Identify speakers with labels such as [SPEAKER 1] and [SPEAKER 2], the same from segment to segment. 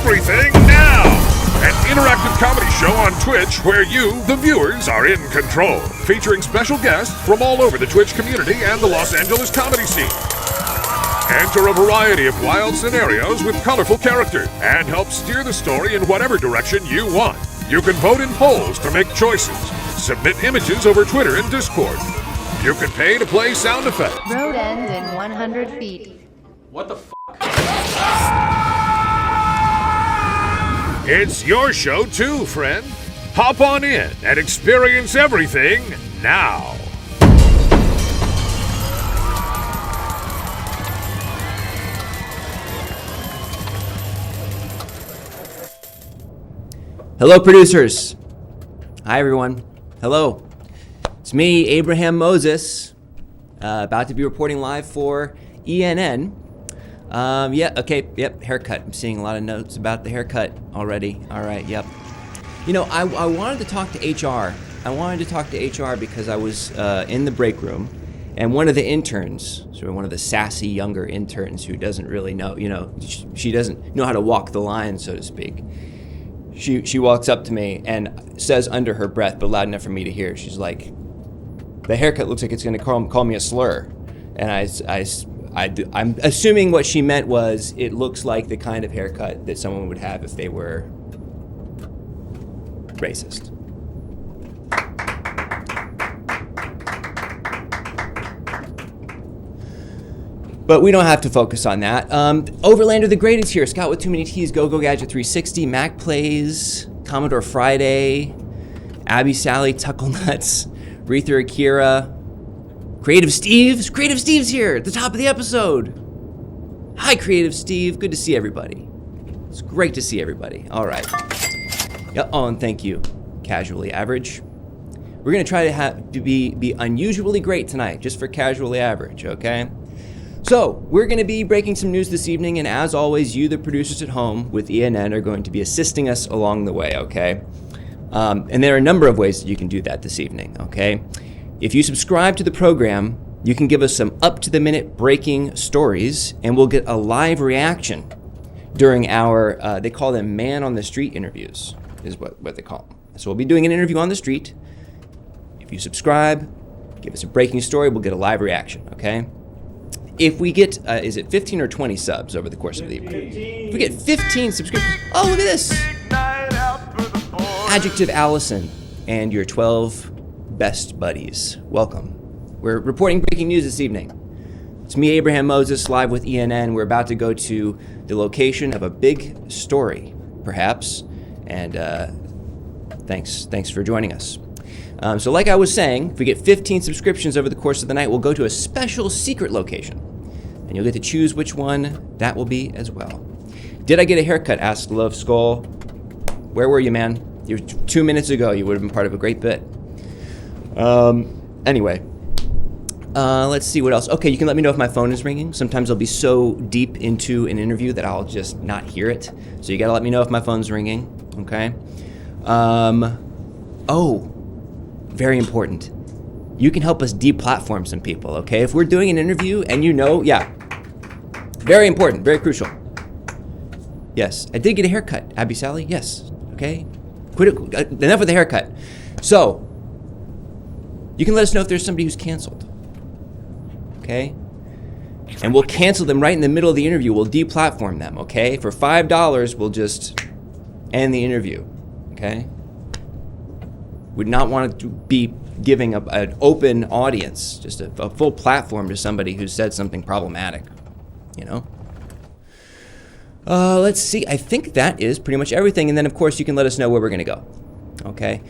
[SPEAKER 1] Everything Now, an interactive comedy show on Twitch where you, the viewers, are in control, featuring special guests from all over the Twitch community and the Los Angeles comedy scene. Enter a variety of wild scenarios with colorful characters and help steer the story in whatever direction you want. You can vote in polls to make choices, submit images over Twitter and Discord. You can pay to play sound effects.
[SPEAKER 2] Road ends in 100 feet.
[SPEAKER 3] What the f***?
[SPEAKER 1] It's your show too, friend. Hop on in and experience everything now.
[SPEAKER 4] Hello, producers. Hi, everyone. Hello. It's me, Abraham Moses, about to be reporting live for ENN. Haircut. I'm seeing a lot of notes about the haircut already. All right, yep. You know, I wanted to talk to HR. Because I was in the break room, and one of the interns, sort of one of the sassy younger interns who doesn't really know, she doesn't know how to walk the line, so to speak. She walks up to me and says under her breath, but loud enough for me to hear, she's like, "The haircut looks like it's going to call me a slur." And I'm assuming what she meant was, it looks like the kind of haircut that someone would have if they were racist. But we don't have to focus on that. Overlander the Great is here. Scott with Too Many T's, Go Gadget 360, Mac Plays, Commodore Friday, Abby Sally, Tuckle Nuts, Rether Akira, Creative Steve's. Creative Steve's here at the top of the episode. Hi, Creative Steve. Good to see everybody. It's great to see everybody. All right. And thank you, Casually Average. We're going to try to be unusually great tonight, just for Casually Average, okay? So, we're going to be breaking some news this evening, and as always, you, the producers at home with ENN, are going to be assisting us along the way, okay? And there are a number of ways that you can do that this evening, okay? If you subscribe to the program, you can give us some up-to-the-minute breaking stories, and we'll get a live reaction during our, they call them man-on-the-street interviews, is what they call them. So we'll be doing an interview on the street. If you subscribe, give us a breaking story, we'll get a live reaction, okay? If we get, is it 15 or 20 subs over the course of the evening? If we get 15 subscriptions, oh, look at this. Adjective Allison and your 12 best buddies. Welcome. We're reporting breaking news this evening. It's me, Abraham Moses, live with ENN. We're about to go to the location of a big story, perhaps, and thanks for joining us. So like I was saying, if we get 15 subscriptions over the course of the night, we'll go to a special secret location. And you'll get to choose which one that will be as well. Did I get a haircut? Asked Love Skull. Where were you, man? 2 minutes ago, you would have been part of a great bit. Anyway. Let's see what else. Okay, you can let me know if my phone is ringing. Sometimes I'll be so deep into an interview that I'll just not hear it. So you gotta let me know if my phone's ringing, okay? Very important. You can help us deplatform some people, okay? If we're doing an interview and very important, very crucial. Yes, I did get a haircut, Abby Sally, yes, okay? Quit it, enough with the haircut. So, you can let us know if there's somebody who's canceled, okay? And we'll cancel them right in the middle of the interview. We'll deplatform them, okay? For $5, we'll just end the interview, okay? Would not want to be giving an open audience, just a full platform to somebody who said something problematic, Let's see. I think that is pretty much everything. And then, of course, you can let us know where we're going to go. Okay.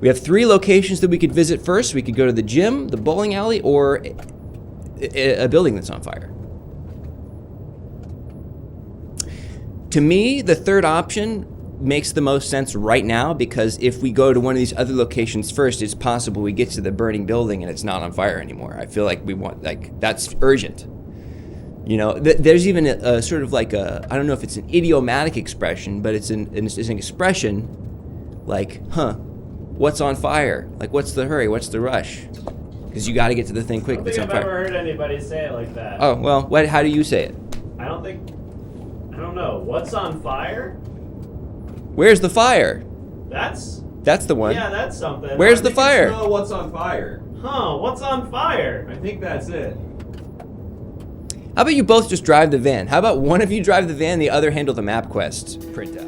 [SPEAKER 4] We have 3 locations that we could visit first. We could go to the gym, the bowling alley, or a building that's on fire. To me, the third option makes the most sense right now, because if we go to one of these other locations first, it's possible we get to the burning building and it's not on fire anymore. I feel like that's urgent. There's even a sort of like I don't know if it's an idiomatic expression, but it's an expression like, what's on fire? Like, what's the hurry? What's the rush? Because you got to get to the thing quick.
[SPEAKER 3] I don't think I've ever heard anybody say it like that.
[SPEAKER 4] Oh, well, how do you say it?
[SPEAKER 3] I don't know. What's on fire?
[SPEAKER 4] Where's the fire?
[SPEAKER 3] That's
[SPEAKER 4] the one.
[SPEAKER 3] Yeah, that's something.
[SPEAKER 4] Where's the fire?
[SPEAKER 5] What's on fire?
[SPEAKER 3] Huh? What's on fire?
[SPEAKER 5] I think that's it.
[SPEAKER 4] How about you both just drive the van? How about one of you drive the van, the other handle the MapQuest printout?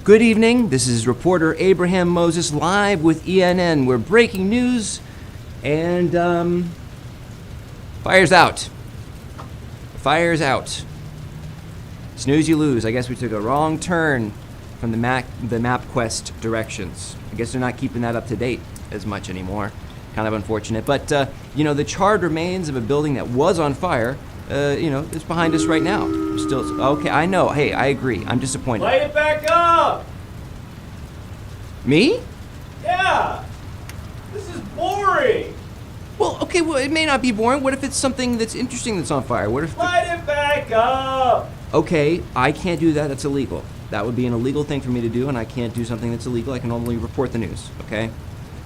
[SPEAKER 4] Good evening, this is reporter Abraham Moses live with ENN. We're breaking news and fire's out. Fire's out. Snooze you lose. I guess we took a wrong turn from the MapQuest directions. I guess they're not keeping that up to date as much anymore. Kind of unfortunate. But, the charred remains of a building that was on fire, it's behind us right now. Still, okay, I know. Hey, I agree. I'm disappointed.
[SPEAKER 3] Light it back up!
[SPEAKER 4] Me?
[SPEAKER 3] Yeah! This is boring!
[SPEAKER 4] Well, okay, it may not be boring. What if it's something that's interesting that's on fire? What if...
[SPEAKER 3] Light it back up!
[SPEAKER 4] Okay, I can't do that. That's illegal. That would be an illegal thing for me to do, and I can't do something that's illegal. I can only report the news, okay?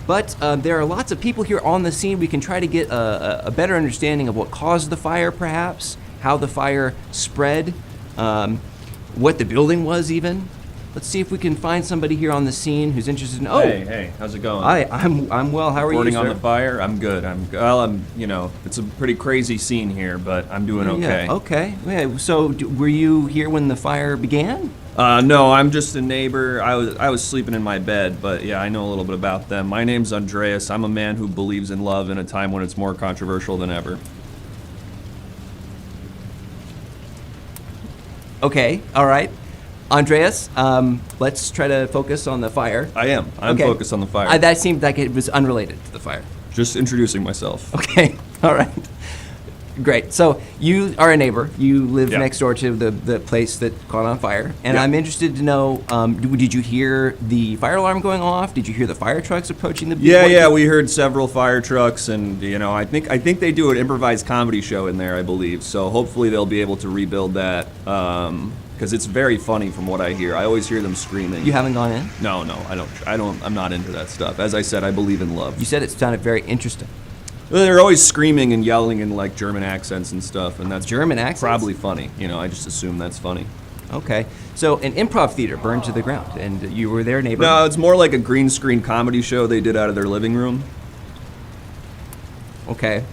[SPEAKER 4] But there are lots of people here on the scene. We can try to get a better understanding of what caused the fire, perhaps, how the fire spread, what the building was even. Let's see if we can find somebody here on the scene who's interested in... Oh!
[SPEAKER 5] Hey, how's it going?
[SPEAKER 4] I'm well. How are you,
[SPEAKER 5] Reporting
[SPEAKER 4] sir?
[SPEAKER 5] on the fire? I'm good. It's a pretty crazy scene here, but I'm doing okay.
[SPEAKER 4] Yeah, okay. Yeah, so were you here when the fire began?
[SPEAKER 5] No, I'm just a neighbor. I was sleeping in my bed, but yeah, I know a little bit about them. My name's Andreas. I'm a man who believes in love in a time when it's more controversial than ever.
[SPEAKER 4] Okay, all right. Andreas, let's try to focus on the fire.
[SPEAKER 5] I'm
[SPEAKER 4] Okay.
[SPEAKER 5] focused on the fire.
[SPEAKER 4] That seemed like it was unrelated to the fire.
[SPEAKER 5] Just introducing myself.
[SPEAKER 4] Okay, all right. Great. So you are a neighbor. You live
[SPEAKER 5] Yeah.
[SPEAKER 4] next door to the place that caught on fire. And
[SPEAKER 5] Yeah.
[SPEAKER 4] I'm interested to know, did you hear the fire alarm going off? Did you hear the fire trucks approaching the
[SPEAKER 5] Yeah, we heard several fire trucks, and I think they do an improvised comedy show in there, I believe. So hopefully they'll be able to rebuild that, because it's very funny from what I hear. I always hear them screaming.
[SPEAKER 4] You haven't gone in?
[SPEAKER 5] No, I'm not into that stuff. As I said, I believe in love.
[SPEAKER 4] You said it sounded very interesting.
[SPEAKER 5] Well, they're always screaming and yelling in like German accents and stuff, and that's
[SPEAKER 4] German accents?
[SPEAKER 5] probably funny. I just assume that's funny.
[SPEAKER 4] Okay. So an improv theater burned to the ground, and you were their neighbor?
[SPEAKER 5] No, it's more like a green screen comedy show they did out of their living room.
[SPEAKER 4] Okay.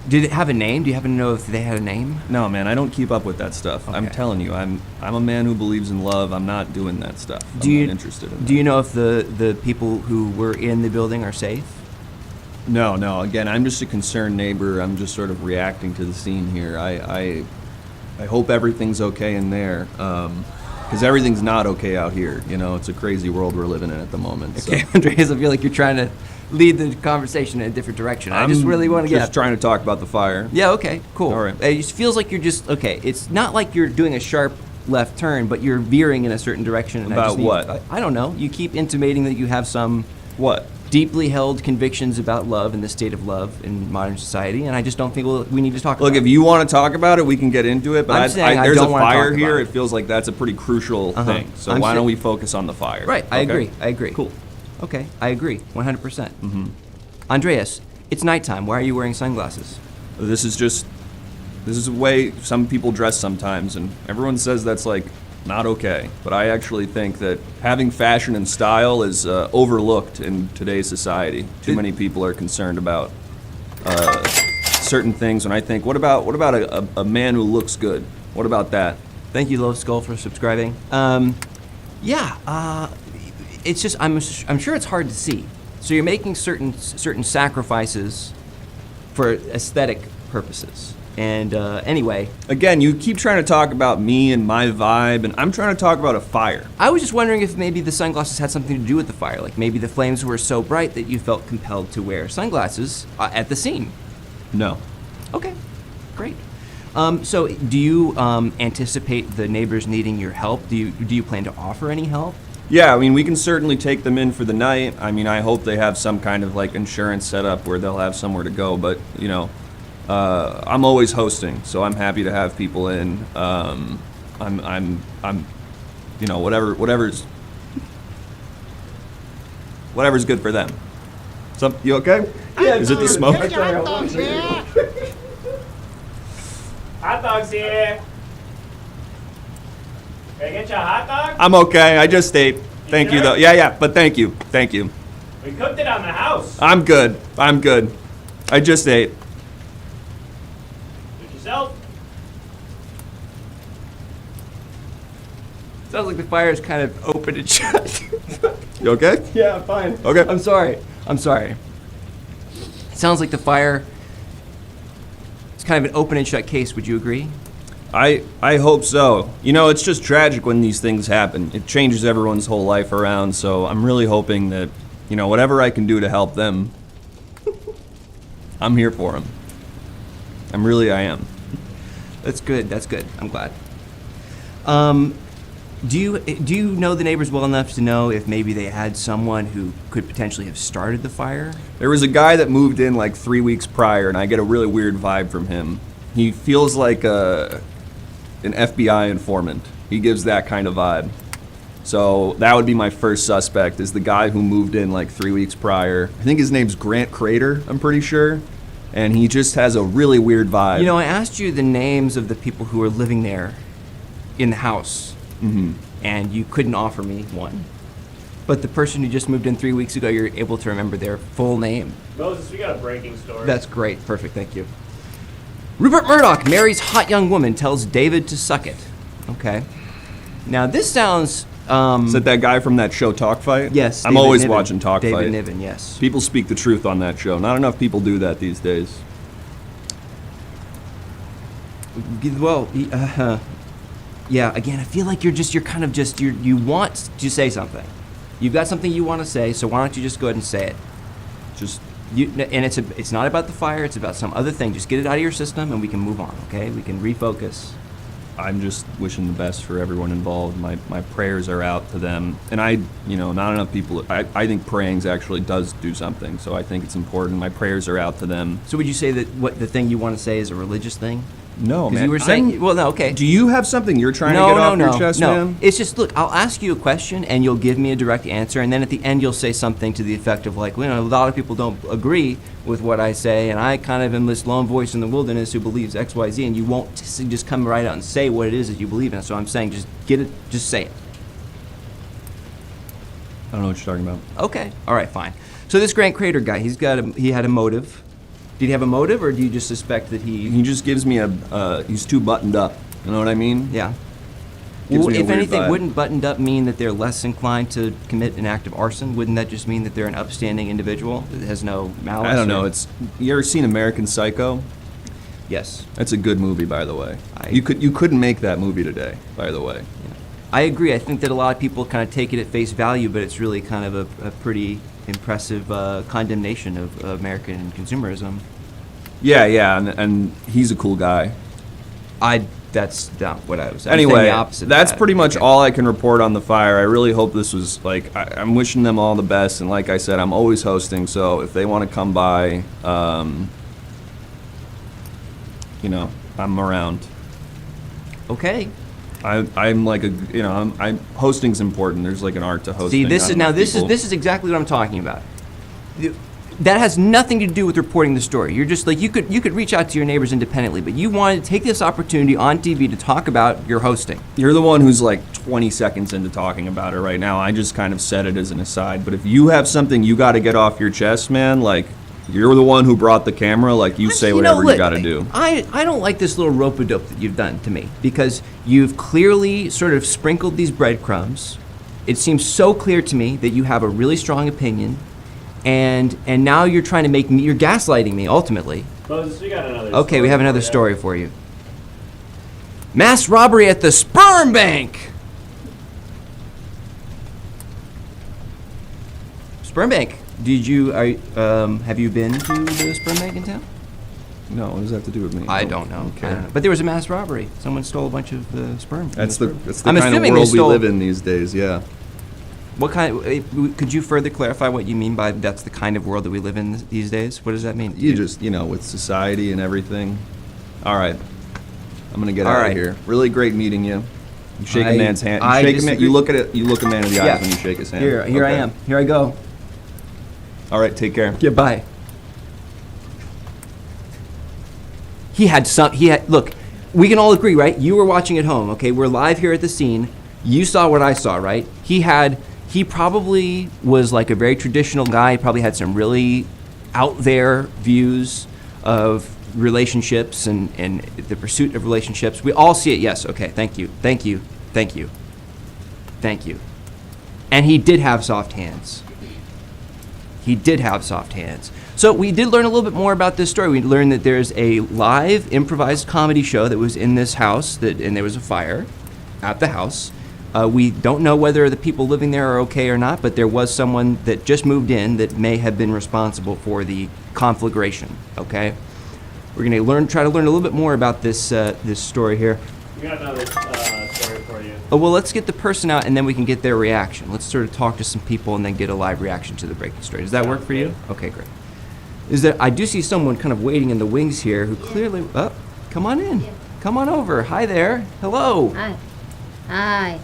[SPEAKER 4] Did it have a name? Do you happen to know if they had a name?
[SPEAKER 5] No, man, I don't keep up with that stuff. I'm
[SPEAKER 4] Okay.
[SPEAKER 5] telling you, I'm a man who believes in love. I'm not doing that stuff. I'm not interested in that.
[SPEAKER 4] Do you know if the people who were in the building are safe?
[SPEAKER 5] No. Again, I'm just a concerned neighbor. I'm just sort of reacting to the scene here. I hope everything's okay in there, because everything's not okay out here. It's a crazy world we're living in at the moment. So.
[SPEAKER 4] Okay, Andreas, I feel like you're trying to lead the conversation in a different direction. I just really want to
[SPEAKER 5] just trying to talk about the fire.
[SPEAKER 4] Yeah, okay, cool.
[SPEAKER 5] All right.
[SPEAKER 4] It just feels like you're just, okay, it's not like you're doing a sharp left turn, but you're veering in a certain direction. And
[SPEAKER 5] About what?
[SPEAKER 4] I don't know. You keep intimating that you have some
[SPEAKER 5] What?
[SPEAKER 4] deeply held convictions about love and the state of love in modern society, and I just don't think we need to talk about
[SPEAKER 5] Look,
[SPEAKER 4] it.
[SPEAKER 5] if you want to talk about it, we can get into it. But
[SPEAKER 4] I'm saying I
[SPEAKER 5] there's
[SPEAKER 4] don't
[SPEAKER 5] a
[SPEAKER 4] wanna
[SPEAKER 5] fire
[SPEAKER 4] talk
[SPEAKER 5] here.
[SPEAKER 4] about
[SPEAKER 5] It feels like that's a pretty crucial thing. So
[SPEAKER 4] I'm
[SPEAKER 5] why
[SPEAKER 4] saying-
[SPEAKER 5] don't we focus on the fire?
[SPEAKER 4] Right, I
[SPEAKER 5] Okay?
[SPEAKER 4] agree.
[SPEAKER 5] Cool.
[SPEAKER 4] Okay, I agree, 100%. Andreas, it's nighttime. Why are you wearing sunglasses?
[SPEAKER 5] This is a way some people dress sometimes, and everyone says that's like not okay. But I actually think that having fashion and style is overlooked in today's society. Too many people are concerned about certain things, and I think, what about a man who looks good? What about that?
[SPEAKER 4] Thank you, Low Skull, for subscribing. It's just I'm sure it's hard to see. So you're making certain sacrifices for aesthetic purposes. And anyway,
[SPEAKER 5] Again, you keep trying to talk about me and my vibe, and I'm trying to talk about a fire.
[SPEAKER 4] I was just wondering if maybe the sunglasses had something to do with the fire. Like maybe the flames were so bright that you felt compelled to wear sunglasses at the scene.
[SPEAKER 5] No.
[SPEAKER 4] Okay, great. So do you anticipate the neighbors needing your help? Do you plan to offer any help?
[SPEAKER 5] Yeah, I mean, we can certainly take them in for the night. I mean, I hope they have some kind of like insurance set up where they'll have somewhere to go, but I'm always hosting, so I'm happy to have people in. I'm you know, whatever's good for them. You okay?
[SPEAKER 3] Yeah,
[SPEAKER 5] Is it the
[SPEAKER 3] dude.
[SPEAKER 5] smoke?
[SPEAKER 3] Hot dogs here. Can I get you a hot dog?
[SPEAKER 5] I'm okay. I just ate. Thank you,
[SPEAKER 3] sure?
[SPEAKER 5] though. Yeah, but thank you. Thank you.
[SPEAKER 3] We cooked it on the house.
[SPEAKER 5] I'm good. I just ate.
[SPEAKER 3] Do it yourself.
[SPEAKER 4] Sounds like the fire is kind of open and shut.
[SPEAKER 5] You okay?
[SPEAKER 3] Yeah, I'm fine.
[SPEAKER 5] Okay.
[SPEAKER 4] I'm sorry. Sounds like the fire is kind of an open and shut case. Would you agree?
[SPEAKER 5] I hope so. You know, it's just tragic when these things happen. It changes everyone's whole life around, so I'm really hoping that, you know, whatever I can do to help them, I'm here for them. I am.
[SPEAKER 4] That's good. I'm glad. Do you know the neighbors well enough to know if maybe they had someone who could potentially have started the fire?
[SPEAKER 5] There was a guy that moved in like 3 weeks prior, and I get a really weird vibe from him. He feels like an FBI informant. He gives that kind of vibe. So that would be my first suspect, is the guy who moved in like 3 weeks prior. I think his name's Grant Crater, I'm pretty sure. And he just has a really weird vibe.
[SPEAKER 4] You know, I asked you the names of the people who were living there in the house, and you couldn't offer me one. But the person who just moved in 3 weeks ago, you're able to remember their full name.
[SPEAKER 3] Moses, we got a breaking story.
[SPEAKER 4] That's great. Perfect. Thank you. Rupert Murdoch marries hot young woman, tells David to suck it. Okay. Now, this sounds...
[SPEAKER 5] Is that guy from that show Talk Fight?
[SPEAKER 4] Yes.
[SPEAKER 5] I'm
[SPEAKER 4] David
[SPEAKER 5] always
[SPEAKER 4] Niven.
[SPEAKER 5] watching Talk Fight.
[SPEAKER 4] David Niven, yes.
[SPEAKER 5] People speak the truth on that show. Not enough people do that these days.
[SPEAKER 4] Well, yeah, again, I feel like you want to say something. You've got something you want to say, so why don't you just go ahead and say it? And it's not about the fire, it's about some other thing. Just get it out of your system and we can move on, okay? We can refocus.
[SPEAKER 5] I'm just wishing the best for everyone involved. My prayers are out to them. And not enough people, I think praying actually does do something, so I think it's important. My prayers are out to them.
[SPEAKER 4] So would you say that what the thing you want to say is a religious thing?
[SPEAKER 5] No, man.
[SPEAKER 4] You were saying, well, no, okay.
[SPEAKER 5] Do you have something you're trying to get off your chest, man?
[SPEAKER 4] It's just, look, I'll ask you a question and you'll give me a direct answer, and then at the end you'll say something to the effect of like, well, a lot of people don't agree with what I say, and I kind of am this lone voice in the wilderness who believes X, Y, Z, and you won't just come right out and say what it is that you believe in. So I'm saying just say it.
[SPEAKER 5] I don't know what you're talking about.
[SPEAKER 4] Okay, all right, fine. So this Grant Crater guy, he had a motive. Did he have a motive, or do you just suspect that
[SPEAKER 5] He just gives me he's too buttoned up. You know what I mean?
[SPEAKER 4] Yeah.
[SPEAKER 5] Gives
[SPEAKER 4] Well,
[SPEAKER 5] me a
[SPEAKER 4] if
[SPEAKER 5] weird
[SPEAKER 4] anything,
[SPEAKER 5] vibe.
[SPEAKER 4] wouldn't buttoned up mean that they're less inclined to commit an act of arson? Wouldn't that just mean that they're an upstanding individual that has no malice?
[SPEAKER 5] I don't know.
[SPEAKER 4] or-
[SPEAKER 5] You ever seen American Psycho?
[SPEAKER 4] Yes.
[SPEAKER 5] That's a good movie, by the way. You couldn't make that movie today, by the way.
[SPEAKER 4] I agree. I think that a lot of people kind of take it at face value, but it's really kind of a pretty impressive condemnation of American consumerism.
[SPEAKER 5] Yeah, and he's a cool guy.
[SPEAKER 4] That's not what I was saying.
[SPEAKER 5] Anyway,
[SPEAKER 4] the opposite of
[SPEAKER 5] that's
[SPEAKER 4] that.
[SPEAKER 5] pretty much
[SPEAKER 4] Okay.
[SPEAKER 5] all I can report on the fire. I really hope this was, like, I'm wishing them all the best, and like I said, I'm always hosting, so if they want to come by, I'm around.
[SPEAKER 4] Okay.
[SPEAKER 5] I'm like hosting's important. There's like an art to hosting.
[SPEAKER 4] See, this is exactly what I'm talking about. That has nothing to do with reporting the story. You're just like you could reach out to your neighbors independently, but you wanted to take this opportunity on TV to talk about your hosting.
[SPEAKER 5] You're the one who's like 20 seconds into talking about it right now. I just kind of said it as an aside. But if you have something you got to get off your chest, man, like you're the one who brought the camera, like you say whatever you got to do.
[SPEAKER 4] I don't like this little rope-a-dope that you've done to me, because you've clearly sort of sprinkled these breadcrumbs. It seems so clear to me that you have a really strong opinion, and now you're trying to make me, you're gaslighting me ultimately.
[SPEAKER 3] Moses, we got another
[SPEAKER 4] Okay,
[SPEAKER 3] story
[SPEAKER 4] we have another
[SPEAKER 3] for ya.
[SPEAKER 4] story for you. Mass robbery at the sperm bank. Sperm bank. Have you been to the sperm bank in town?
[SPEAKER 5] No, what does that have to do with me?
[SPEAKER 4] I don't know.
[SPEAKER 5] Okay.
[SPEAKER 4] I don't know. But there was a mass robbery. Someone stole a bunch of sperm. from
[SPEAKER 5] That's
[SPEAKER 4] the
[SPEAKER 5] the
[SPEAKER 4] sperm.
[SPEAKER 5] that's the
[SPEAKER 4] I'm
[SPEAKER 5] kind of
[SPEAKER 4] assuming they
[SPEAKER 5] world we
[SPEAKER 4] stole-
[SPEAKER 5] live in these days. Yeah.
[SPEAKER 4] What kind? Could you further clarify what you mean by that's the kind of world that we live in these days? What does that mean?
[SPEAKER 5] You just, with society and everything. All right. I'm gonna get
[SPEAKER 4] All
[SPEAKER 5] out
[SPEAKER 4] right.
[SPEAKER 5] of here. Really great meeting you. You shake a man's hand.
[SPEAKER 4] I
[SPEAKER 5] You shake a man.
[SPEAKER 4] disagree.
[SPEAKER 5] You look at it. You look a man in the eyes
[SPEAKER 4] Yeah.
[SPEAKER 5] when you shake his hand.
[SPEAKER 4] Here I
[SPEAKER 5] Okay.
[SPEAKER 4] am. Here I go.
[SPEAKER 5] All right. Take care.
[SPEAKER 4] Goodbye. Look, we can all agree, right? You were watching at home, okay? We're live here at the scene. You saw what I saw, right? He probably was like a very traditional guy. He probably had some really out there views of relationships and the pursuit of relationships. We all see it, yes, okay, thank you. And he did have soft hands. So we did learn a little bit more about this story. We learned that there's a live improvised comedy show that was in this house, and there was a fire at the house. We don't know whether the people living there are okay or not, but there was someone that just moved in that may have been responsible for the conflagration, okay? We're going to try to learn a little bit more about this story here.
[SPEAKER 3] We got another story for you.
[SPEAKER 4] Oh, well, let's get the person out, and then we can get their reaction. Let's sort of talk to some people and then get a live reaction to the breaking story. Does that work for you? Okay, great. I do see someone kind of waiting in the wings here who clearly... Oh, come on in. Come on over. Hi there. Hello.
[SPEAKER 6] Hi.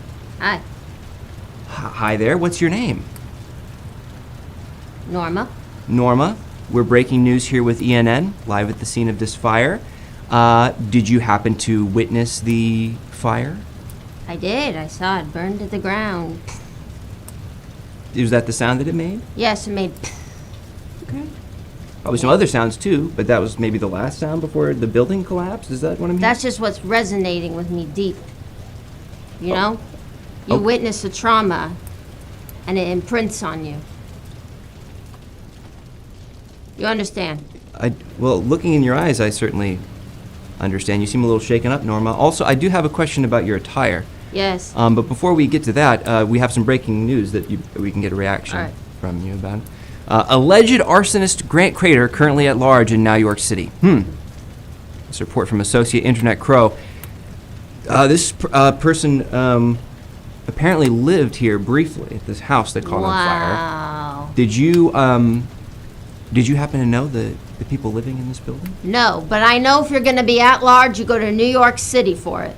[SPEAKER 4] Hi there. What's your name?
[SPEAKER 6] Norma.
[SPEAKER 4] Norma. We're breaking news here with ENN, live at the scene of this fire. Did you happen to witness the fire?
[SPEAKER 6] I did. I saw it burn to the ground.
[SPEAKER 4] Was that the sound that it made?
[SPEAKER 6] Yes, it made...
[SPEAKER 4] Okay. Probably some other sounds too, but that was maybe the last sound before the building collapsed? Is that what I'm hearing?
[SPEAKER 6] That's just what's resonating with me deep. You know? You
[SPEAKER 4] Oh.
[SPEAKER 6] witness a trauma, and it imprints on you. You understand?
[SPEAKER 4] Well, looking in your eyes, I certainly understand. You seem a little shaken up, Norma. Also, I do have a question about your attire.
[SPEAKER 6] Yes.
[SPEAKER 4] But before we get to that, we have some breaking news that we can get a reaction
[SPEAKER 6] All right.
[SPEAKER 4] from you about. Alleged arsonist Grant Crater currently at large in New York City. This report from Associate Internet Crow. This person apparently lived here briefly at this house that caught on fire.
[SPEAKER 6] Wow.
[SPEAKER 4] Did you happen to know the people living in this building?
[SPEAKER 6] No, but I know if you're going to be at large, you go to New York City for it.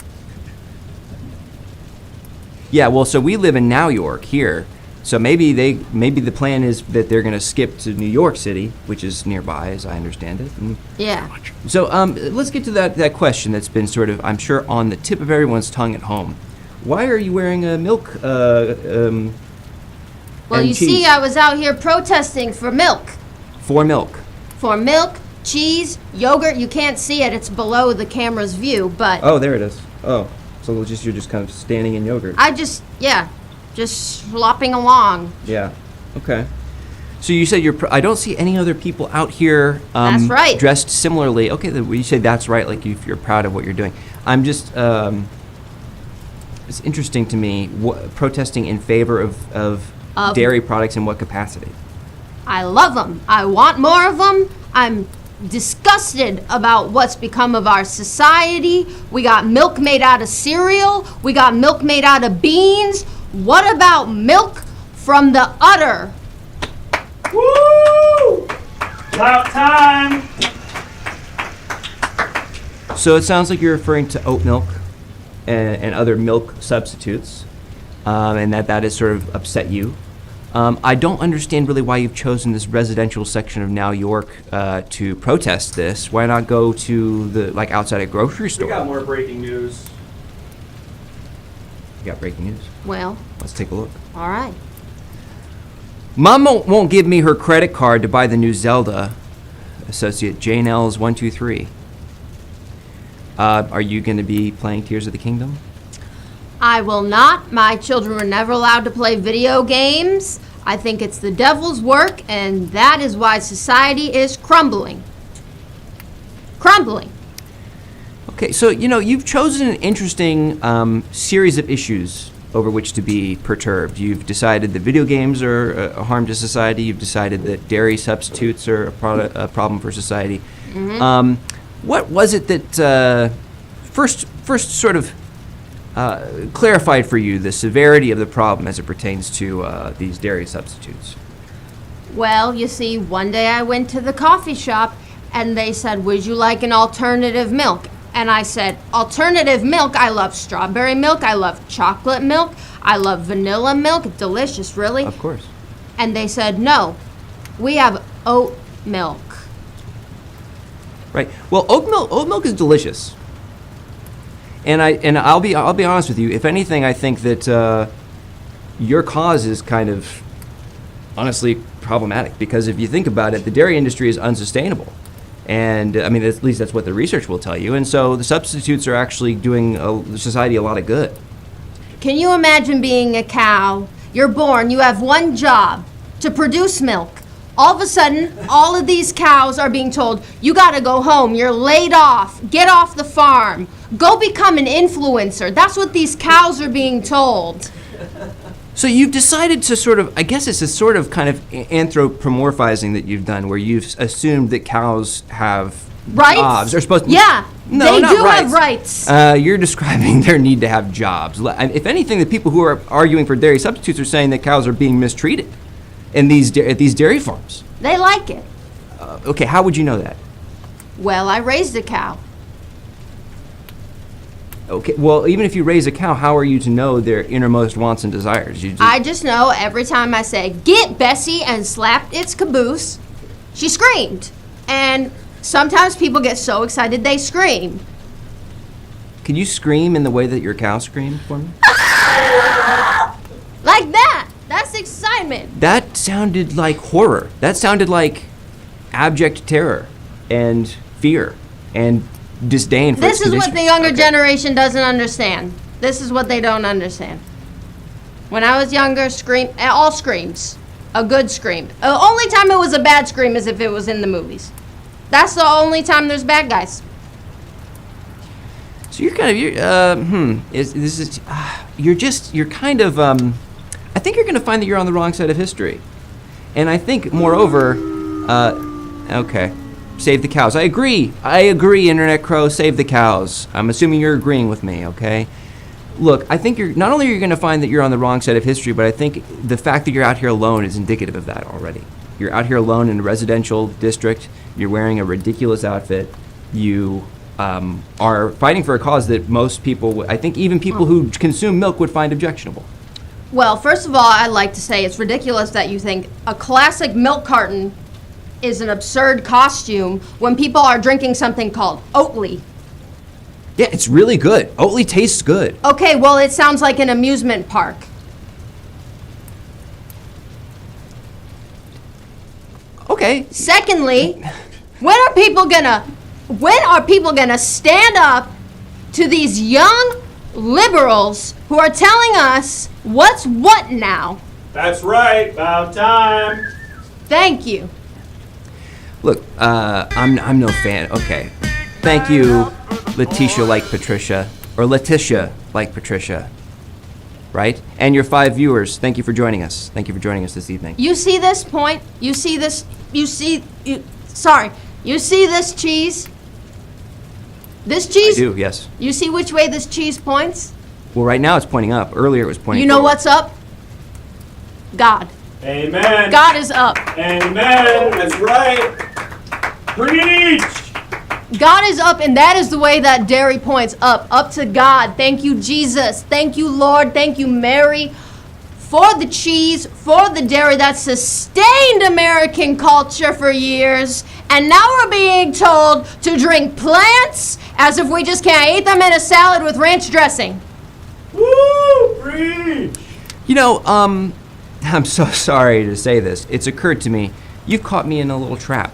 [SPEAKER 4] Yeah, well, so we live in New York here. So maybe the plan is that they're going to skip to New York City, which is nearby, as I understand it.
[SPEAKER 6] Yeah.
[SPEAKER 4] So let's get to that question that's been sort of, I'm sure, on the tip of everyone's tongue at home. Why are you wearing a milk?
[SPEAKER 6] Well,
[SPEAKER 4] and
[SPEAKER 6] you
[SPEAKER 4] cheese?
[SPEAKER 6] see, I was out here protesting for milk.
[SPEAKER 4] For milk.
[SPEAKER 6] For milk, cheese, yogurt. You can't see it. It's below the camera's view, but
[SPEAKER 4] Oh, there it is. Oh, so you're just kind of standing in yogurt.
[SPEAKER 6] just slopping along.
[SPEAKER 4] Yeah. Okay. So you said I don't see any other people out here.
[SPEAKER 6] That's right.
[SPEAKER 4] Dressed similarly. Okay, you say that's right. Like if you're proud of what you're doing. I'm just. It's interesting to me. Protesting in favor of dairy products in what capacity?
[SPEAKER 6] I love them. I want more of them. I'm disgusted about what's become of our society. We got milk made out of cereal. We got milk made out of beans. What about milk from the udder?
[SPEAKER 3] Woo! About time!
[SPEAKER 4] So it sounds like you're referring to oat milk and other milk substitutes, and that has sort of upset you. I don't understand really why you've chosen this residential section of New York to protest this. Why not go to outside a grocery store?
[SPEAKER 5] We got more breaking news.
[SPEAKER 4] You got breaking news.
[SPEAKER 6] Well,
[SPEAKER 4] Let's take a look.
[SPEAKER 6] all right.
[SPEAKER 4] Mom won't give me her credit card to buy the new Zelda. Associate Jane L's 123. Are you going to be playing Tears of the Kingdom?
[SPEAKER 6] I will not. My children were never allowed to play video games. I think it's the devil's work, and that is why society is crumbling. Crumbling.
[SPEAKER 4] Okay, so you've chosen an interesting series of issues over which to be perturbed. You've decided that video games are a harm to society. You've decided that dairy substitutes are a problem for society.
[SPEAKER 6] Mm-hmm.
[SPEAKER 4] What was it that first sort of clarified for you the severity of the problem as it pertains to these dairy substitutes.
[SPEAKER 6] Well, you see, one day I went to the coffee shop and they said, would you like an alternative milk? And I said, alternative milk? I love strawberry milk. I love chocolate milk. I love vanilla milk. Delicious, really.
[SPEAKER 4] Of course.
[SPEAKER 6] And they said, no, we have oat milk.
[SPEAKER 4] Right. Well, oat milk is delicious. And I'll be honest with you. If anything, I think that your cause is kind of honestly problematic, because if you think about it, the dairy industry is unsustainable. And I mean, at least that's what the research will tell you. And so the substitutes are actually doing society a lot of good.
[SPEAKER 6] Can you imagine being a cow? You're born, you have one job, to produce milk. All of a sudden, all of these cows are being told, you gotta go home, you're laid off, get off the farm, go become an influencer. That's what these cows are being told.
[SPEAKER 4] So you've decided to sort of, I guess it's a sort of kind of anthropomorphizing that you've done, where you've assumed that cows have
[SPEAKER 6] Rights?
[SPEAKER 4] jobs. They're supposed to.
[SPEAKER 6] Yeah,
[SPEAKER 4] No,
[SPEAKER 6] they
[SPEAKER 4] not
[SPEAKER 6] do have rights.
[SPEAKER 4] You're describing their need to have jobs. If anything, the people who are arguing for dairy substitutes are saying that cows are being mistreated in at these dairy farms.
[SPEAKER 6] They like it.
[SPEAKER 4] Okay, how would you know that?
[SPEAKER 6] Well, I raised a cow.
[SPEAKER 4] Okay, well, even if you raise a cow, how are you to know their innermost wants and desires?
[SPEAKER 6] I just know every time I say, get Bessie, and slapped its caboose, she screamed. And sometimes people get so excited they scream.
[SPEAKER 4] Can you scream in the way that your cow screamed for me?
[SPEAKER 6] Like that. That's excitement.
[SPEAKER 4] That sounded like horror. That sounded like abject terror and fear and disdain for
[SPEAKER 6] This
[SPEAKER 4] its
[SPEAKER 6] is what
[SPEAKER 4] condition.
[SPEAKER 6] the younger
[SPEAKER 4] Okay.
[SPEAKER 6] generation doesn't understand. This is what they don't understand. When I was younger, all screams. A good scream. The only time it was a bad scream is if it was in the movies. That's the only time there's bad guys.
[SPEAKER 4] So you're kind of I think you're going to find that you're on the wrong side of history. And I think, moreover, okay, save the cows. I agree, Internet Crow, save the cows. I'm assuming you're agreeing with me, okay? Look, I think not only are you going to find that you're on the wrong side of history, but I think the fact that you're out here alone is indicative of that already. You're out here alone in a residential district. You're wearing a ridiculous outfit. You are fighting for a cause that most people, I think even people who consume milk, would find objectionable.
[SPEAKER 6] Well, first of all, I'd like to say it's ridiculous that you think a classic milk carton is an absurd costume when people are drinking something called Oatly.
[SPEAKER 4] Yeah, it's really good. Oatly tastes good.
[SPEAKER 6] Okay, well, it sounds like an amusement park.
[SPEAKER 4] Okay.
[SPEAKER 6] Secondly, when are people gonna stand up to these young liberals who are telling us what's what now?
[SPEAKER 3] That's right, about time.
[SPEAKER 6] Thank you.
[SPEAKER 4] Look, I'm no fan. Okay. Thank you, Letitia like Patricia, or Letitia like Patricia. Right? And your 5 viewers, thank you for joining us. Thank you for joining us this evening.
[SPEAKER 6] You see this point? You see this cheese? This cheese?
[SPEAKER 4] I do, yes.
[SPEAKER 6] You see which way this cheese points?
[SPEAKER 4] Well, right now it's pointing up. Earlier it was pointing
[SPEAKER 6] You know
[SPEAKER 4] forward.
[SPEAKER 6] what's up? God.
[SPEAKER 3] Amen.
[SPEAKER 6] God is up.
[SPEAKER 3] Amen. That's right. Preach.
[SPEAKER 6] God is up, and that is the way that dairy points up to God. Thank you, Jesus. Thank you, Lord. Thank you, Mary, for the cheese, for the dairy that sustained American culture for years. And now we're being told to drink plants as if we just can't eat them in a salad with ranch dressing.
[SPEAKER 3] Woo! Preach.
[SPEAKER 4] You know, I'm so sorry to say this. It's occurred to me, you've caught me in a little trap.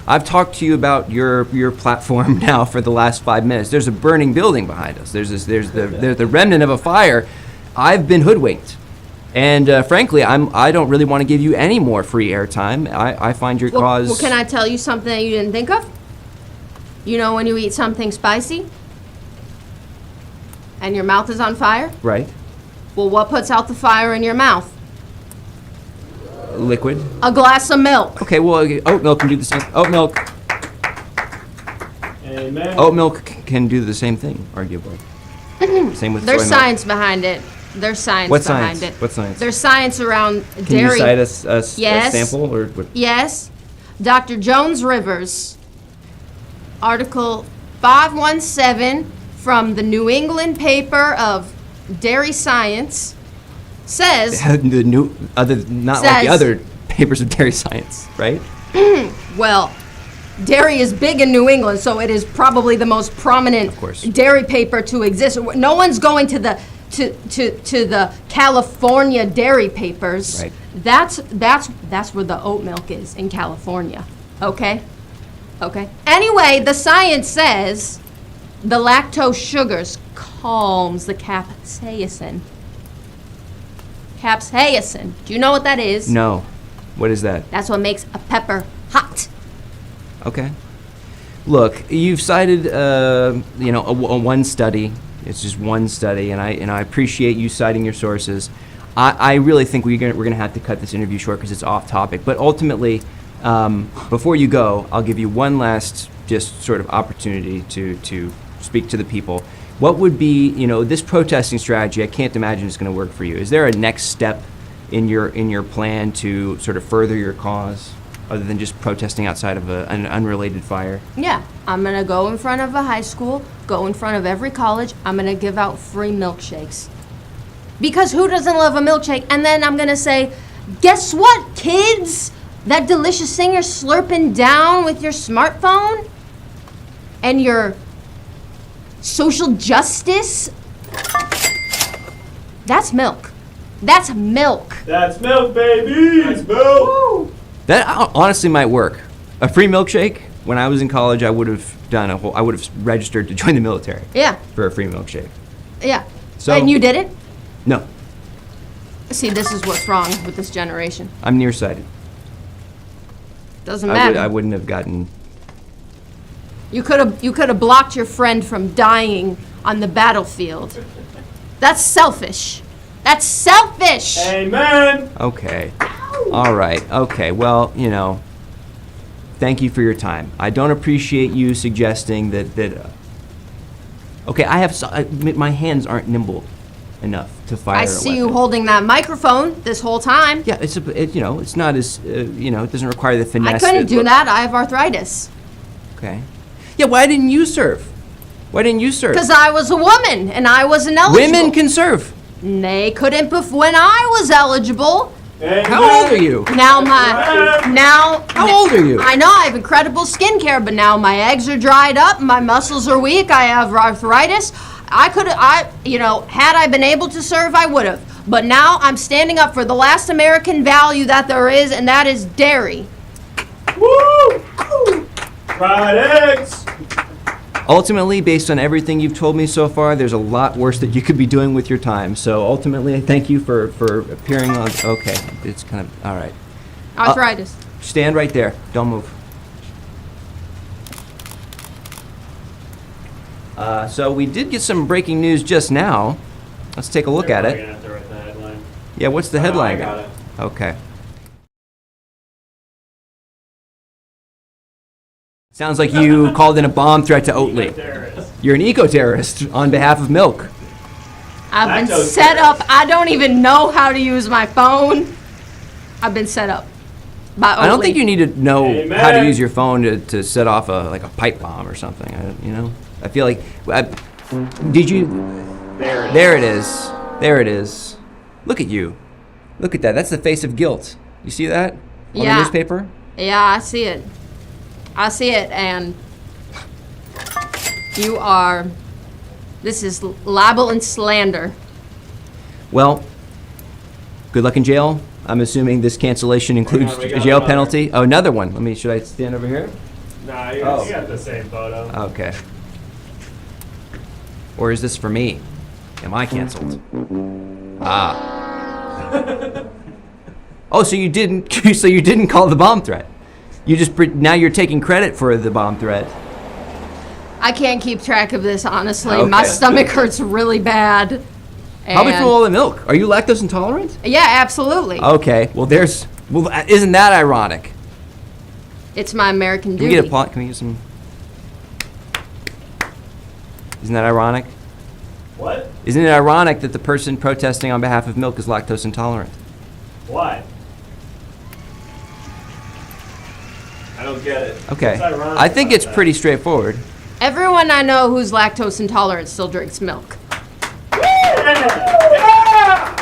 [SPEAKER 4] I've talked to you about your platform now for the last 5 minutes. There's a burning building behind us. There's the remnant of a fire. I've been hoodwinked. And frankly, I don't really want to give you any more free airtime. I find your cause...
[SPEAKER 6] Well, can I tell you something that you didn't think of? You know when you eat something spicy and your mouth is on fire?
[SPEAKER 4] Right.
[SPEAKER 6] Well, what puts out the fire in your mouth?
[SPEAKER 4] Liquid.
[SPEAKER 6] A glass of milk.
[SPEAKER 4] Okay, well, oat milk can do the same. Oat milk
[SPEAKER 3] Amen.
[SPEAKER 4] can do the same thing, arguably. Same with
[SPEAKER 6] There's
[SPEAKER 4] soy milk.
[SPEAKER 6] science behind it. There's science
[SPEAKER 4] What
[SPEAKER 6] behind
[SPEAKER 4] science?
[SPEAKER 6] it.
[SPEAKER 4] What science?
[SPEAKER 6] There's science around
[SPEAKER 4] Can
[SPEAKER 6] dairy.
[SPEAKER 4] you cite us a
[SPEAKER 6] Yes.
[SPEAKER 4] sample or what?
[SPEAKER 6] Yes. Dr. Jones Rivers, article 517 from the New England paper of Dairy Science says,
[SPEAKER 4] The new other not like the
[SPEAKER 6] Says-
[SPEAKER 4] other papers of dairy science, right?
[SPEAKER 6] well, dairy is big in New England, so it is probably the most prominent
[SPEAKER 4] Of course.
[SPEAKER 6] dairy paper to exist. No one's going to the to the California dairy papers.
[SPEAKER 4] Right.
[SPEAKER 6] That's where the oat milk is in California. Okay? Okay. Anyway, the science says the lactose sugars calms the capsaicin. Capsaicin. Do you know what that is?
[SPEAKER 4] No. What is that?
[SPEAKER 6] That's what makes a pepper hot.
[SPEAKER 4] Okay. Look, you've cited, a one study. It's just one study, and I appreciate you citing your sources. I really think we're gonna have to cut this interview short because it's off topic. But ultimately, before you go, I'll give you one last just sort of opportunity to speak to the people. What would be, this protesting strategy? I can't imagine it's going to work for you. Is there a next step in your plan to sort of further your cause, other than just protesting outside of an unrelated fire?
[SPEAKER 6] Yeah, I'm gonna go in front of a high school, go in front of every college. I'm gonna give out free milkshakes. Because who doesn't love a milkshake? And then I'm gonna say, guess what, kids? That delicious thing you're slurping down with your smartphone and your social justice, that's milk. That's milk.
[SPEAKER 3] That's milk, baby. That's milk.
[SPEAKER 4] That honestly might work. A free milkshake. When I was in college, I would have registered to join the military
[SPEAKER 6] Yeah,
[SPEAKER 4] for a free milkshake.
[SPEAKER 6] yeah.
[SPEAKER 4] So-
[SPEAKER 6] And you did it?
[SPEAKER 4] No,
[SPEAKER 6] See, this is what's wrong with this generation.
[SPEAKER 4] I'm nearsighted.
[SPEAKER 6] Doesn't matter.
[SPEAKER 4] I wouldn't have gotten.
[SPEAKER 6] You could have blocked your friend from dying on the battlefield. That's selfish. That's selfish.
[SPEAKER 3] Amen.
[SPEAKER 4] Okay. All right. Okay. Well, thank you for your time. I don't appreciate you suggesting that. Okay, my hands aren't nimble enough to fire.
[SPEAKER 6] I
[SPEAKER 4] a
[SPEAKER 6] see you
[SPEAKER 4] weapon.
[SPEAKER 6] holding that microphone this whole time.
[SPEAKER 4] Yeah, it's not as it doesn't require the
[SPEAKER 6] I
[SPEAKER 4] finesse.
[SPEAKER 6] couldn't do that. I have arthritis.
[SPEAKER 4] Okay. Yeah. Why didn't you serve? Why didn't you serve?
[SPEAKER 6] Because I was a woman and I wasn't eligible.
[SPEAKER 4] Women can serve.
[SPEAKER 6] They couldn't when I was eligible.
[SPEAKER 3] Amen.
[SPEAKER 4] How old are you?
[SPEAKER 6] Now
[SPEAKER 4] How old are you?
[SPEAKER 6] I know I have incredible skincare, but now my eggs are dried up, my muscles are weak, I have arthritis. Had I been able to serve, I would have. But now I'm standing up for the last American value that there is, and that is dairy.
[SPEAKER 3] Woo! Fried eggs.
[SPEAKER 4] Ultimately, based on everything you've told me so far, there's a lot worse that you could be doing with your time. So ultimately, I thank you for appearing on. Okay, it's kind of all right.
[SPEAKER 6] Arthritis.
[SPEAKER 4] Stand right there. Don't move. So we did get some breaking news just now. Let's take a look at
[SPEAKER 3] You're
[SPEAKER 4] it.
[SPEAKER 3] gonna have to write the headline.
[SPEAKER 4] Yeah, what's the
[SPEAKER 3] Oh,
[SPEAKER 4] headline?
[SPEAKER 3] I got it.
[SPEAKER 4] Okay. Sounds like you called in a bomb threat to Oatly.
[SPEAKER 3] Terrorist.
[SPEAKER 4] You're an eco-terrorist on behalf of milk.
[SPEAKER 6] I've been
[SPEAKER 3] Lactose
[SPEAKER 6] set
[SPEAKER 3] terrorist.
[SPEAKER 6] up. I don't even know how to use my phone. I've been set up by Oatly.
[SPEAKER 4] I don't think you need to know
[SPEAKER 3] Amen.
[SPEAKER 4] how to use your phone to set off a pipe bomb or something. I feel like. Did you? There it is. There it is. Look at you. Look at that. That's the face of guilt. You see that on the
[SPEAKER 6] Yeah.
[SPEAKER 4] newspaper?
[SPEAKER 6] Yeah, I see it. I see it, and you are. This is libel and slander.
[SPEAKER 4] Well, good luck in jail. I'm assuming this cancellation includes
[SPEAKER 3] we
[SPEAKER 4] a
[SPEAKER 3] got
[SPEAKER 4] jail
[SPEAKER 3] another.
[SPEAKER 4] penalty. Oh, another one. Should I stand over here?
[SPEAKER 3] Nah, you got the same photo.
[SPEAKER 4] Okay. Or is this for me? Am I canceled? Ah. Oh, so you didn't. So you didn't call the bomb threat. You just now you're taking credit for the bomb threat.
[SPEAKER 6] I can't keep track of this, honestly.
[SPEAKER 4] Okay.
[SPEAKER 6] My stomach hurts really bad.
[SPEAKER 4] Probably
[SPEAKER 6] and-
[SPEAKER 4] from all the milk. Are you lactose intolerant?
[SPEAKER 6] Yeah, absolutely.
[SPEAKER 4] Okay. Well, isn't that ironic?
[SPEAKER 6] It's my American
[SPEAKER 4] Can we
[SPEAKER 6] duty.
[SPEAKER 4] get a plot? Can we get some? Isn't that ironic?
[SPEAKER 3] What?
[SPEAKER 4] Isn't it ironic that the person protesting on behalf of milk is lactose intolerant?
[SPEAKER 3] Why?
[SPEAKER 5] I don't get it.
[SPEAKER 4] Okay.
[SPEAKER 3] What's ironic
[SPEAKER 4] I think
[SPEAKER 3] about
[SPEAKER 4] it's
[SPEAKER 3] that?
[SPEAKER 4] pretty straightforward.
[SPEAKER 6] Everyone I know who's lactose intolerant still drinks milk.
[SPEAKER 3] Yeah!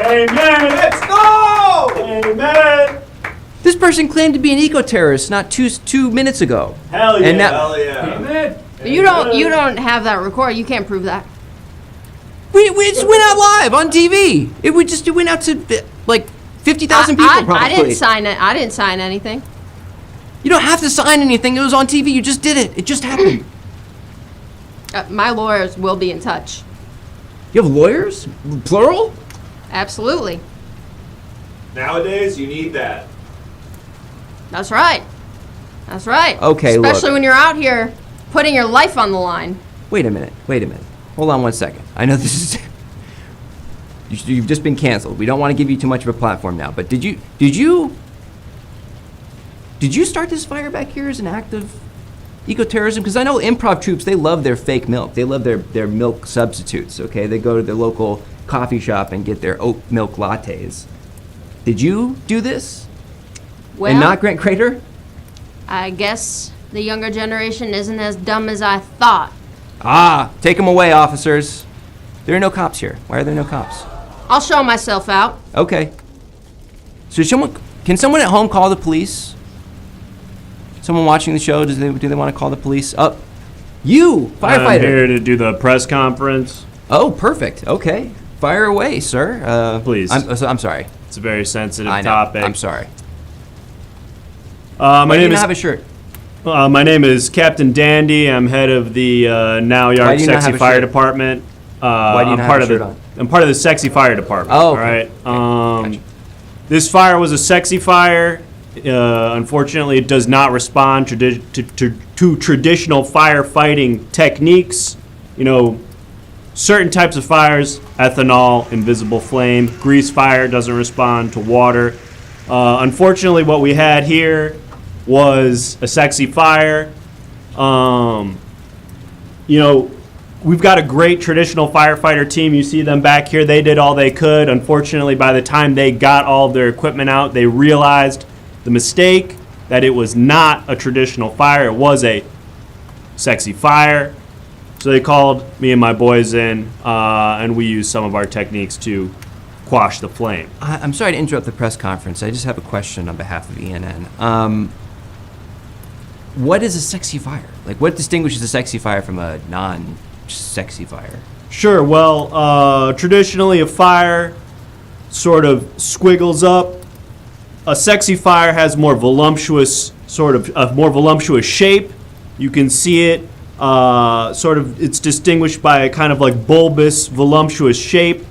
[SPEAKER 3] Amen!
[SPEAKER 5] Let's go!
[SPEAKER 3] Amen!
[SPEAKER 4] This person claimed to be an eco-terrorist not two minutes ago.
[SPEAKER 3] Hell yeah!
[SPEAKER 4] And now-
[SPEAKER 5] Hell yeah.
[SPEAKER 3] Amen!
[SPEAKER 6] You don't have that recorded. You can't prove that.
[SPEAKER 4] We just went out live on TV. It went out to like 50,000 people probably.
[SPEAKER 6] I didn't sign it. I didn't sign anything.
[SPEAKER 4] You don't have to sign anything. It was on TV. You just did it. It just happened.
[SPEAKER 6] My lawyers will be in touch.
[SPEAKER 4] You have lawyers? Plural?
[SPEAKER 6] Absolutely.
[SPEAKER 5] Nowadays, you need that.
[SPEAKER 6] That's right. That's right.
[SPEAKER 4] Okay,
[SPEAKER 6] Especially
[SPEAKER 4] look.
[SPEAKER 6] when you're out here putting your life on the line.
[SPEAKER 4] Wait a minute. Hold on one second. I know this is... You've just been canceled. We don't want to give you too much of a platform now. But did you start this fire back here as an act of eco-terrorism? Because I know improv troops, they love their fake milk. They love their milk substitutes, okay? They go to their local coffee shop and get their oat milk lattes. Did you do this?
[SPEAKER 6] Well,
[SPEAKER 4] And not Grant Crater?
[SPEAKER 6] I guess the younger generation isn't as dumb as I thought.
[SPEAKER 4] Ah, take them away, officers. There are no cops here. Why are there no cops?
[SPEAKER 6] I'll show myself out.
[SPEAKER 4] Okay. So can someone at home call the police? Someone watching the show, do they want to call the police? Oh, you, firefighter.
[SPEAKER 3] I'm here to do the press conference.
[SPEAKER 4] Oh, perfect. Okay. Fire away, sir.
[SPEAKER 3] Please.
[SPEAKER 4] I'm sorry.
[SPEAKER 3] It's a very sensitive
[SPEAKER 4] I know.
[SPEAKER 3] topic.
[SPEAKER 4] I'm sorry.
[SPEAKER 3] My
[SPEAKER 4] Why do you
[SPEAKER 3] name
[SPEAKER 4] not
[SPEAKER 3] is
[SPEAKER 4] have a shirt?
[SPEAKER 3] my name is Captain Dandy. I'm head of the Now
[SPEAKER 4] Why
[SPEAKER 3] Yard
[SPEAKER 4] do you not have
[SPEAKER 3] Sexy
[SPEAKER 4] a
[SPEAKER 3] Fire
[SPEAKER 4] shirt?
[SPEAKER 3] Department.
[SPEAKER 4] Why do you
[SPEAKER 3] I'm
[SPEAKER 4] not
[SPEAKER 3] part
[SPEAKER 4] have a
[SPEAKER 3] of
[SPEAKER 4] shirt on?
[SPEAKER 3] I'm part of the Sexy Fire Department.
[SPEAKER 4] Oh,
[SPEAKER 3] all
[SPEAKER 4] okay.
[SPEAKER 3] right.
[SPEAKER 4] Gotcha.
[SPEAKER 3] This fire was a sexy fire. Unfortunately, it does not respond to traditional firefighting techniques. You know, certain types of fires, ethanol, invisible flame, grease fire doesn't respond to water. Unfortunately, what we had here was a sexy fire. You know, we've got a great traditional firefighter team. You see them back here. They did all they could. Unfortunately, by the time they got all of their equipment out, they realized the mistake, that it was not a traditional fire. It was a sexy fire. So they called me and my boys in, and we used some of our techniques to quash the flame.
[SPEAKER 4] I'm sorry to interrupt the press conference. I just have a question on behalf of ENN. What is a sexy fire? Like, what distinguishes a sexy fire from a non-sexy fire?
[SPEAKER 3] Sure. Well, traditionally a fire sort of squiggles up. A sexy fire has more voluptuous, sort of a more voluptuous shape. You can see it. It's distinguished by a kind of like bulbous, voluptuous shape.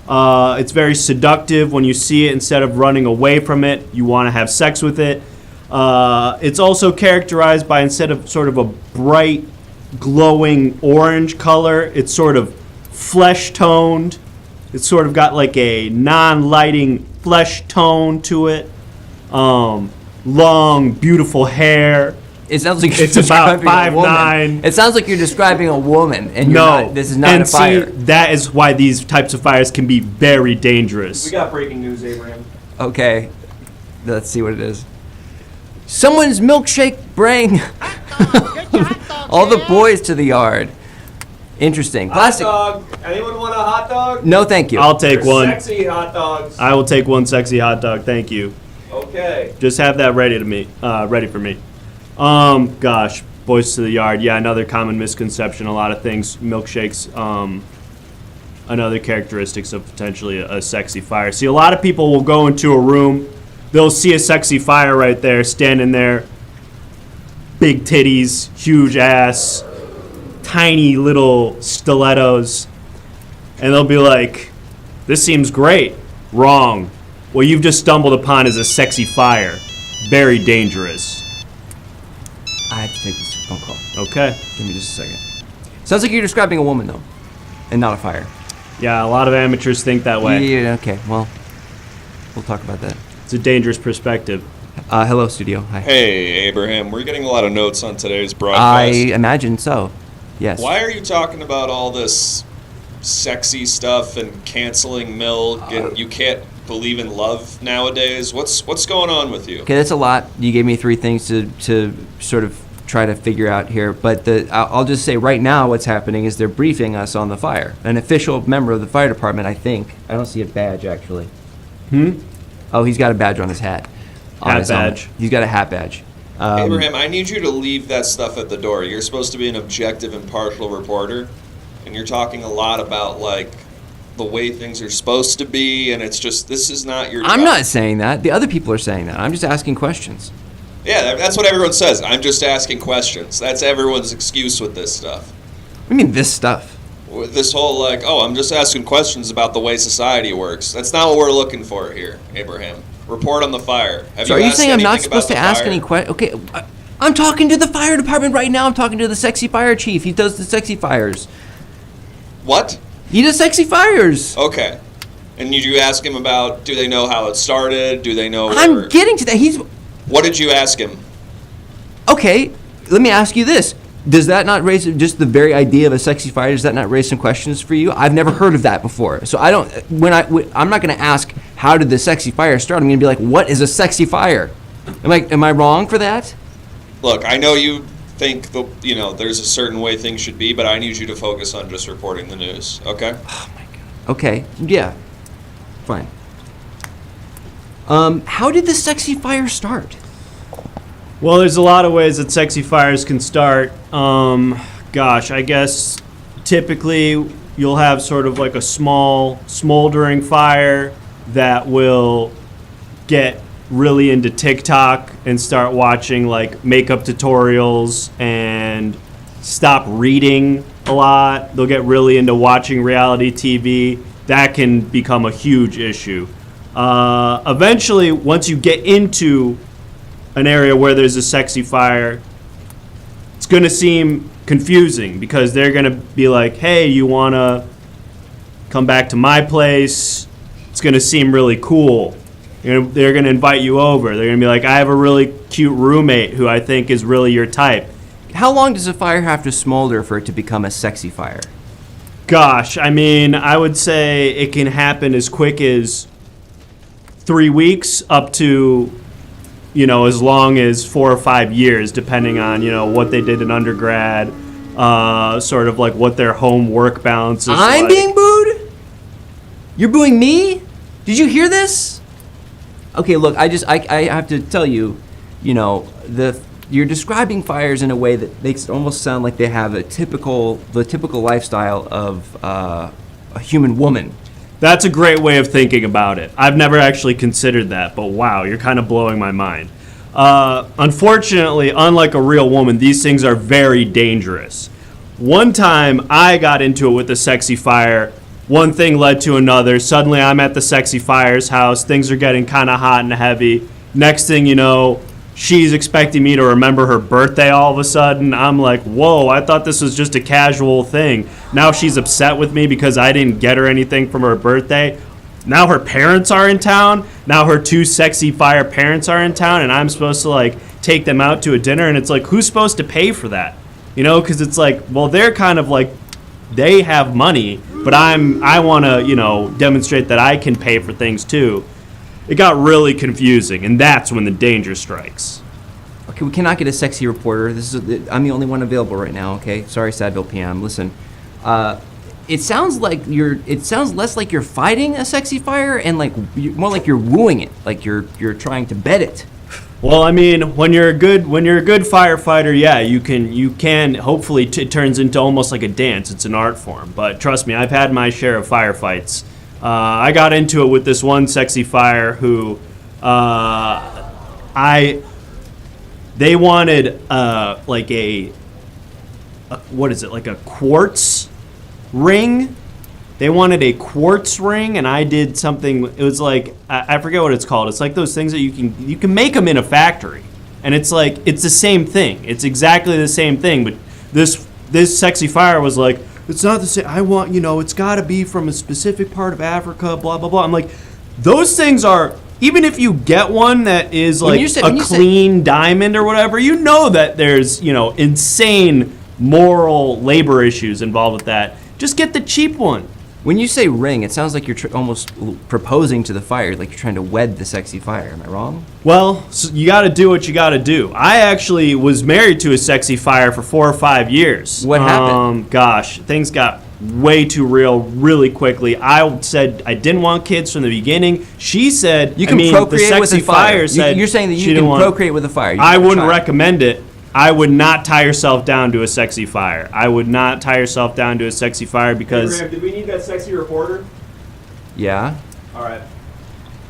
[SPEAKER 3] It's very seductive when you see it. Instead of running away from it, you want to have sex with it. It's also characterized by, instead of sort of a bright, glowing orange color, it's sort of flesh-toned. It's sort of got like a non-lighting flesh tone to it. Long, beautiful hair.
[SPEAKER 4] It sounds like you're
[SPEAKER 3] It's about
[SPEAKER 4] describing a woman.
[SPEAKER 3] 5'9".
[SPEAKER 4] It sounds like you're describing a woman, and you're
[SPEAKER 3] No,
[SPEAKER 4] not, this is not
[SPEAKER 3] and
[SPEAKER 4] a fire.
[SPEAKER 3] See, that is why these types of fires can be very dangerous.
[SPEAKER 5] We got breaking news, Abraham.
[SPEAKER 4] Okay, let's see what it is. Someone's milkshake bring all the boys to the yard. Interesting. Plastic.
[SPEAKER 5] Hot dog. Anyone want a hot dog?
[SPEAKER 4] No, thank you.
[SPEAKER 3] I'll take
[SPEAKER 5] They're
[SPEAKER 3] one.
[SPEAKER 5] Sexy hot dogs.
[SPEAKER 3] I will take one sexy hot dog. Thank you.
[SPEAKER 5] Okay.
[SPEAKER 3] Just have that ready for me. Gosh, boys to the yard. Yeah, another common misconception. A lot of things. Milkshakes. Another characteristics of potentially a sexy fire. See, a lot of people will go into a room. They'll see a sexy fire right there, standing there. Big titties, huge ass, tiny little stilettos. And they'll be like, this seems great. Wrong. What you've just stumbled upon is a sexy fire. Very dangerous.
[SPEAKER 4] I have to take this phone call.
[SPEAKER 3] Okay.
[SPEAKER 4] Give me just a second. Sounds like you're describing a woman, though, and not a fire.
[SPEAKER 3] Yeah, a lot of amateurs think that way.
[SPEAKER 4] Yeah, okay, well, we'll talk about that.
[SPEAKER 3] It's a dangerous perspective.
[SPEAKER 4] Hello, studio. Hi.
[SPEAKER 7] Hey, Abraham, we're getting a lot of notes on today's
[SPEAKER 4] I
[SPEAKER 7] broadcast.
[SPEAKER 4] imagine so. Yes.
[SPEAKER 7] Why are you talking about all this sexy stuff and canceling milk, and you can't believe in love nowadays. What's going on with you?
[SPEAKER 4] Okay, that's a lot. You gave me 3 things to sort of try to figure out here, but I'll just say right now what's happening is they're briefing us on the fire. An official member of the fire department, I think. I don't see a badge, actually. Oh, he's got a badge on his hat.
[SPEAKER 3] Hat badge.
[SPEAKER 4] He's got a hat badge.
[SPEAKER 7] Abraham, I need you to leave that stuff at the door. You're supposed to be an objective, impartial reporter, and you're talking a lot about, like, the way things are supposed to be, and it's just, this is not your job.
[SPEAKER 4] I'm not saying that. The other people are saying that. I'm just asking questions.
[SPEAKER 7] Yeah, that's what everyone says. I'm just asking questions. That's everyone's excuse with this stuff.
[SPEAKER 4] What do you mean, this stuff?
[SPEAKER 7] With this whole, like, oh, I'm just asking questions about the way society works. That's not what we're looking for here, Abraham. Report on the fire.
[SPEAKER 4] So are you saying I'm not supposed to ask any questions? Okay, I'm talking to the fire department right now. I'm talking to the sexy fire chief. He does the sexy fires.
[SPEAKER 7] What?
[SPEAKER 4] He does sexy fires.
[SPEAKER 7] Okay. And did you ask him about, do they know how it started? Do they know
[SPEAKER 4] I'm getting to that.
[SPEAKER 7] What did you ask him?
[SPEAKER 4] Okay, let me ask you this. Does that not raise, just the very idea of a sexy fire, does that not raise some questions for you? I've never heard of that before. So I'm not going to ask, how did the sexy fire start? I'm going to be like, what is a sexy fire? Am I wrong for that?
[SPEAKER 7] Look, I know you think there's a certain way things should be, but I need you to focus on just reporting the news, okay?
[SPEAKER 4] Oh my God. Okay, yeah, fine. How did the sexy fire start?
[SPEAKER 3] Well, there's a lot of ways that sexy fires can start. Gosh, I guess typically you'll have sort of like a small smoldering fire that will get really into TikTok and start watching like makeup tutorials and stop reading a lot. They'll get really into watching reality TV. That can become a huge issue. Eventually, once you get into an area where there's a sexy fire, it's going to seem confusing because they're going to be like, hey, you want to come back to my place? It's going to seem really cool. They're going to invite you over. They're going to be like, I have a really cute roommate who I think is really your type.
[SPEAKER 4] How long does a fire have to smolder for it to become a sexy fire?
[SPEAKER 3] Gosh, I mean, I would say it can happen as quick as 3 weeks up to, as long as 4 or 5 years, depending on, what they did in undergrad, sort of like what their home work balance is like.
[SPEAKER 4] I'm being booed? You're booing me? Did you hear this? Okay, look, I have to tell you, you're describing fires in a way that makes it almost sound like they have the typical lifestyle of a human woman.
[SPEAKER 3] That's a great way of thinking about it. I've never actually considered that, but wow, you're kind of blowing my mind. Unfortunately, unlike a real woman, these things are very dangerous. One time, I got into it with a sexy fire. One thing led to another. Suddenly, I'm at the sexy fire's house. Things are getting kind of hot and heavy. Next thing you know, she's expecting me to remember her birthday all of a sudden. I'm like, whoa, I thought this was just a casual thing. Now she's upset with me because I didn't get her anything from her birthday. Now her parents are in town. Now her 2 sexy fire parents are in town, and I'm supposed to take them out to a dinner, and it's like, who's supposed to pay for that? Because it's like, well, they're kind of like, they have money, but I want to, demonstrate that I can pay for things too. It got really confusing, and that's when the danger strikes.
[SPEAKER 4] Okay, we cannot get a sexy reporter. I'm the only one available right now. Okay, sorry, Sadville PM. Listen, it sounds less like you're fighting a sexy fire, and more like you're wooing it, like you're trying to bed it.
[SPEAKER 3] Well, I mean, when you're a good firefighter, yeah, you can. Hopefully, it turns into almost like a dance. It's an art form. But trust me, I've had my share of firefights. I got into it with this one sexy fire who, they wanted like a quartz ring. They wanted a quartz ring, and I did something. It was like, I forget what it's called. It's like those things that you can make them in a factory, and it's like it's the same thing. It's exactly the same thing. But this sexy fire was like, it's not the same. I want, it's got to be from a specific part of Africa, blah, blah, blah. I'm like, those things are, even if you get one that is like a clean diamond or whatever, that there's, insane moral labor issues involved with that. Just get the cheap one.
[SPEAKER 4] When you say ring, it sounds like you're almost proposing to the fire, like you're trying to wed the sexy fire. Am I wrong?
[SPEAKER 3] Well, so you got to do what you got to do. I actually was married to a sexy fire for 4 or 5 years.
[SPEAKER 4] What happened?
[SPEAKER 3] Gosh, things got way too real really quickly. I said I didn't want kids from the beginning. She said,
[SPEAKER 4] You can procreate
[SPEAKER 3] the
[SPEAKER 4] with
[SPEAKER 3] sexy
[SPEAKER 4] a fire.
[SPEAKER 3] said
[SPEAKER 4] You're saying that
[SPEAKER 3] she
[SPEAKER 4] you
[SPEAKER 3] didn't
[SPEAKER 4] can
[SPEAKER 3] want-
[SPEAKER 4] procreate with a fire.
[SPEAKER 3] I wouldn't recommend it. I would not tie yourself down to a sexy fire. I would not tie yourself down to a sexy fire because...
[SPEAKER 8] Did we need that sexy reporter?
[SPEAKER 4] Yeah.
[SPEAKER 8] All right.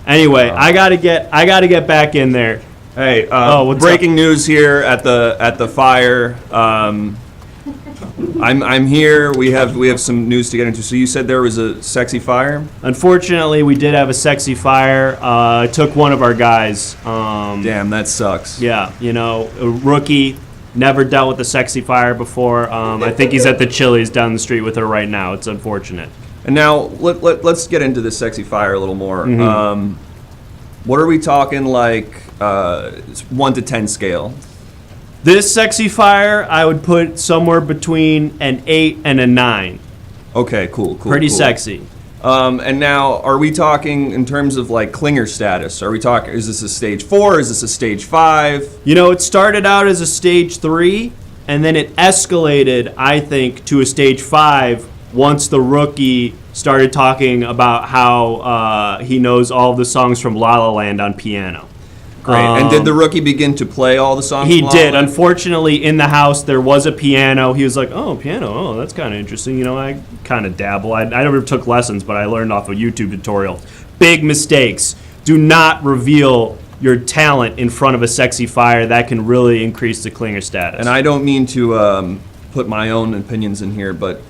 [SPEAKER 3] Anyway, I gotta get back in there.
[SPEAKER 5] Hey,
[SPEAKER 3] what's
[SPEAKER 5] breaking news here at the fire. I'm here. We have some news to get into. So you said there was a sexy fire?
[SPEAKER 3] Unfortunately, we did have a sexy fire. It took one of our guys.
[SPEAKER 5] Damn, that sucks.
[SPEAKER 3] Yeah, a rookie, never dealt with a sexy fire before. I think he's at the Chili's down the street with her right now. It's unfortunate.
[SPEAKER 5] And now let's get into this sexy fire a little more.
[SPEAKER 3] Mm-hmm.
[SPEAKER 5] What are we talking like 1 to 10 scale?
[SPEAKER 3] This sexy fire, I would put somewhere between an 8 and a 9.
[SPEAKER 5] Okay, cool.
[SPEAKER 3] Pretty
[SPEAKER 5] cool.
[SPEAKER 3] sexy.
[SPEAKER 5] And now, are we talking in terms of like clinger status? Are we talking? Is this a stage 4? Is this a stage 5?
[SPEAKER 3] It started out as a stage 3, and then it escalated, I think, to a stage 5 once the rookie started talking about how he knows all of the songs from La La Land on piano.
[SPEAKER 5] Great. And did the rookie begin to play all the songs?
[SPEAKER 3] He
[SPEAKER 5] from La La
[SPEAKER 3] did.
[SPEAKER 5] Land?
[SPEAKER 3] Unfortunately, in the house, there was a piano. He was like, oh, piano. Oh, that's kind of interesting. I kind of dabble. I never took lessons, but I learned off a YouTube tutorial. Big mistakes. Do not reveal your talent in front of a sexy fire. That can really increase the clinger status.
[SPEAKER 5] And I don't mean to put my own opinions in here, but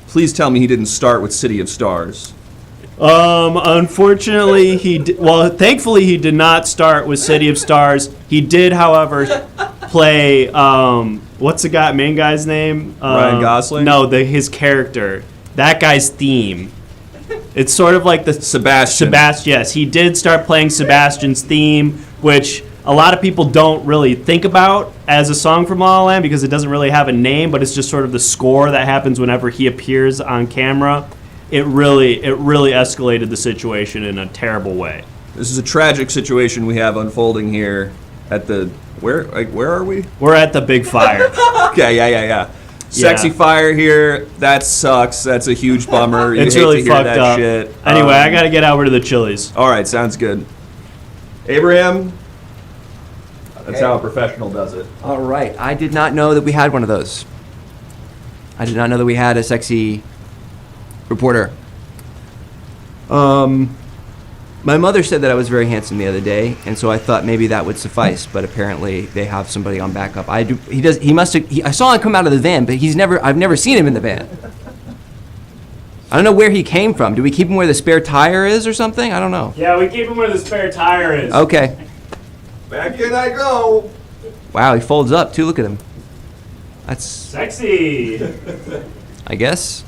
[SPEAKER 5] please tell me he didn't start with City of Stars.
[SPEAKER 3] Unfortunately, thankfully he did not start with City of Stars. He did, however, play, what's the main guy's name?
[SPEAKER 5] Ryan Gosling?
[SPEAKER 3] No, his character. That guy's theme. It's sort of like the...
[SPEAKER 5] Sebastian.
[SPEAKER 3] Yes, he did start playing Sebastian's theme, which a lot of people don't really think about as a song from La La Land because it doesn't really have a name, but it's just sort of the score that happens whenever he appears on camera. It really escalated the situation in a terrible way.
[SPEAKER 5] This is a tragic situation we have unfolding here at the where are we?
[SPEAKER 3] We're at the big fire.
[SPEAKER 5] Okay, yeah. Sexy fire here. That sucks. That's a huge bummer. You
[SPEAKER 3] It's
[SPEAKER 5] hate
[SPEAKER 3] really
[SPEAKER 5] to hear
[SPEAKER 3] fucked
[SPEAKER 5] that
[SPEAKER 3] up.
[SPEAKER 5] shit.
[SPEAKER 3] Anyway, I got to get over to the Chili's.
[SPEAKER 5] All right, sounds good. Abraham, that's how a professional does it.
[SPEAKER 4] All right. I did not know that we had one of those. I did not know that we had a sexy reporter. My mother said that I was very handsome the other day, and so I thought maybe that would suffice. But apparently, they have somebody on backup. I saw him come out of the van, but I've never seen him in the van. I don't know where he came from. Do we keep him where the spare tire is or something? I don't know.
[SPEAKER 3] Yeah, we keep him where the spare tire is.
[SPEAKER 4] Okay.
[SPEAKER 5] Back in I go.
[SPEAKER 4] Wow, he folds up too. Look at him. That's
[SPEAKER 3] Sexy.
[SPEAKER 4] I guess.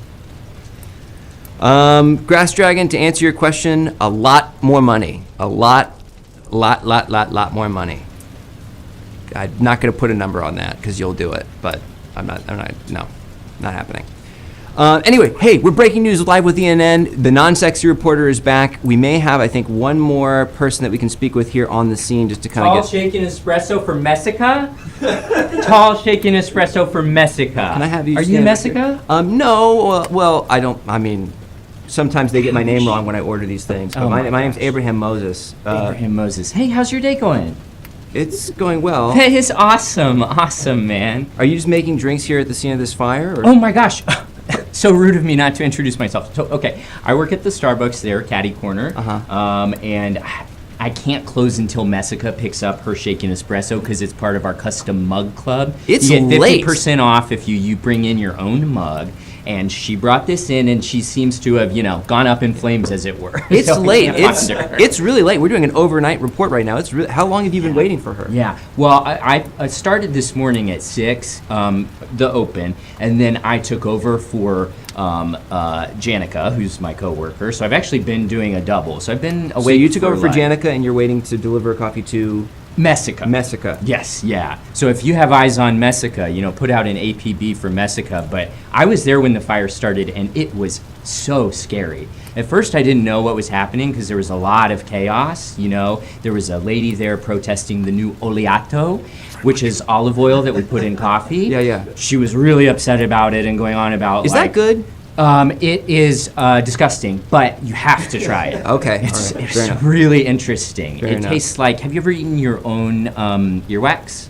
[SPEAKER 4] Grass Dragon, to answer your question, a lot more money. A lot more money. I'm not going to put a number on that because you'll do it, but not happening. Anyway, hey, we're breaking news live with ENN. The non-sexy reporter is back. We may have, I think, one more person that we can speak with here on the scene just to kind of
[SPEAKER 9] Tall
[SPEAKER 4] get...
[SPEAKER 9] shaken espresso for Messica? Tall shaken espresso for Messica.
[SPEAKER 4] Can I have you
[SPEAKER 9] Are you
[SPEAKER 4] stand up
[SPEAKER 9] Messica?
[SPEAKER 4] here? No, well, I don't, sometimes they get my name wrong when I order these things. But
[SPEAKER 9] Oh
[SPEAKER 4] my
[SPEAKER 9] my
[SPEAKER 4] name's
[SPEAKER 9] gosh.
[SPEAKER 4] Abraham Moses.
[SPEAKER 9] Abraham Moses. Hey, how's your day going?
[SPEAKER 4] It's going well.
[SPEAKER 9] Hey, it's awesome, man.
[SPEAKER 4] Are you just making drinks here at the scene of this fire? Or?
[SPEAKER 9] Oh my gosh. So rude of me not to introduce myself. So, okay, I work at the Starbucks there, Caddy Corner. And I can't close until Messica picks up her shaken espresso because it's part of our custom mug club.
[SPEAKER 4] It's
[SPEAKER 9] you get
[SPEAKER 4] late.
[SPEAKER 9] 50% off if you bring in your own mug. And she brought this in, and she seems to have, gone up in flames, as it were.
[SPEAKER 4] It's
[SPEAKER 9] So I
[SPEAKER 4] late.
[SPEAKER 9] can't find her.
[SPEAKER 4] It's really late. We're doing an overnight report right now. It's really, how long have you been waiting for her?
[SPEAKER 9] Yeah. Well, I started this morning at 6, the open, and then I took over for Janica, who's my coworker. So I've actually been doing a double. So I've been away.
[SPEAKER 4] So you took over for
[SPEAKER 9] like-
[SPEAKER 4] Janica, and you're waiting to deliver coffee to... Messica.
[SPEAKER 9] Yes, yeah. So if you have eyes on Messica, put out an APB for Messica. But I was there when the fire started, and it was so scary. At first, I didn't know what was happening because there was a lot of chaos. There was a lady there protesting the new oleato, which is olive oil that we put in coffee.
[SPEAKER 4] Yeah.
[SPEAKER 9] She was really upset about it and going on about.
[SPEAKER 4] Is that good?
[SPEAKER 9] It is disgusting, but you have to try it.
[SPEAKER 4] Okay,
[SPEAKER 9] It's,
[SPEAKER 4] all right,
[SPEAKER 9] it's
[SPEAKER 4] fair enough.
[SPEAKER 9] really interesting.
[SPEAKER 4] Fair
[SPEAKER 9] It
[SPEAKER 4] enough.
[SPEAKER 9] tastes like. Have you ever eaten your own earwax?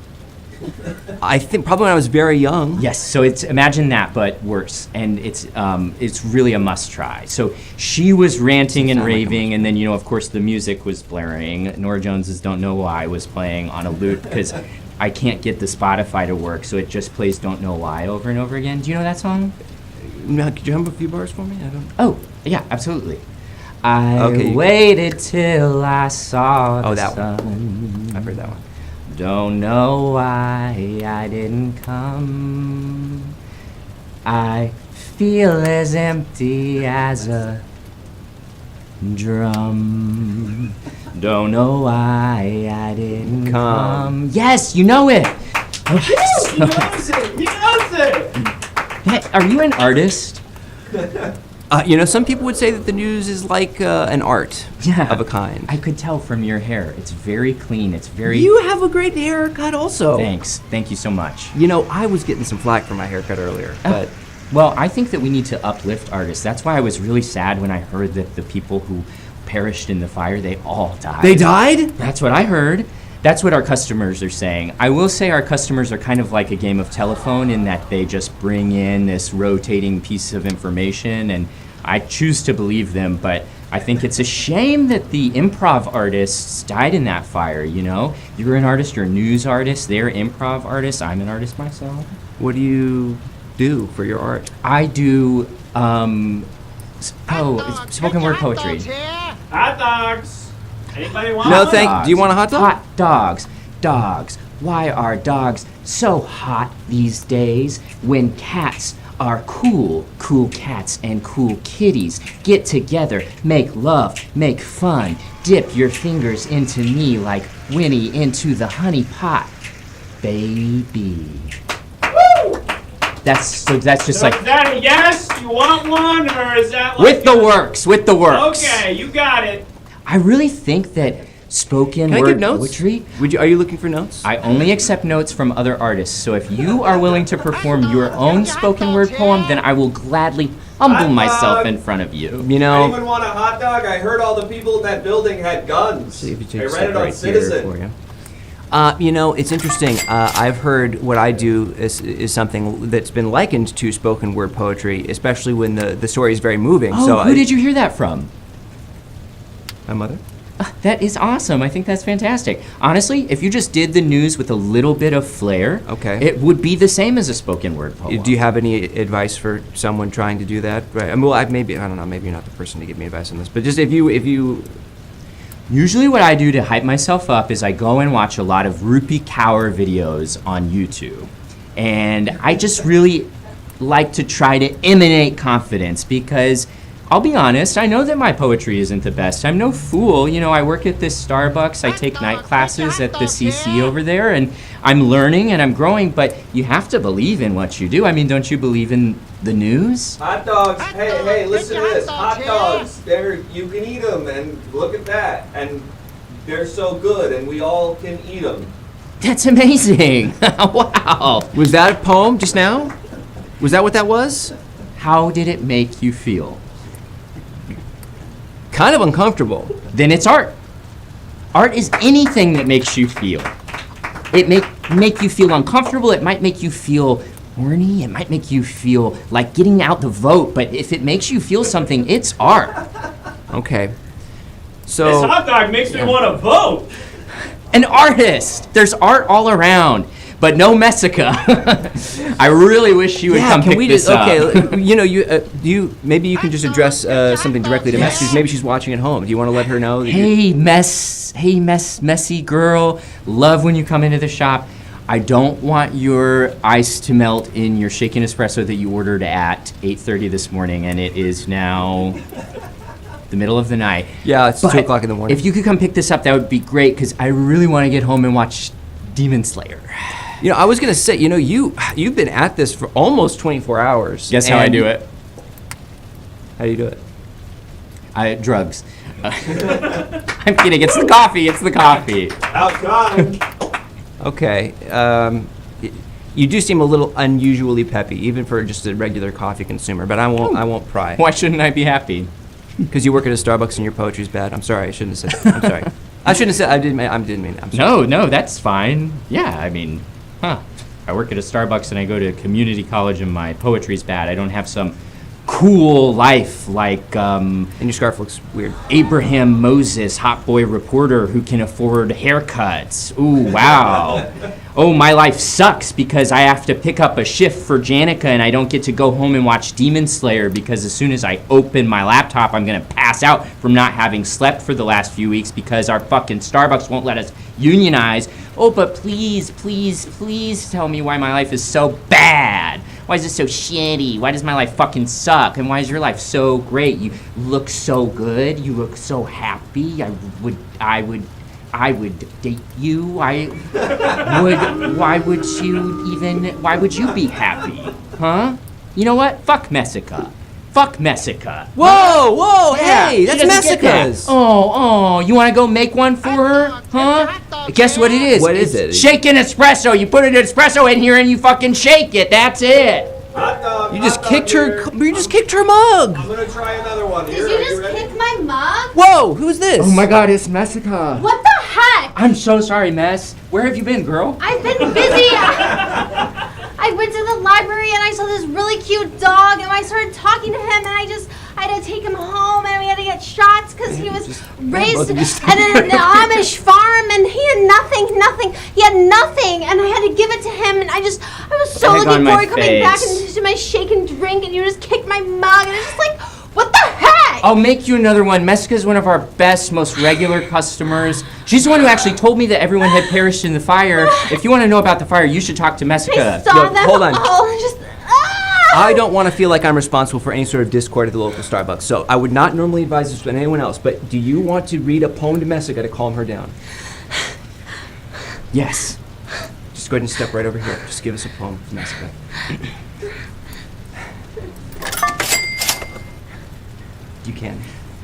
[SPEAKER 4] I think probably when I was very young.
[SPEAKER 9] Yes. So imagine that, but worse, and it's really a must try. So she was ranting and
[SPEAKER 4] Sound like a
[SPEAKER 9] raving, and then of course the music was blaring. Nora Jones's "Don't Know Why" was playing on a loop because I can't get the Spotify to work, so it just plays "Don't Know Why" over and over again. Do you know that song?
[SPEAKER 4] Now, could you hum a few bars for me? I don't.
[SPEAKER 9] Oh, yeah, absolutely. I
[SPEAKER 4] Okay,
[SPEAKER 9] waited till I saw the
[SPEAKER 4] that one.
[SPEAKER 9] sun.
[SPEAKER 4] I've heard that one.
[SPEAKER 9] Don't know why I didn't come. I feel as empty as a drum. Don't know why I didn't come. Yes, you know it.
[SPEAKER 8] He knows it! He knows it!
[SPEAKER 9] Hey, are you an artist?
[SPEAKER 4] Some people would say that the news is like an art of a kind.
[SPEAKER 9] I could tell from your hair. It's very clean. It's very.
[SPEAKER 4] You have a great haircut also.
[SPEAKER 9] Thanks. Thank you so much.
[SPEAKER 4] I was getting some flack for my haircut earlier, but
[SPEAKER 9] Well, I think that we need to uplift artists. That's why I was really sad when I heard that the people who perished in the fire, they all died.
[SPEAKER 4] they died?
[SPEAKER 9] That's what I heard. That's what our customers are saying. I will say our customers are kind of like a game of telephone in that they just bring in this rotating piece of information, and I choose to believe them, but I think it's a shame that the improv artists died in that fire, You're an artist, you're a news artist, they're improv artists, I'm an artist myself.
[SPEAKER 4] What do you do for your art?
[SPEAKER 9] I do, it's spoken word poetry.
[SPEAKER 8] Hot dogs! Anybody want
[SPEAKER 4] No,
[SPEAKER 8] one?
[SPEAKER 4] thank. Do you want a hot dog?
[SPEAKER 9] Hot dogs. Dogs. Why are dogs so hot these days when cats are cool? Cool cats and cool kitties get together, make love, make fun, dip your fingers into me like Winnie into the honey pot, baby. That's just
[SPEAKER 8] So
[SPEAKER 9] like
[SPEAKER 8] is that a yes? You want one? Or is that like
[SPEAKER 9] with the works.
[SPEAKER 8] Okay, you got it.
[SPEAKER 9] I really think that spoken
[SPEAKER 4] Can I
[SPEAKER 9] word
[SPEAKER 4] give notes?
[SPEAKER 9] poetry.
[SPEAKER 4] Are you looking for notes?
[SPEAKER 9] I only accept notes from other artists, so if you are willing to perform your own spoken word poem, then I will gladly humble myself in front of you.
[SPEAKER 8] Anyone want a hot dog? I heard all the people in that building had guns.
[SPEAKER 4] See if you
[SPEAKER 8] I
[SPEAKER 4] take
[SPEAKER 8] read it on
[SPEAKER 4] separate here
[SPEAKER 8] Citizen.
[SPEAKER 4] for you. It's interesting. I've heard what I do is something that's been likened to spoken word poetry, especially when the story is very moving.
[SPEAKER 9] Oh, who did you hear that from?
[SPEAKER 4] My mother.
[SPEAKER 9] That is awesome. I think that's fantastic. Honestly, if you just did the news with a little bit of flair,
[SPEAKER 4] Okay.
[SPEAKER 9] it would be the same as a spoken word poem.
[SPEAKER 4] Do you have any advice for someone trying to do that? Right. I mean, I don't know. Maybe you're not the person to give me advice on this, but just if you.
[SPEAKER 9] Usually what I do to hype myself up is I go and watch a lot of Rupi Kaur videos on YouTube. And I just really like to try to emanate confidence because I'll be honest, I know that my poetry isn't the best. I'm no fool. I work at this Starbucks. I take night classes at the CC over there, and I'm learning and I'm growing, but you have to believe in what you do. I mean, don't you believe in the news?
[SPEAKER 8] Hot dogs. Hey, listen to this. Hot dogs. You can eat them, and look at that. And they're so good, and we all can eat them.
[SPEAKER 9] That's amazing. Wow.
[SPEAKER 4] Was that a poem just now? Was that what that was?
[SPEAKER 9] How did it make you feel?
[SPEAKER 4] Kind of uncomfortable.
[SPEAKER 9] Then it's art. Art is anything that makes you feel. It make you feel uncomfortable. It might make you feel horny. It might make you feel like getting out the vote. But if it makes you feel something, it's art.
[SPEAKER 4] Okay.
[SPEAKER 8] This
[SPEAKER 4] So
[SPEAKER 8] hot dog makes me want to vote.
[SPEAKER 9] An artist. There's art all around, but no Messica. I really wish you would come
[SPEAKER 4] can
[SPEAKER 9] pick
[SPEAKER 4] we
[SPEAKER 9] this
[SPEAKER 4] just
[SPEAKER 9] up.
[SPEAKER 4] maybe you can just address something directly to Messy. Maybe she's watching at home. Do you want to let her know? That
[SPEAKER 9] Hey, messy girl. Love when you come into the shop. I don't want your ice to melt in your shaken espresso that you ordered at 8:30 this morning, and it is now the middle of the night.
[SPEAKER 4] Yeah, it's 2 o'clock in the morning.
[SPEAKER 9] If you could come pick this up, that would be great, because I really want to get home and watch Demon Slayer.
[SPEAKER 4] You know, I was gonna say, you know, you've been at this for almost 24 hours.
[SPEAKER 9] Guess how I do it?
[SPEAKER 4] How do you do it?
[SPEAKER 9] Drugs. I'm kidding. It's the coffee. It's the coffee.
[SPEAKER 8] Outside.
[SPEAKER 4] Okay. You do seem a little unusually peppy, even for just a regular coffee consumer. But I won't pry.
[SPEAKER 9] Why shouldn't I be happy?
[SPEAKER 4] Because you work at a Starbucks and your poetry's bad. I'm sorry. I shouldn't have said that. I'm sorry. I shouldn't have said. I didn't mean that. I'm sorry.
[SPEAKER 9] No, that's fine. Yeah, I mean, I work at a Starbucks and I go to community college and my poetry's bad. I don't have some cool life like
[SPEAKER 4] And your scarf looks weird.
[SPEAKER 9] Abraham Moses, hot boy reporter who can afford haircuts. Ooh, wow. Oh, my life sucks because I have to pick up a shift for Janica and I don't get to go home and watch Demon Slayer because as soon as I open my laptop, I'm going to pass out from not having slept for the last few weeks because our fucking Starbucks won't let us unionize. Oh, but please, please, please tell me why my life is so bad. Why is it so shitty? Why does my life fucking suck? And why is your life so great? You look so good. You look so happy. I would date you. Why would you be happy? Huh? You know what? Fuck Messica. Fuck Messica.
[SPEAKER 4] Whoa,
[SPEAKER 9] Yeah,
[SPEAKER 4] hey,
[SPEAKER 9] she
[SPEAKER 4] that's
[SPEAKER 9] doesn't get that.
[SPEAKER 4] Messica's.
[SPEAKER 9] Oh, you want to go make one for her? Huh? Guess what it is?
[SPEAKER 4] What is
[SPEAKER 9] It's
[SPEAKER 4] it?
[SPEAKER 9] shaken espresso. You put an espresso in here and you fucking shake it. That's it.
[SPEAKER 8] Hot dog.
[SPEAKER 4] You just kicked her. You just kicked her mug.
[SPEAKER 8] I'm gonna try another one.
[SPEAKER 6] Did
[SPEAKER 8] Here,
[SPEAKER 6] you
[SPEAKER 8] are
[SPEAKER 6] just
[SPEAKER 8] ready?
[SPEAKER 6] kick my mug?
[SPEAKER 4] Whoa, who's this?
[SPEAKER 9] Oh my god, it's Messica.
[SPEAKER 6] What the heck?
[SPEAKER 9] I'm so sorry, Mess. Where have you been, girl?
[SPEAKER 6] I've been busy. I went to the library and I saw this really cute dog and I started talking to him and I had to take him home and we had to get shots because he was raised at an Amish farm and he had nothing. He had nothing and I had to give it to him and I was so
[SPEAKER 9] Egg on
[SPEAKER 6] looking
[SPEAKER 9] my
[SPEAKER 6] forward to coming back
[SPEAKER 9] face.
[SPEAKER 6] into my shake and drink and you just kicked my mug and it's just like, what the heck?
[SPEAKER 9] I'll make you another one. Messica's one of our best, most regular customers. She's the one who actually told me that everyone had perished in the fire. If you want to know about the fire, you should talk to
[SPEAKER 6] I
[SPEAKER 9] Messica.
[SPEAKER 6] saw
[SPEAKER 4] Look,
[SPEAKER 6] them
[SPEAKER 4] hold on.
[SPEAKER 6] all and just,
[SPEAKER 4] I don't want to feel like I'm responsible for any sort of discord at the local Starbucks, so I would not normally advise this to anyone else, but do you want to read a poem to Messica to calm her down?
[SPEAKER 9] Yes.
[SPEAKER 4] Just go ahead and step right over here. Just give us a poem to Messica. You can.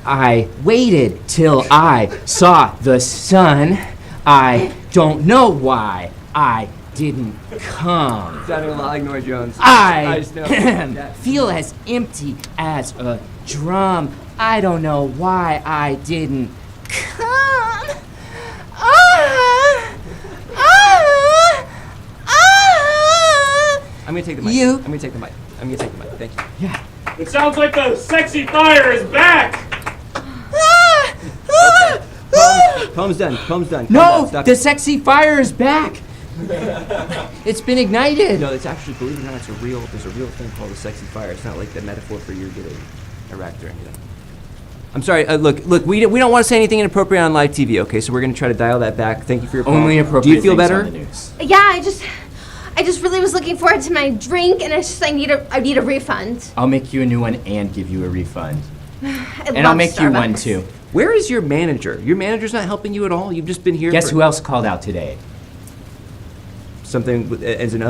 [SPEAKER 9] I waited till I saw the sun. I don't know why I didn't come.
[SPEAKER 4] Sounding a lot like Nora Jones.
[SPEAKER 9] I
[SPEAKER 4] just know.
[SPEAKER 9] feel as empty as a drum. I don't know why I didn't come.
[SPEAKER 4] I'm gonna take the mic.
[SPEAKER 9] You-
[SPEAKER 4] I'm gonna take the mic. Thank you.
[SPEAKER 9] Yeah.
[SPEAKER 10] It sounds like the sexy fire is back!
[SPEAKER 4] Poem's done. Calm
[SPEAKER 9] No,
[SPEAKER 4] down. Stop
[SPEAKER 9] the
[SPEAKER 4] it.
[SPEAKER 9] sexy fire is back. It's been ignited.
[SPEAKER 4] No, it's actually, believe it or not, there's a real thing called a sexy fire. It's not like the metaphor for you getting erect or anything. I'm sorry. Look. We don't want to say anything inappropriate on live TV. Okay, so we're gonna try to dial that back. Thank you for your poem.
[SPEAKER 9] Only appropriate.
[SPEAKER 4] Do you feel
[SPEAKER 9] things
[SPEAKER 4] better?
[SPEAKER 9] on the news.
[SPEAKER 6] yeah, I just really was looking forward to my drink and I need a refund.
[SPEAKER 9] I'll make you a new one and give you a refund.
[SPEAKER 6] And
[SPEAKER 9] And I'll make you one too.
[SPEAKER 4] Where is your manager? Your manager's not helping you at all. You've just been here.
[SPEAKER 9] Guess
[SPEAKER 4] for
[SPEAKER 9] who else called out today?
[SPEAKER 4] Something as an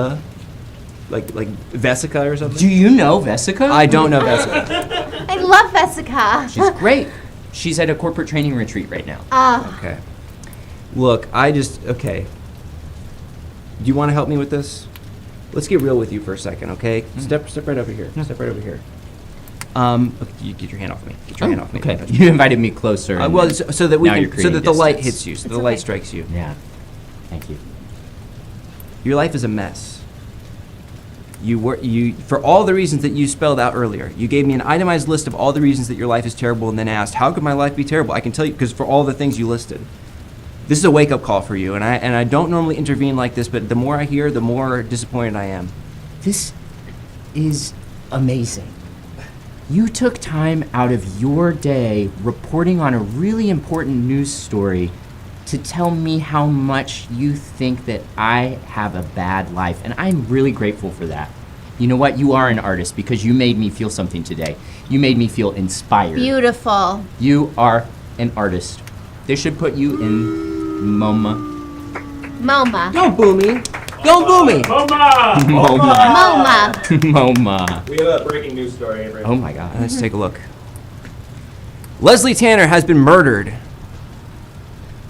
[SPEAKER 4] like Vesica or something.
[SPEAKER 9] Do you know Vesica?
[SPEAKER 4] I don't know Vesica.
[SPEAKER 6] I love Vesica.
[SPEAKER 9] She's great. She's at a corporate training retreat right now.
[SPEAKER 4] Okay. Look, okay. Do you want to help me with this? Let's get real with you for a second, okay? Step right over here. Step right over here. Okay, you get your hand off me. Get your hand off me.
[SPEAKER 9] Okay. You invited me closer. and
[SPEAKER 4] Well,
[SPEAKER 9] then
[SPEAKER 4] so that we
[SPEAKER 9] now you're
[SPEAKER 4] can, so that the
[SPEAKER 9] creating
[SPEAKER 4] light
[SPEAKER 9] distance.
[SPEAKER 4] hits you, so
[SPEAKER 6] It's
[SPEAKER 4] the light
[SPEAKER 6] okay.
[SPEAKER 4] strikes you.
[SPEAKER 9] Yeah. Thank you.
[SPEAKER 4] Your life is a mess. For all the reasons that you spelled out earlier. You gave me an itemized list of all the reasons that your life is terrible, and then asked, "How could my life be terrible?" I can tell you, because for all the things you listed, this is a wake-up call for you. And I don't normally intervene like this, but the more I hear, the more disappointed I am.
[SPEAKER 9] This is amazing. You took time out of your day reporting on a really important news story to tell me how much you think that I have a bad life, and I'm really grateful for that. You know what? You are an artist because you made me feel something today. You made me feel inspired.
[SPEAKER 6] Beautiful.
[SPEAKER 9] You are an artist. They should put you in MoMA.
[SPEAKER 6] MoMA.
[SPEAKER 4] Don't boo me. Don't boo me.
[SPEAKER 10] Mama!
[SPEAKER 6] MoMA.
[SPEAKER 9] MoMA.
[SPEAKER 8] We have a breaking news story, Avery.
[SPEAKER 9] Oh my God.
[SPEAKER 4] Let's take a look. Leslie Tanner has been murdered.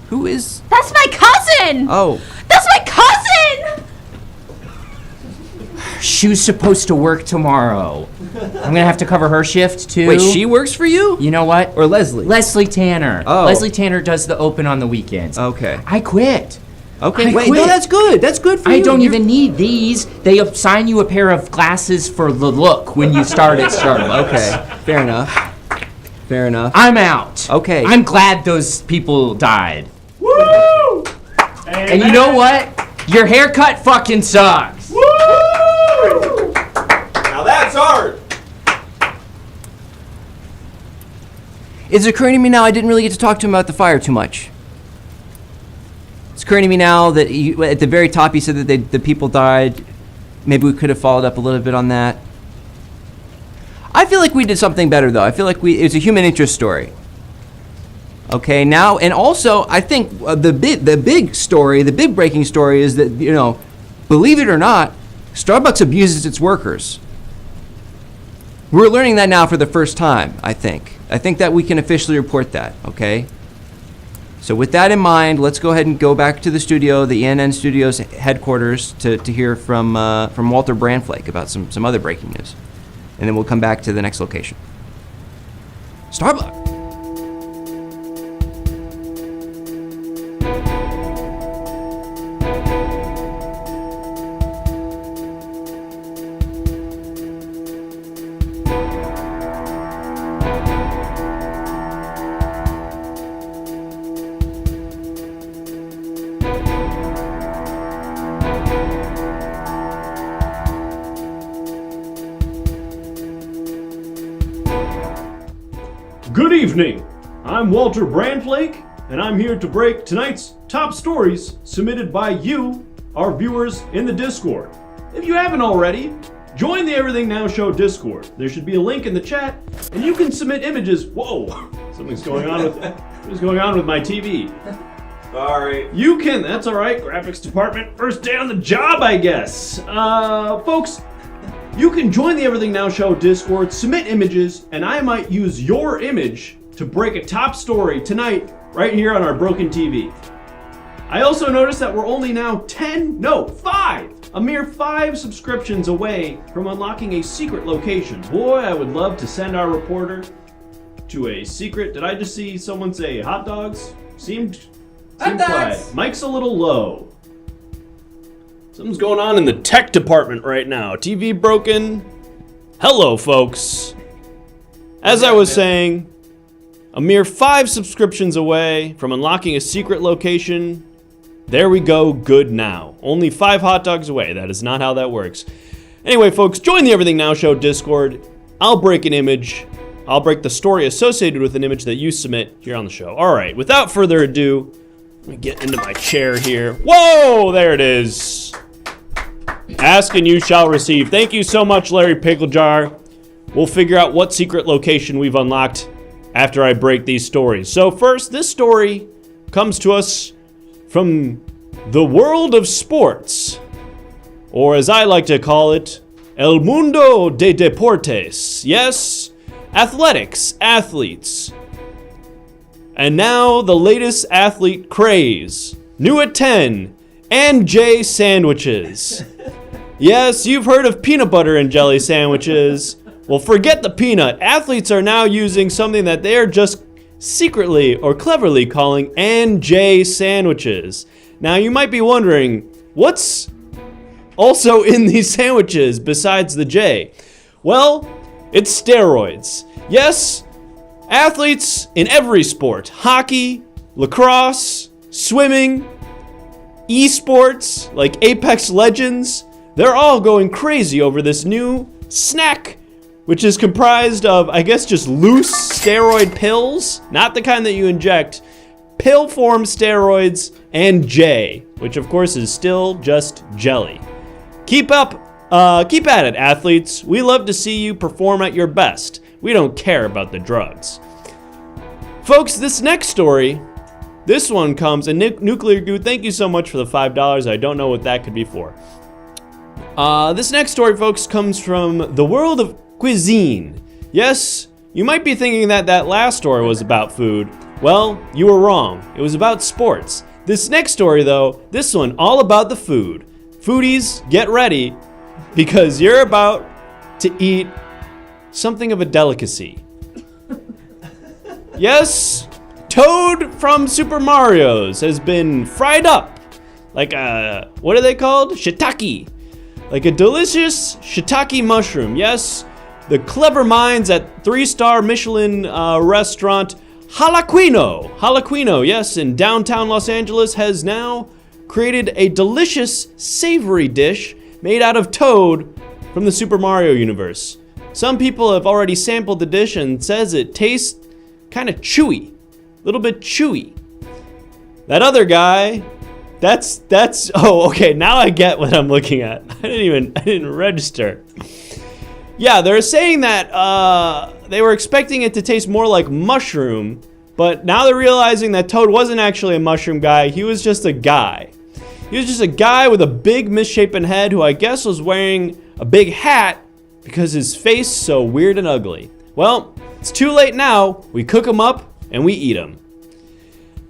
[SPEAKER 4] Who is?
[SPEAKER 6] That's my cousin!
[SPEAKER 4] Oh.
[SPEAKER 6] That's my cousin!
[SPEAKER 9] She was supposed to work tomorrow. I'm gonna have to cover her shift too.
[SPEAKER 4] Wait, she works for you?
[SPEAKER 9] You know what?
[SPEAKER 4] Or Leslie?
[SPEAKER 9] Leslie Tanner.
[SPEAKER 4] Oh.
[SPEAKER 9] Leslie Tanner does the open on the weekends.
[SPEAKER 4] Okay.
[SPEAKER 9] I quit.
[SPEAKER 4] Okay.
[SPEAKER 9] I
[SPEAKER 4] Wait,
[SPEAKER 9] quit.
[SPEAKER 4] no, that's good. That's good for you.
[SPEAKER 9] I don't even need these. They assign you a pair of glasses for the look when you start at Starbucks.
[SPEAKER 4] Okay. Fair enough. Fair enough.
[SPEAKER 9] I'm out.
[SPEAKER 4] Okay.
[SPEAKER 9] I'm glad those people died.
[SPEAKER 10] Woo!
[SPEAKER 9] And you know what? Your haircut fucking sucks.
[SPEAKER 10] Woo!
[SPEAKER 8] Now that's art.
[SPEAKER 4] It's occurring to me now I didn't really get to talk to him about the fire too much. It's occurring to me now that at the very top he said that the people died. Maybe we could have followed up a little bit on that. I feel like we did something better though. I feel like it's a human interest story. Okay, now, and also I think the big story, the big breaking story is that, you know, believe it or not, Starbucks abuses its workers. We're learning that now for the first time, I think. I think that we can officially report that, okay? So with that in mind, let's go ahead and go back to the studio, the ENN Studios headquarters, to hear from Walter Brandflake about some other breaking news. And then we'll come back to the next location. Starbucks.
[SPEAKER 3] Good evening. I'm Walter Brandflake, and I'm here to break tonight's top stories submitted by you, our viewers, in the Discord. If you haven't already, join the Everything Now Show Discord. There should be a link in the chat, and you can submit images. Whoa, something's going on with my TV.
[SPEAKER 8] Sorry.
[SPEAKER 3] You can, that's all right, graphics department, first day on the job, I guess. Folks, you can join the Everything Now Show Discord, submit images, and I might use your image to break a top story tonight, right here on our broken TV. I also noticed that we're only now 5, a mere 5 subscriptions away from unlocking a secret location. Boy, I would love to send our reporter to a secret. Did I just see someone say hot dogs? Seemed quiet. Mike's a little low. Something's going on in the tech department right now. TV broken. Hello, folks. As I was saying, a mere 5 subscriptions away from unlocking a secret location. There we go, good now. Only 5 hot dogs away. That is not how that works. Anyway, folks, join the Everything Now Show Discord. I'll break an image. I'll break the story associated with an image that you submit here on the show. All right, without further ado, let me get into my chair here. Whoa, there it is. Ask and you shall receive. Thank you so much, Larry Picklejar. We'll figure out what secret location we've unlocked after I break these stories. So first, this story comes to us from the world of sports, or as I like to call it, El Mundo de Deportes. Yes, athletics, athletes. And now the latest athlete craze. New at 10, and J sandwiches. Yes, you've heard of peanut butter and jelly sandwiches. Well, forget the peanut. Athletes are now using something that they are just secretly or cleverly calling N.J. sandwiches. Now, you might be wondering, what's also in these sandwiches besides the J? Well, it's steroids. Yes, athletes in every sport, hockey, lacrosse, swimming, esports like Apex Legends, they're all going crazy over this new snack, which is comprised of, I guess, just loose steroid pills, not the kind that you inject, pill form steroids, and J, which of course is still just jelly. Keep up Keep at it, athletes. We love to see you perform at your best. We don't care about the drugs. Folks, this next story, this one comes, and Nuclear Goo, thank you so much for the $5. I don't know what that could be for. This next story, folks, comes from the world of cuisine. Yes, you might be thinking that that last story was about food. Well, you were wrong. It was about sports. This next story, though, this one all about the food. Foodies, get ready, because you're about to eat something of a delicacy. Yes, Toad from Super Mario's has been fried up like a, what are they called? Shiitake. Like a delicious shiitake mushroom. Yes, the clever minds at 3-star Michelin restaurant Jalaquino, yes, in downtown Los Angeles has now created a delicious savory dish made out of Toad from the Super Mario universe. Some people have already sampled the dish and says it tastes kind of chewy, a little bit chewy. That other guy, that's, oh, okay, now I get what I'm looking at. I didn't register. Yeah, they're saying that they were expecting it to taste more like mushroom, but now they're realizing that Toad wasn't actually a mushroom guy, he was just a guy. He was just a guy with a big misshapen head who I guess was wearing a big hat because his face is so weird and ugly. Well, it's too late now. We cook him up and we eat him.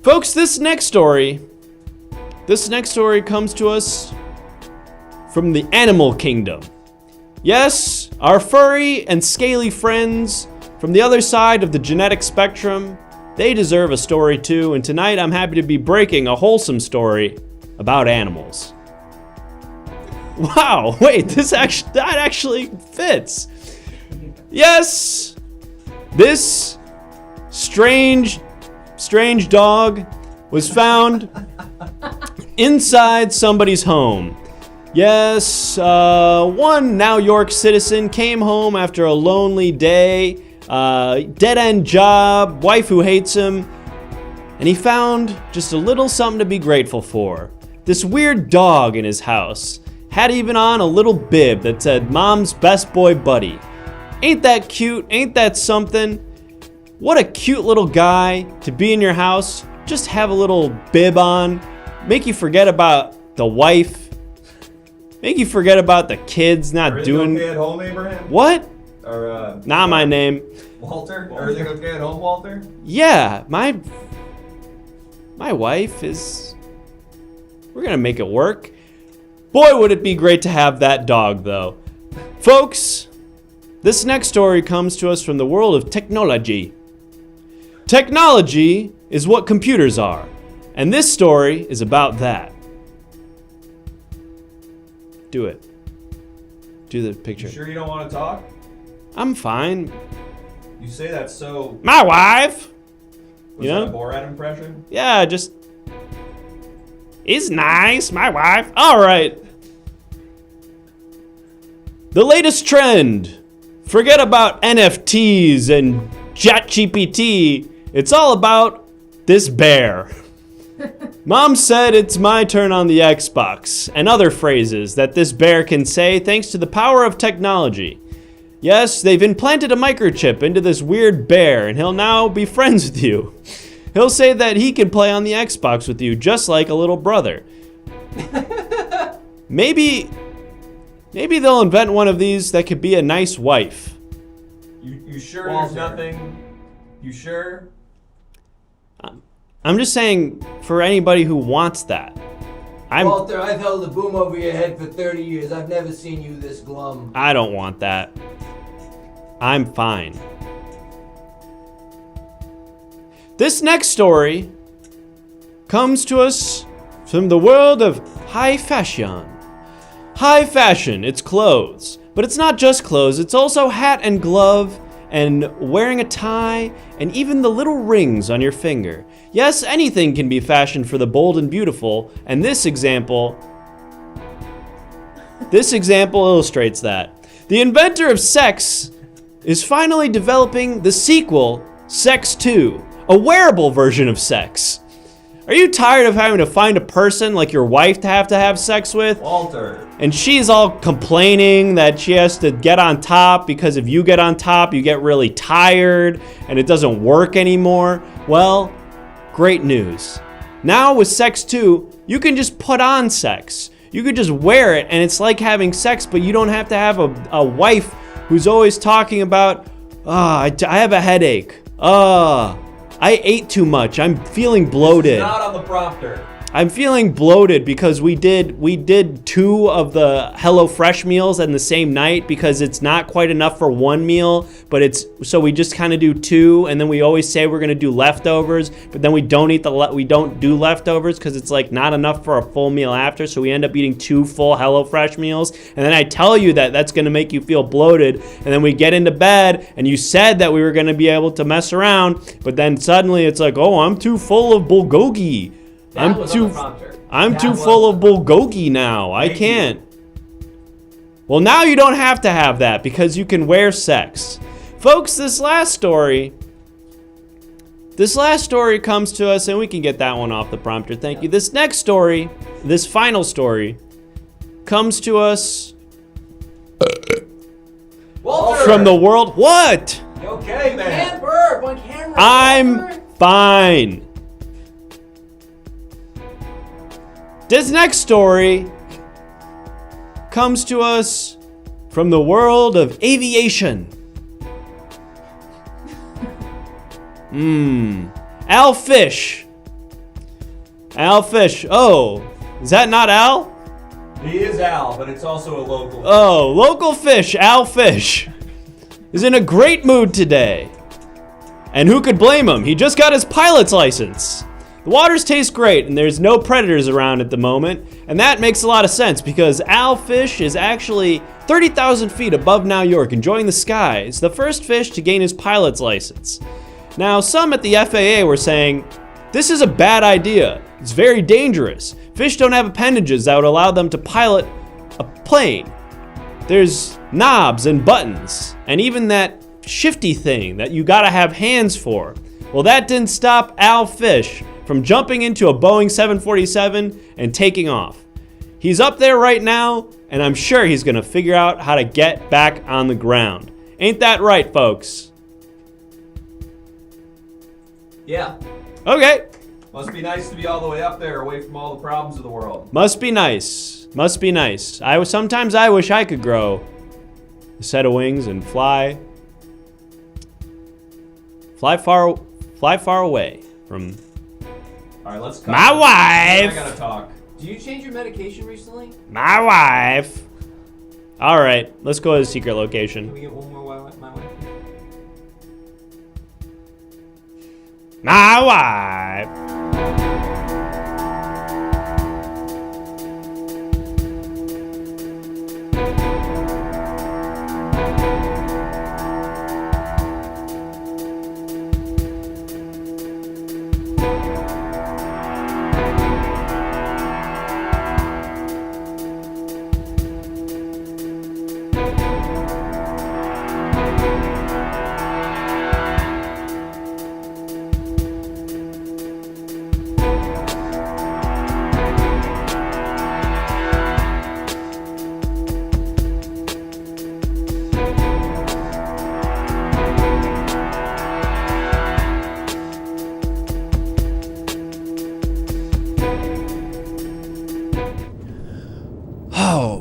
[SPEAKER 3] Folks, this next story comes to us from the animal kingdom. Yes, our furry and scaly friends from the other side of the genetic spectrum, they deserve a story too, and tonight I'm happy to be breaking a wholesome story about animals. Wow, wait, that actually fits. Yes, this strange dog was found inside somebody's home. Yes, one New York citizen came home after a lonely day, dead-end job, wife who hates him, and he found just a little something to be grateful for. This weird dog in his house had even on a little bib that said, "Mom's best boy buddy." Ain't that cute? Ain't that something? What a cute little guy to be in your house. Just have a little bib on. Make you forget about the wife. Make you forget about the kids not doing.
[SPEAKER 8] Everything okay at home, Abraham?
[SPEAKER 3] What?
[SPEAKER 8] Or
[SPEAKER 3] Not my name.
[SPEAKER 8] Walter? Everything okay at home, Walter?
[SPEAKER 3] Yeah, my wife is. We're gonna make it work. Boy, would it be great to have that dog, though. Folks, this next story comes to us from the world of technology. Technology is what computers are, and this story is about that. Do it. Do the picture.
[SPEAKER 8] You sure you don't want to talk?
[SPEAKER 3] I'm fine.
[SPEAKER 8] You say that so...
[SPEAKER 3] My wife!
[SPEAKER 8] Was that a Borat impression?
[SPEAKER 3] Yeah, just... It's nice, my wife. All right. The latest trend. Forget about NFTs and ChatGPT. It's all about this bear. Mom said it's my turn on the Xbox, and other phrases that this bear can say thanks to the power of technology. Yes, they've implanted a microchip into this weird bear, and he'll now be friends with you. He'll say that he can play on the Xbox with you just like a little brother. Maybe they'll invent one of these that could be a nice wife.
[SPEAKER 8] You sure there's nothing? You sure?
[SPEAKER 3] I'm just saying for anybody who wants that.
[SPEAKER 11] Walter, I've held a boom over your head for 30 years. I've never seen you this glum.
[SPEAKER 3] I don't want that. I'm fine. This next story comes to us from the world of high fashion. High fashion, it's clothes. But it's not just clothes, it's also hat and glove, and wearing a tie, and even the little rings on your finger. Yes, anything can be fashioned for the bold and beautiful, and this example illustrates that. The inventor of sex is finally developing the sequel, Sex 2, a wearable version of sex. Are you tired of having to find a person like your wife to have sex with?
[SPEAKER 5] Walter.
[SPEAKER 3] And she's all complaining that she has to get on top because if you get on top, you get really tired and it doesn't work anymore. Well, great news. Now with Sex 2, you can just put on sex. You could just wear it and it's like having sex, but you don't have to have a wife who's always talking about, I have a headache. I ate too much. I'm feeling bloated.
[SPEAKER 5] Not on the prompter.
[SPEAKER 3] I'm feeling bloated because we did 2 of the HelloFresh meals in the same night because it's not quite enough for 1 meal, but so we just kind of do 2, and then we always say we're gonna do leftovers, but then we don't do leftovers because it's like not enough for a full meal after, so we end up eating 2 full HelloFresh meals, and then I tell you that that's gonna make you feel bloated, and then we get into bed, and you said that we were gonna be able to mess around, but then suddenly it's like, oh, I'm too full of bulgogi. I'm too full of bulgogi now. I can't. Well, now you don't have to have that because you can wear sex. Folks, this last story comes to us, and we can get that one off the prompter. Thank you. This next story, this final story, comes to us from the world. What?
[SPEAKER 5] You okay, man?
[SPEAKER 11] Can't burp on camera.
[SPEAKER 3] I'm fine. This next story comes to us from the world of aviation. Al Fish. Al Fish. Oh, is that not Al?
[SPEAKER 5] He is Al, but it's also a local.
[SPEAKER 3] Oh, local fish, Al Fish, is in a great mood today. And who could blame him? He just got his pilot's license. The waters taste great and there's no predators around at the moment, and that makes a lot of sense because Al Fish is actually 30,000 feet above New York enjoying the sky. It's the first fish to gain his pilot's license. Now, some at the FAA were saying, this is a bad idea. It's very dangerous. Fish don't have appendages that would allow them to pilot a plane. There's knobs and buttons, and even that shifty thing that you gotta have hands for. Well, that didn't stop Al Fish from jumping into a Boeing 747 and taking off. He's up there right now, and I'm sure he's gonna figure out how to get back on the ground. Ain't that right, folks?
[SPEAKER 5] Yeah.
[SPEAKER 3] Okay.
[SPEAKER 5] Must be nice to be all the way up there, away from all the problems of the world.
[SPEAKER 3] Must be nice. Must be nice. Sometimes I wish I could grow a set of wings and fly far away from
[SPEAKER 5] All right, let's.
[SPEAKER 3] My wife.
[SPEAKER 5] I gotta talk.
[SPEAKER 11] Do you change your medication recently?
[SPEAKER 3] My wife. All right, let's go to the secret location.
[SPEAKER 11] Can we get one more my wife?
[SPEAKER 3] My wife.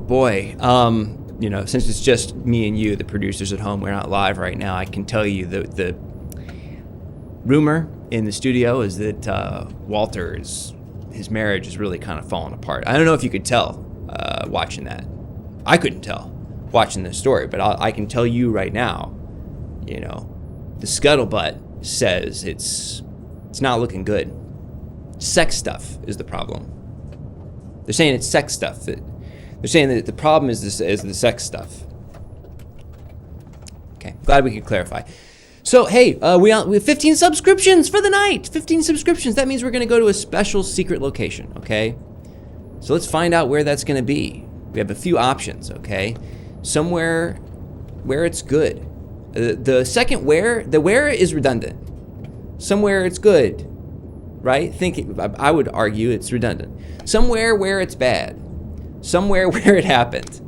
[SPEAKER 4] Boy, since it's just me and you, the producers at home, we're not live right now, I can tell you the rumor in the studio is that his marriage is really kind of falling apart. I don't know if you could tell watching that. I couldn't tell watching this story, but I can tell you right now, the scuttlebutt says it's not looking good. Sex stuff is the problem. They're saying it's sex stuff. They're saying that the problem is the sex stuff. Okay, glad we could clarify. So, hey, we have 15 subscriptions for the night. 15 subscriptions. That means we're going to go to a special secret location, okay? So let's find out where that's going to be. We have a few options, okay? Somewhere where it's good. The second where is redundant. Somewhere it's good. right? I would argue it's redundant. Somewhere where it's bad. Somewhere where it happened.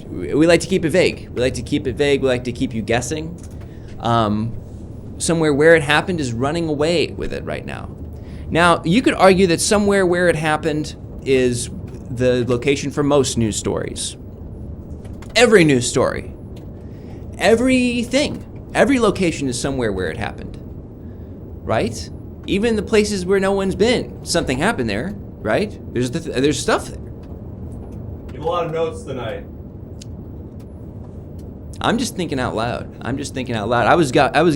[SPEAKER 4] We like to keep it vague. We like to keep you guessing. Somewhere where it happened is running away with it right now. Now, you could argue that somewhere where it happened is the location for most news stories. Every news story. Everything. Every location is somewhere where it happened. Right? Even the places where no one's been. Something happened there, right? There's stuff there.
[SPEAKER 8] You have a lot of notes tonight.
[SPEAKER 4] I'm just thinking out loud. I was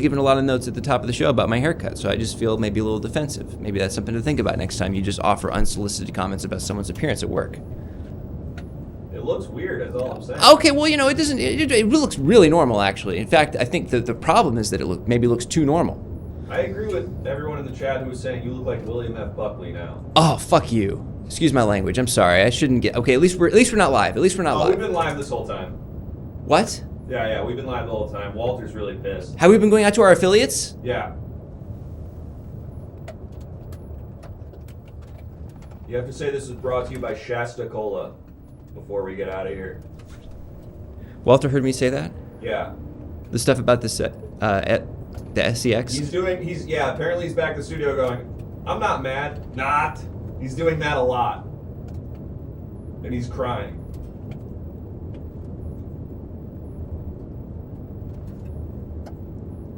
[SPEAKER 4] given a lot of notes at the top of the show about my haircut, so I just feel maybe a little defensive. Maybe that's something to think about next time you just offer unsolicited comments about someone's appearance at work.
[SPEAKER 8] It looks weird, that's all I'm saying.
[SPEAKER 4] Okay, well, it doesn't. It looks really normal, actually. In fact, I think the problem is that it maybe looks too normal.
[SPEAKER 8] I agree with everyone in the chat who was saying you look like William F. Buckley now.
[SPEAKER 4] Oh, fuck you. Excuse my language. I'm sorry. I shouldn't get. Okay, at least we're not live. Live.
[SPEAKER 8] We've been live this whole time.
[SPEAKER 4] What?
[SPEAKER 8] Yeah, we've been live the whole time. Walter's really pissed.
[SPEAKER 4] Have we been going out to our affiliates?
[SPEAKER 8] Yeah. You have to say this is brought to you by Shasta Cola before we get out of here.
[SPEAKER 4] Walter heard me say that?
[SPEAKER 8] Yeah.
[SPEAKER 4] The stuff about this at the SCX?
[SPEAKER 8] Apparently he's back in the studio going, I'm not mad. Not. He's doing that a lot. And he's crying.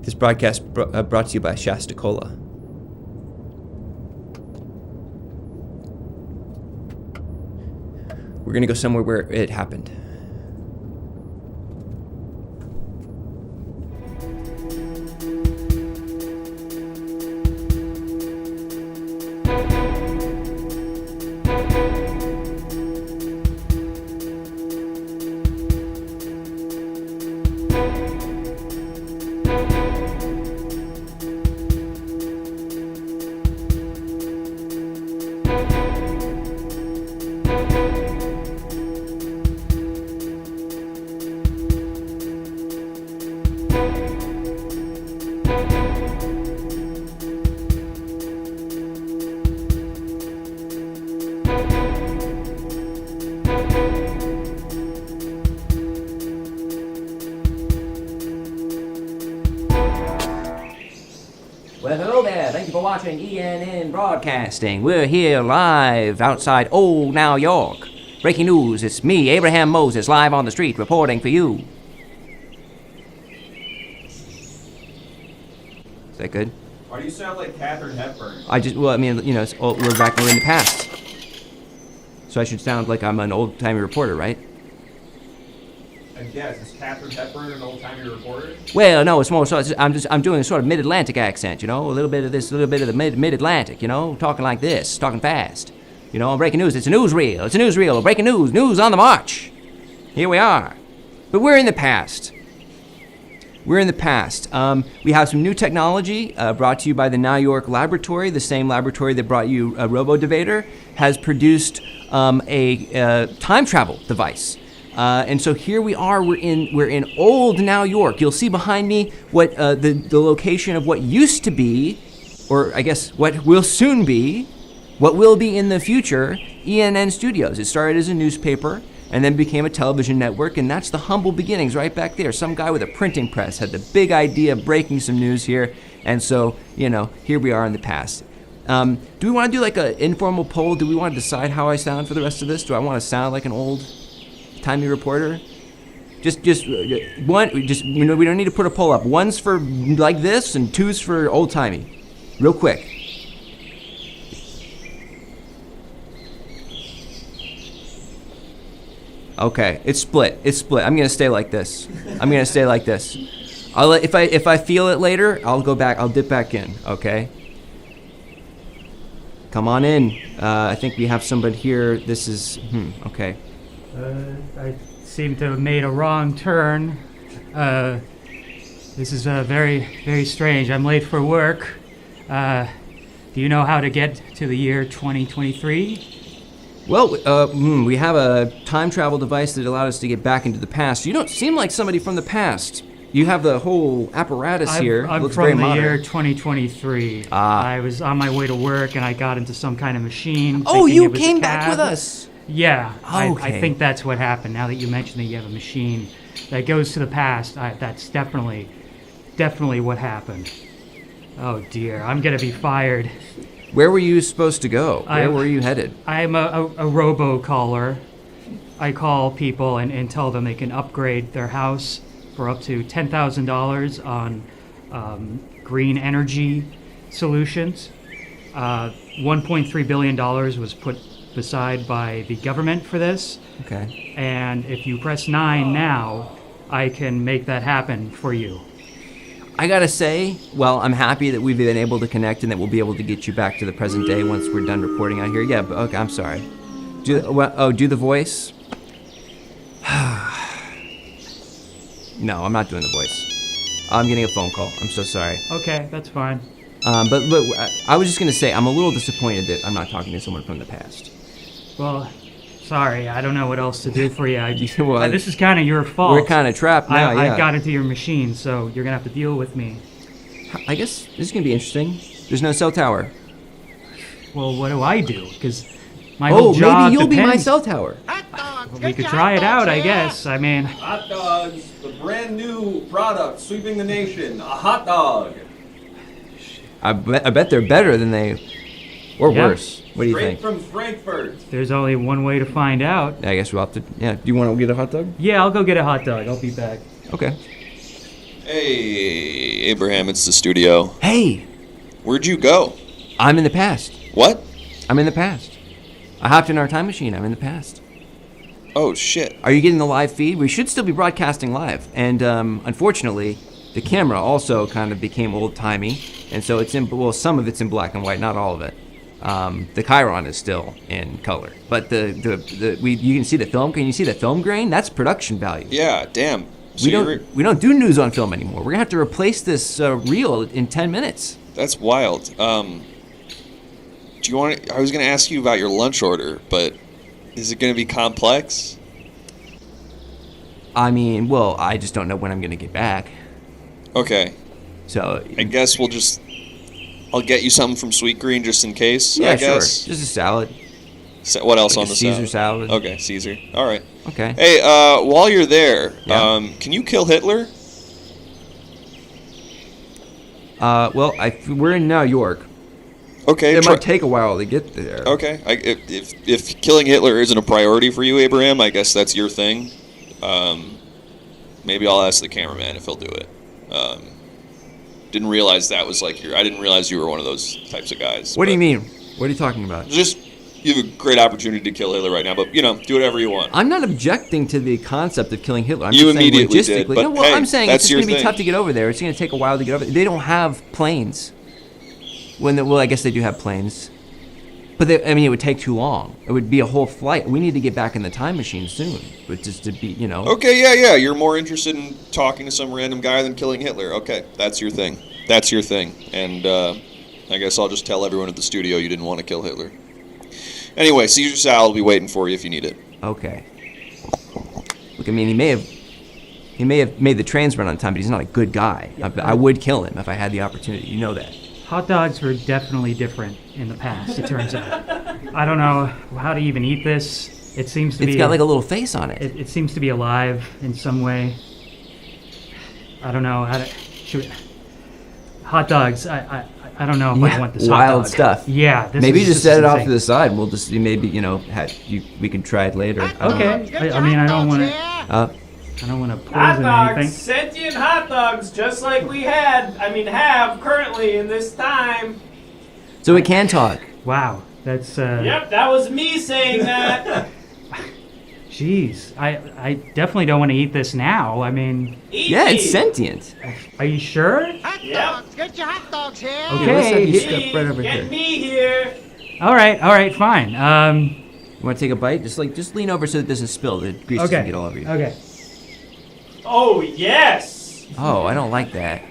[SPEAKER 4] This broadcast brought to you by Shasta Cola. We're going to go somewhere where it happened. Well, hello there. Thank you for watching ENN Broadcasting. We're here live outside Old Now York. Breaking news, it's me, Abraham Moses, live on the street reporting for you. Is that good?
[SPEAKER 8] Why do you sound like Katharine Hepburn?
[SPEAKER 4] We're in the past. So I should sound like I'm an old-timey reporter, right?
[SPEAKER 8] I guess. Is Katharine Hepburn an old-timey reporter?
[SPEAKER 4] Well, no, it's more so. I'm doing a sort of mid-Atlantic accent, a little bit of this, a little bit of the mid-Atlantic, talking like this, talking fast. Breaking news. It's a newsreel. Breaking news on the march. Here we are. But we're in the past. We have some new technology brought to you by the Now York Laboratory. The same laboratory that brought you RoboDebater has produced a time travel device. And so here we are. We're in old Now York. You'll see behind me what the location of what used to be, or I guess what will soon be, what will be in the future, ENN Studios. It started as a newspaper and then became a television network, and that's the humble beginnings right back there. Some guy with a printing press had the big idea of breaking some news here, and so, here we are in the past. Do we want to do like an informal poll? Do we want to decide how I sound for the rest of this? Do I want to sound like an old-timey reporter? Just one. We don't need to put a poll up. One's for like this, and two's for old-timey. Real quick. Okay, it's split. I'm gonna stay like this. If I feel it later, I'll go back. I'll dip back in. Okay. Come on in. I think we have somebody here. This is okay.
[SPEAKER 12] I seem to have made a wrong turn. This is very, very strange. I'm late for work. Do you know how to get to the year 2023?
[SPEAKER 4] Well, we have a time travel device that allowed us to get back into the past. You don't seem like somebody from the past. You have the whole apparatus here.
[SPEAKER 12] I'm
[SPEAKER 4] Looks very
[SPEAKER 12] from the
[SPEAKER 4] modern.
[SPEAKER 12] year 2023. I was on my way to work and I got into some kind of machine.
[SPEAKER 4] Oh,
[SPEAKER 12] thinking
[SPEAKER 4] you
[SPEAKER 12] it was a
[SPEAKER 4] came back
[SPEAKER 12] cab.
[SPEAKER 4] with us.
[SPEAKER 12] Yeah, I
[SPEAKER 4] Okay.
[SPEAKER 12] think that's what happened. Now that you mention that you have a machine that goes to the past, that's definitely what happened. Oh dear, I'm gonna be fired.
[SPEAKER 4] Where were you supposed to go? Where were you headed?
[SPEAKER 12] I'm a robo-caller. I call people and tell them they can upgrade their house for up to $10,000 on green energy solutions. $1.3 billion was put aside by the government for this.
[SPEAKER 4] Okay.
[SPEAKER 12] And if you press 9 now, I can make that happen for you.
[SPEAKER 4] I gotta say, well, I'm happy that we've been able to connect and that we'll be able to get you back to the present day once we're done reporting out here. Yeah, but okay, I'm sorry. Do the voice? No, I'm not doing the voice. I'm getting a phone call. I'm so sorry.
[SPEAKER 12] Okay, that's fine.
[SPEAKER 4] But look, I was just gonna say, I'm a little disappointed that I'm not talking to someone from the past.
[SPEAKER 12] Well, sorry, I don't know what else to do for you.
[SPEAKER 4] Well,
[SPEAKER 12] this is kind of your fault.
[SPEAKER 4] We're kind of trapped now,
[SPEAKER 12] I got into your machine, so you're going to have to deal with me.
[SPEAKER 4] I guess this is gonna be interesting. There's no cell tower.
[SPEAKER 12] Well, what do I do? Because my whole job
[SPEAKER 4] maybe you'll be my
[SPEAKER 12] depends-
[SPEAKER 4] cell tower.
[SPEAKER 12] We could try it out, I guess. I mean,
[SPEAKER 8] Hot dogs, the brand new product sweeping the nation. A hot dog.
[SPEAKER 4] I bet they're better than they, or
[SPEAKER 12] Yeah.
[SPEAKER 4] worse. What do you
[SPEAKER 8] Straight
[SPEAKER 4] think?
[SPEAKER 8] from Frankfurt.
[SPEAKER 12] there's only one way to find out.
[SPEAKER 4] I guess we'll have to. Yeah. Do you want to get a hot dog?
[SPEAKER 12] Yeah, I'll go get a hot dog. I'll be back.
[SPEAKER 4] Okay.
[SPEAKER 7] Hey, Abraham, it's the studio.
[SPEAKER 4] Hey,
[SPEAKER 7] Where'd you go?
[SPEAKER 4] I'm in the past.
[SPEAKER 7] What?
[SPEAKER 4] I'm in the past. I hopped in our time machine. I'm in the past.
[SPEAKER 7] Oh, shit.
[SPEAKER 4] Are you getting the live feed? We should still be broadcasting live. And unfortunately, the camera also kind of became old-timey. And so it's in, well, some of it's in black and white, not all of it. The Chiron is still in color. But you can see the film. Can you see the film grain? That's production value.
[SPEAKER 7] Yeah, damn. So
[SPEAKER 4] We don't do news on film anymore. We're going to have to replace this reel in 10 minutes.
[SPEAKER 7] That's wild. Do you want? I was going to ask you about your lunch order, but is it going to be complex?
[SPEAKER 4] I mean, well, I just don't know when I'm going to get back.
[SPEAKER 7] Okay.
[SPEAKER 4] So
[SPEAKER 7] I guess I'll get you something from Sweet Green just in case.
[SPEAKER 4] yeah,
[SPEAKER 7] I guess.
[SPEAKER 4] sure. Just a salad.
[SPEAKER 7] What else
[SPEAKER 4] Like
[SPEAKER 7] on
[SPEAKER 4] a
[SPEAKER 7] the
[SPEAKER 4] Caesar salad.
[SPEAKER 7] Okay, Caesar. All right.
[SPEAKER 4] Okay.
[SPEAKER 7] Hey, while you're there,
[SPEAKER 4] Yeah.
[SPEAKER 7] can you kill Hitler?
[SPEAKER 4] Well, we're in New York.
[SPEAKER 7] Okay.
[SPEAKER 4] It might take a while to get there.
[SPEAKER 7] Okay. If killing Hitler isn't a priority for you, Abraham, I guess that's your thing. Maybe I'll ask the cameraman if he'll do it. Didn't realize that was like I didn't realize you were one of those types of guys.
[SPEAKER 4] What do you mean? What are you talking about?
[SPEAKER 7] Just you have a great opportunity to kill Hitler right now, but do whatever you want.
[SPEAKER 4] I'm not objecting to the concept of killing Hitler. I'm
[SPEAKER 7] You
[SPEAKER 4] just saying
[SPEAKER 7] immediately
[SPEAKER 4] logistically.
[SPEAKER 7] did, but
[SPEAKER 4] no, well,
[SPEAKER 7] hey,
[SPEAKER 4] I'm saying
[SPEAKER 7] that's
[SPEAKER 4] it's
[SPEAKER 7] your
[SPEAKER 4] going to be
[SPEAKER 7] thing.
[SPEAKER 4] tough to get over there. It's going to take a while to get over there. They don't have planes. Well, I guess they do have planes. But it would take too long. It would be a whole flight. We need to get back in the time machine soon. But just to be,
[SPEAKER 7] Okay, yeah. You're more interested in talking to some random guy than killing Hitler. Okay, that's your thing. That's your thing. And I guess I'll just tell everyone at the studio you didn't want to kill Hitler. Anyway, Caesar salad will be waiting for you if you need it.
[SPEAKER 4] Okay. Look, I mean, he may have made the trains run on time, but he's not a good guy. I would kill him if I had the opportunity. You know that.
[SPEAKER 12] Hot dogs were definitely different in the past, it turns out. I don't know how to even eat this. It seems to be...
[SPEAKER 4] It's got like a little face on it.
[SPEAKER 12] It seems to be alive in some way. I don't know how to... Hot dogs, I don't know if I want this hot
[SPEAKER 4] wild
[SPEAKER 12] dog.
[SPEAKER 4] stuff.
[SPEAKER 12] Yeah.
[SPEAKER 4] Maybe
[SPEAKER 12] is
[SPEAKER 4] just set it off
[SPEAKER 12] insane.
[SPEAKER 4] to the side, and we'll just maybe we can try it later.
[SPEAKER 12] Okay. I mean, I don't want to...
[SPEAKER 4] Uh,
[SPEAKER 12] I don't want to poison
[SPEAKER 10] Hot dogs,
[SPEAKER 12] anything.
[SPEAKER 10] sentient hot dogs, just like we have currently in this time.
[SPEAKER 4] so it can talk.
[SPEAKER 12] Wow, that's...
[SPEAKER 10] Yep, that was me saying that.
[SPEAKER 12] Jeez, I definitely don't want to eat this now. I mean...
[SPEAKER 4] Yeah, it's sentient.
[SPEAKER 12] Are you sure?
[SPEAKER 10] Yep.
[SPEAKER 11] Get your hot dogs here.
[SPEAKER 12] Okay.
[SPEAKER 4] let's have you
[SPEAKER 12] here-
[SPEAKER 4] step right over
[SPEAKER 10] Get
[SPEAKER 4] here.
[SPEAKER 10] me here.
[SPEAKER 12] All right, fine.
[SPEAKER 4] You want to take a bite? Just lean over so that it doesn't spill. The grease doesn't
[SPEAKER 12] Okay.
[SPEAKER 4] get all over you.
[SPEAKER 12] Okay.
[SPEAKER 10] Oh, yes.
[SPEAKER 4] Oh, I don't like that.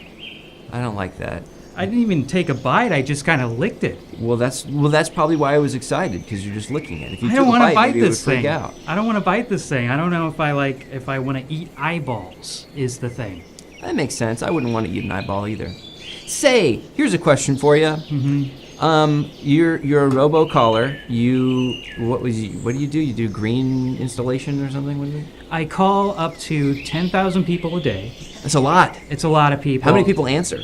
[SPEAKER 4] I don't like that.
[SPEAKER 12] I didn't even take a bite. I just kind of licked it.
[SPEAKER 4] Well, that's probably why I was excited, because you're just licking it. If you
[SPEAKER 12] I
[SPEAKER 4] took
[SPEAKER 12] don't
[SPEAKER 4] a
[SPEAKER 12] want to
[SPEAKER 4] bite,
[SPEAKER 12] bite
[SPEAKER 4] maybe it would
[SPEAKER 12] this
[SPEAKER 4] freak
[SPEAKER 12] thing.
[SPEAKER 4] out.
[SPEAKER 12] I don't want to bite this thing. I don't know if I want to eat eyeballs. Is the thing.
[SPEAKER 4] That makes sense. I wouldn't want to eat an eyeball either. Say, here's a question for you. You're a robo-caller. What do you do? You do green installation or something? What do you do?
[SPEAKER 12] I call up to 10,000 people a day.
[SPEAKER 4] That's a lot.
[SPEAKER 12] It's a lot of people.
[SPEAKER 4] How many people answer?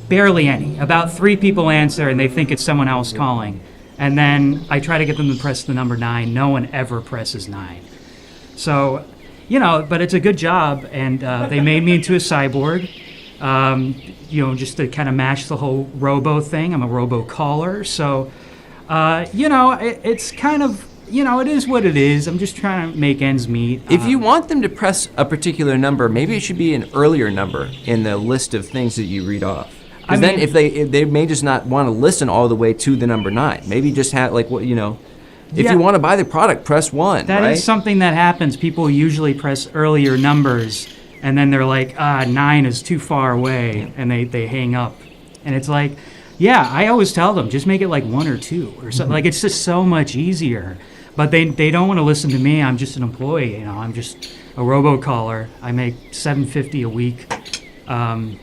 [SPEAKER 12] Barely any. About 3 people answer, and they think it's someone else calling. And then I try to get them to press the number 9. No one ever presses 9. So, but it's a good job, and they made me into a cyborg. Just to kind of match the whole robo thing. I'm a robo caller, so it's kind of it is what it is. I'm just trying to make ends meet.
[SPEAKER 4] If you want them to press a particular number, maybe it should be an earlier number in the list of things that you read off. Because then, if they may just not want to listen all the way to the number 9. Maybe just have If you want to buy the product, press 1.
[SPEAKER 12] That is something that happens. People usually press earlier numbers. And then they're like, 9 is too far away, and they hang up. And it's like, I always tell them, just make it like 1 or 2 or something. Like, it's just so much easier. But they don't want to listen to me. I'm just an employee, I'm just a robocaller. I make $750 a week. And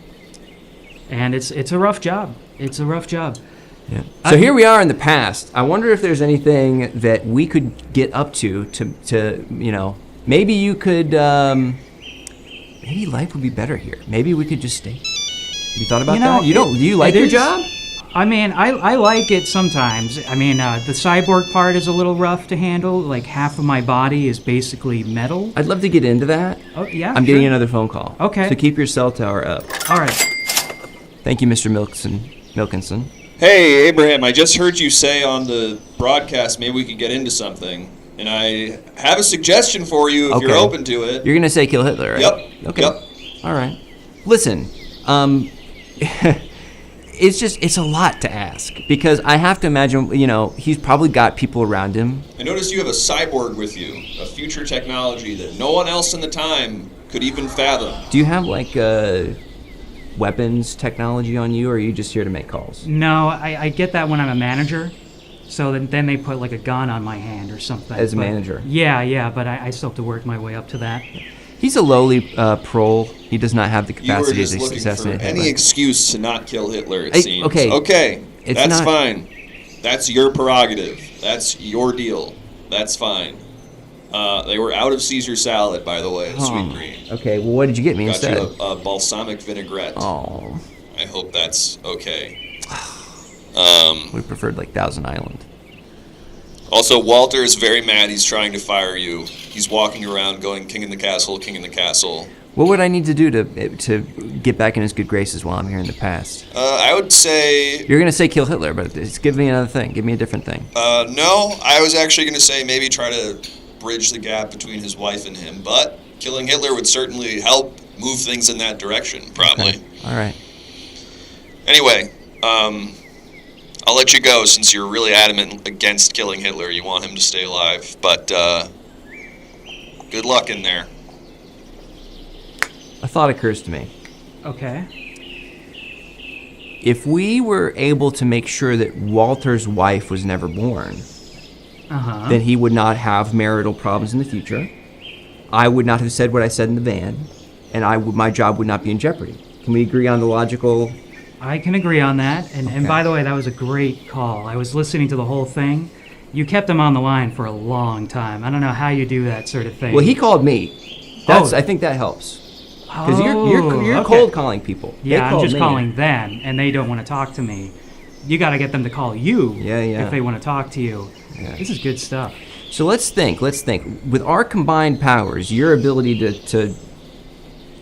[SPEAKER 12] it's a rough job. It's a rough job.
[SPEAKER 4] Yeah. So here we are in the past. I wonder if there's anything that we could get up to maybe you could... Maybe life would be better here. Maybe we could just stay. Have you thought about that? Do you like your job?
[SPEAKER 12] I mean, I like it sometimes. I mean, the cyborg part is a little rough to handle. Like, half of my body is basically metal.
[SPEAKER 4] I'd love to get into that.
[SPEAKER 12] Oh, yeah,
[SPEAKER 4] I'm getting another phone call.
[SPEAKER 12] Okay.
[SPEAKER 4] So keep your cell tower up.
[SPEAKER 12] All right.
[SPEAKER 4] Thank you, Mr. Milkinson.
[SPEAKER 7] Hey, Abraham, I just heard you say on the broadcast maybe we could get into something. And I have a suggestion for you if you're open to it.
[SPEAKER 4] You're going to say kill Hitler, right?
[SPEAKER 7] Yep.
[SPEAKER 4] Okay.
[SPEAKER 7] Yep.
[SPEAKER 4] All right. Listen, it's a lot to ask because I have to imagine, he's probably got people around him.
[SPEAKER 7] I noticed you have a cyborg with you, a future technology that no one else in the time could even fathom.
[SPEAKER 4] Do you have, weapons technology on you, or are you just here to make calls?
[SPEAKER 12] No, I get that when I'm a manager. So then they put a gun on my hand or something.
[SPEAKER 4] As a manager?
[SPEAKER 12] Yeah, but I still have to work my way up to that.
[SPEAKER 4] He's a lowly prole. He does not have the capacity to assassinate
[SPEAKER 7] Hitler. You were just looking for any excuse to not kill Hitler, it seems.
[SPEAKER 4] Okay.
[SPEAKER 7] That's fine. That's your prerogative. That's your deal. That's fine. They were out of Caesar salad, by the way, sweet green.
[SPEAKER 4] Okay, well, what did you get me instead?
[SPEAKER 7] Got you a balsamic vinaigrette.
[SPEAKER 4] Oh.
[SPEAKER 7] I hope that's okay.
[SPEAKER 4] We preferred Thousand Island.
[SPEAKER 7] Also, Walter is very mad. He's trying to fire you. He's walking around going, king in the castle, king in the castle.
[SPEAKER 4] What would I need to do to get back in his good graces while I'm here in the past?
[SPEAKER 7] I would say...
[SPEAKER 4] You're going to say kill Hitler, but give me another thing. Give me a different thing.
[SPEAKER 7] No, I was actually going to say maybe try to bridge the gap between his wife and him, but killing Hitler would certainly help move things in that direction, probably.
[SPEAKER 4] Okay. All right.
[SPEAKER 7] Anyway, I'll let you go since you're really adamant against killing Hitler. You want him to stay alive, but good luck in there.
[SPEAKER 4] A thought occurs to me.
[SPEAKER 12] Okay.
[SPEAKER 4] If we were able to make sure that Walter's wife was never born, then he would not have marital problems in the future. I would not have said what I said in the van, and my job would not be in jeopardy. Can we agree on the logical...
[SPEAKER 12] I can agree on that. And by the way, that was a great call. I was listening to the whole thing. You kept him on the line for a long time. I don't know how you do that sort of thing.
[SPEAKER 4] Well, he called me. I think that helps. Because you're cold calling people.
[SPEAKER 12] Yeah, I'm just calling them, and they don't want to talk to me. You got to get them to call you if they want to talk to you. Yeah. This is good stuff.
[SPEAKER 4] So let's think. With our combined powers, your ability to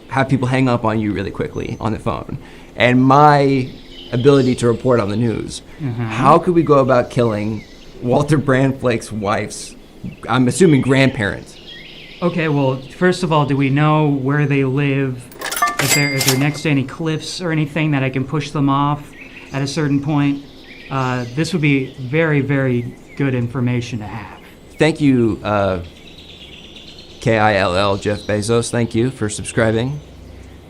[SPEAKER 4] have people hang up on you really quickly on the phone, and my ability to report on the news, how could we go about killing Walter Brandflake's wife's, I'm assuming, grandparents?
[SPEAKER 12] Okay, well, first of all, do we know where they live? If they're next to any cliffs or anything that I can push them off at a certain point? This would be very, very good information to have.
[SPEAKER 4] Thank you, Kill Jeff Bezos. Thank you for subscribing.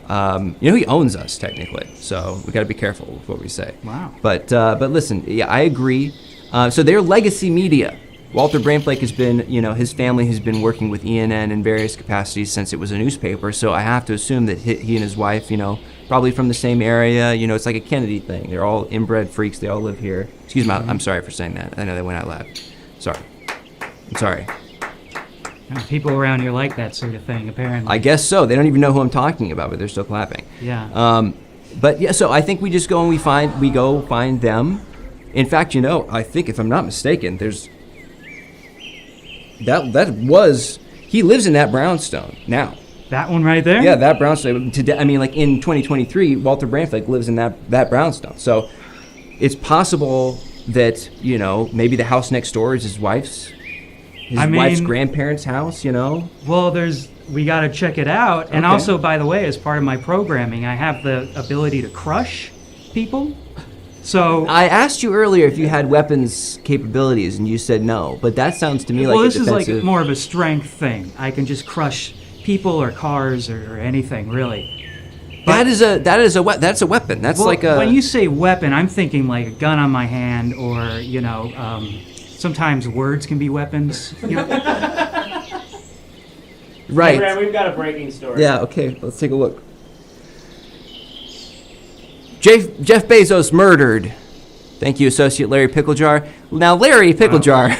[SPEAKER 4] He owns us technically, so we got to be careful with what we say.
[SPEAKER 12] Wow.
[SPEAKER 4] But listen, yeah, I agree. So they're legacy media. Walter Brainflake has been, his family has been working with ENN in various capacities since it was a newspaper. So I have to assume that he and his wife, probably from the same area. It's like a Kennedy thing. They're all inbred freaks. They all live here. Excuse me. I'm sorry for saying that. I know that went out loud. Sorry. I'm sorry.
[SPEAKER 12] People around here like that sort of thing, apparently.
[SPEAKER 4] I guess so. They don't even know who I'm talking about, but they're still clapping.
[SPEAKER 12] Yeah.
[SPEAKER 4] But yeah, so I think we just go and we go find them. In fact, I think if I'm not mistaken, there's he lives in that brownstone now.
[SPEAKER 12] That one right there?
[SPEAKER 4] Yeah, that brownstone. Today, like in 2023, Walter Brainflake lives in that brownstone. So it's possible that, maybe the house next door is his wife's grandparents' house,
[SPEAKER 12] Well, we got to check it out. And also, by the way, as part of my programming, I have the ability to crush people. So
[SPEAKER 4] I asked you earlier if you had weapons capabilities, and you said no. But that sounds to me like
[SPEAKER 12] this is like more of a strength thing. I can just crush people or cars or anything, really. But
[SPEAKER 4] that's a weapon. That's like a.
[SPEAKER 12] When you say weapon, I'm thinking like a gun on my hand, or sometimes words can be weapons.
[SPEAKER 4] Right.
[SPEAKER 10] Hey, we've got a breaking story.
[SPEAKER 4] Yeah. Okay. Let's take a look. Jeff Bezos murdered. Thank you, Associate Larry Picklejar. Now, Larry Picklejar.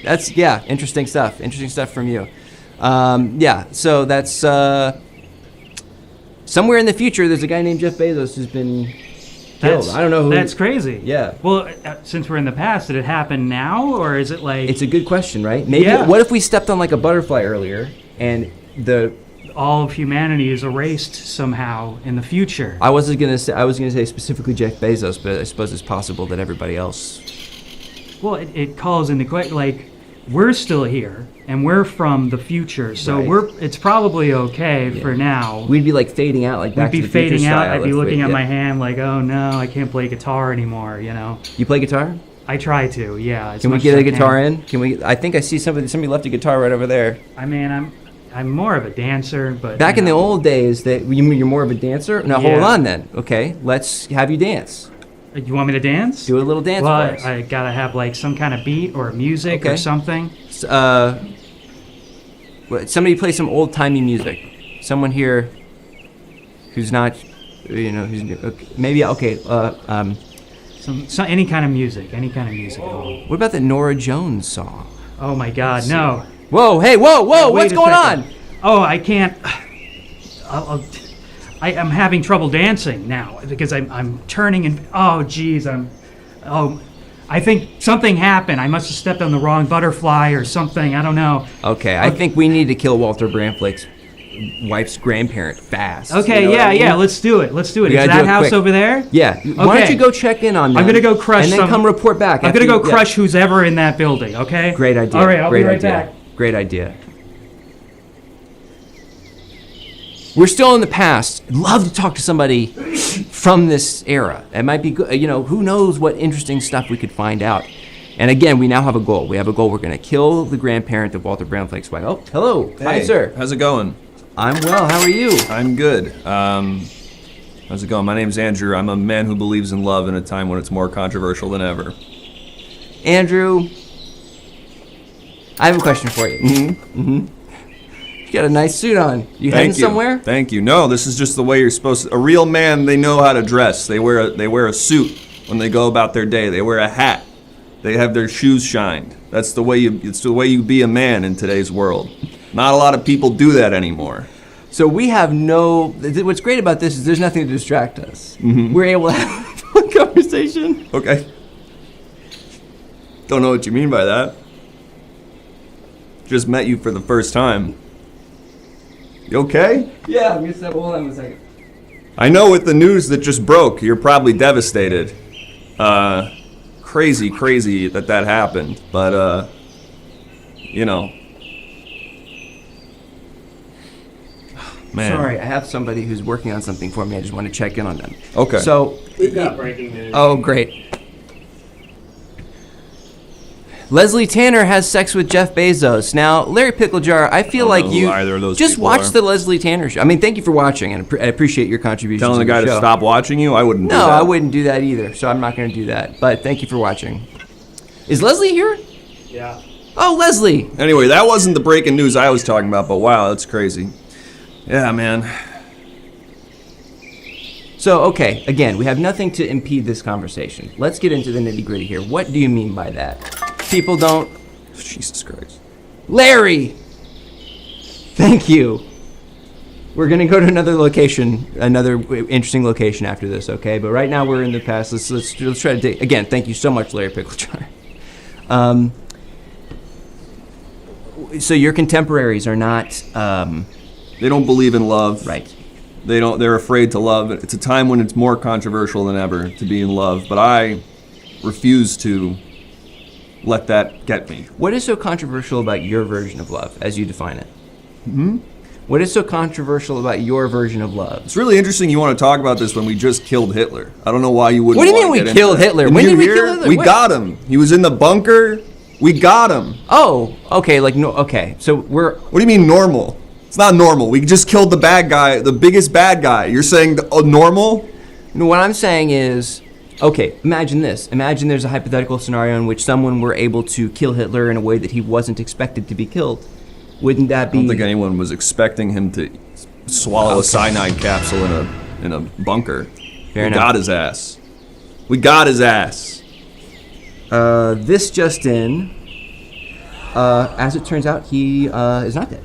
[SPEAKER 4] That's, interesting stuff. Interesting stuff from you. So that's somewhere in the future, there's a guy named Jeff Bezos who's been killed. I don't know who.
[SPEAKER 12] That's crazy.
[SPEAKER 4] Yeah.
[SPEAKER 12] Well, since we're in the past, did it happen now, or is it like...
[SPEAKER 4] It's a good question, right? Maybe. Yeah. What if we stepped on like a butterfly earlier, and
[SPEAKER 12] all of humanity is erased somehow in the future?
[SPEAKER 4] I was gonna say specifically Jeff Bezos, but I suppose it's possible that everybody else.
[SPEAKER 12] Well, it calls into question, like, we're still here and we're from the future, so it's probably okay for now.
[SPEAKER 4] We'd be like fading out, like Back to the Future style.
[SPEAKER 12] We'd be fading out. I'd be looking at my hand like, oh no, I can't play guitar anymore.
[SPEAKER 4] You play guitar?
[SPEAKER 12] I try to. Yeah.
[SPEAKER 4] Can we get a guitar in? Can we? I think I see somebody left a guitar right over there.
[SPEAKER 12] I mean, I'm more of a dancer, but...
[SPEAKER 4] Back in the old days, you're more of a dancer? Now, hold on then. Okay, let's have you dance.
[SPEAKER 12] You want me to dance?
[SPEAKER 4] Do a little dance for us.
[SPEAKER 12] I gotta have, like, some kind of beat or music or something.
[SPEAKER 4] Somebody play some old-timey music. Someone here who's not, maybe,
[SPEAKER 12] any kind of music at all.
[SPEAKER 4] What about the Norah Jones song?
[SPEAKER 12] Oh, my God, no.
[SPEAKER 4] Whoa, hey, whoa, what's going on?
[SPEAKER 12] Oh, I can't. I'm having trouble dancing now because I'm turning and I think something happened. I must have stepped on the wrong butterfly or something. I don't know.
[SPEAKER 4] Okay, I think we need to kill Walter Brainflake's wife's grandparent fast.
[SPEAKER 12] Okay, let's do it. Is that house over there?
[SPEAKER 4] Yeah. Okay. Why don't you go check in on them?
[SPEAKER 12] I'm gonna go crush
[SPEAKER 4] and then come report back.
[SPEAKER 12] I'm gonna go crush who's ever in that building. Okay.
[SPEAKER 4] Great idea.
[SPEAKER 12] All right, I'll be right back.
[SPEAKER 4] Great idea. We're still in the past. I'd love to talk to somebody from this era. It might be good. Who knows what interesting stuff we could find out. And again, we now have a goal. We're going to kill the grandparent of Walter Brainflake's wife. Oh, hello.
[SPEAKER 5] Hey,
[SPEAKER 4] hi, sir.
[SPEAKER 5] How's it going?
[SPEAKER 4] I'm well. How are you?
[SPEAKER 5] I'm good. How's it going? My name's Andrew. I'm a man who believes in love in a time when it's more controversial than ever.
[SPEAKER 4] Andrew, I have a question for you. You got a nice suit on. You heading somewhere?
[SPEAKER 5] Thank you. No, this is just the way you're supposed to. A real man, they know how to dress. They wear a suit when they go about their day. They wear a hat. They have their shoes shined. It's the way you be a man in today's world. Not a lot of people do that anymore.
[SPEAKER 4] So we have what's great about this is there's nothing to distract us. We're able to have a conversation.
[SPEAKER 5] Okay. Don't know what you mean by that. Just met you for the first time. You okay?
[SPEAKER 4] Yeah, I'm gonna step. Hold on a second.
[SPEAKER 5] I know with the news that just broke, you're probably devastated. Crazy that happened. But, Man.
[SPEAKER 4] Sorry, I have somebody who's working on something for me. I just want to check in on them.
[SPEAKER 5] Okay.
[SPEAKER 4] So,
[SPEAKER 10] we've got breaking news.
[SPEAKER 4] Oh, great. Leslie Tanner has sex with Jeff Bezos. Now, Larry Picklejar, I feel like you just watch the Leslie Tanner show. I mean, thank you for watching, and I appreciate your contributions.
[SPEAKER 5] Telling the guy to stop watching you? I wouldn't do that.
[SPEAKER 4] No, I wouldn't do that either, so I'm not going to do that. But thank you for watching. Is Leslie here?
[SPEAKER 10] Yeah.
[SPEAKER 4] Oh, Leslie.
[SPEAKER 5] Anyway, that wasn't the breaking news I was talking about, but wow, that's crazy. Yeah, man.
[SPEAKER 4] So, okay, again, we have nothing to impede this conversation. Let's get into the nitty-gritty here. What do you mean by that? People don't...
[SPEAKER 5] Jesus Christ.
[SPEAKER 4] Larry! Thank you. We're going to go to another location, another interesting location after this, okay? But right now we're in the past. Let's try to dig. Again, thank you so much, Larry Picklejar. So your contemporaries are not...
[SPEAKER 5] They don't believe in love.
[SPEAKER 4] Right.
[SPEAKER 5] They're afraid to love. It's a time when it's more controversial than ever to be in love, but I refuse to let that get me.
[SPEAKER 4] What is so controversial about your version of love, as you define it?
[SPEAKER 5] Hmm?
[SPEAKER 4] What is so controversial about your version of love?
[SPEAKER 5] It's really interesting you want to talk about this when we just killed Hitler. I don't know why you wouldn't.
[SPEAKER 4] What do you mean
[SPEAKER 5] want to
[SPEAKER 4] we
[SPEAKER 5] get
[SPEAKER 4] killed
[SPEAKER 5] into that.
[SPEAKER 4] Hitler?
[SPEAKER 5] Didn't
[SPEAKER 4] When
[SPEAKER 5] you
[SPEAKER 4] did we
[SPEAKER 5] hear?
[SPEAKER 4] kill Hitler?
[SPEAKER 5] We
[SPEAKER 4] What?
[SPEAKER 5] got him. He was in the bunker. We got him.
[SPEAKER 4] Oh, okay, like, no, okay, so we're...
[SPEAKER 5] What do you mean normal? It's not normal. We just killed the bad guy, the biggest bad guy. You're saying normal?
[SPEAKER 4] No, what I'm saying is, okay, imagine this. Imagine there's a hypothetical scenario in which someone were able to kill Hitler in a way that he wasn't expected to be killed. Wouldn't that be...
[SPEAKER 5] I don't think anyone was expecting him to swallow a cyanide capsule in a bunker.
[SPEAKER 4] Fair
[SPEAKER 5] we
[SPEAKER 4] enough.
[SPEAKER 5] got his ass. We got his ass.
[SPEAKER 4] This just in, as it turns out, he is not dead.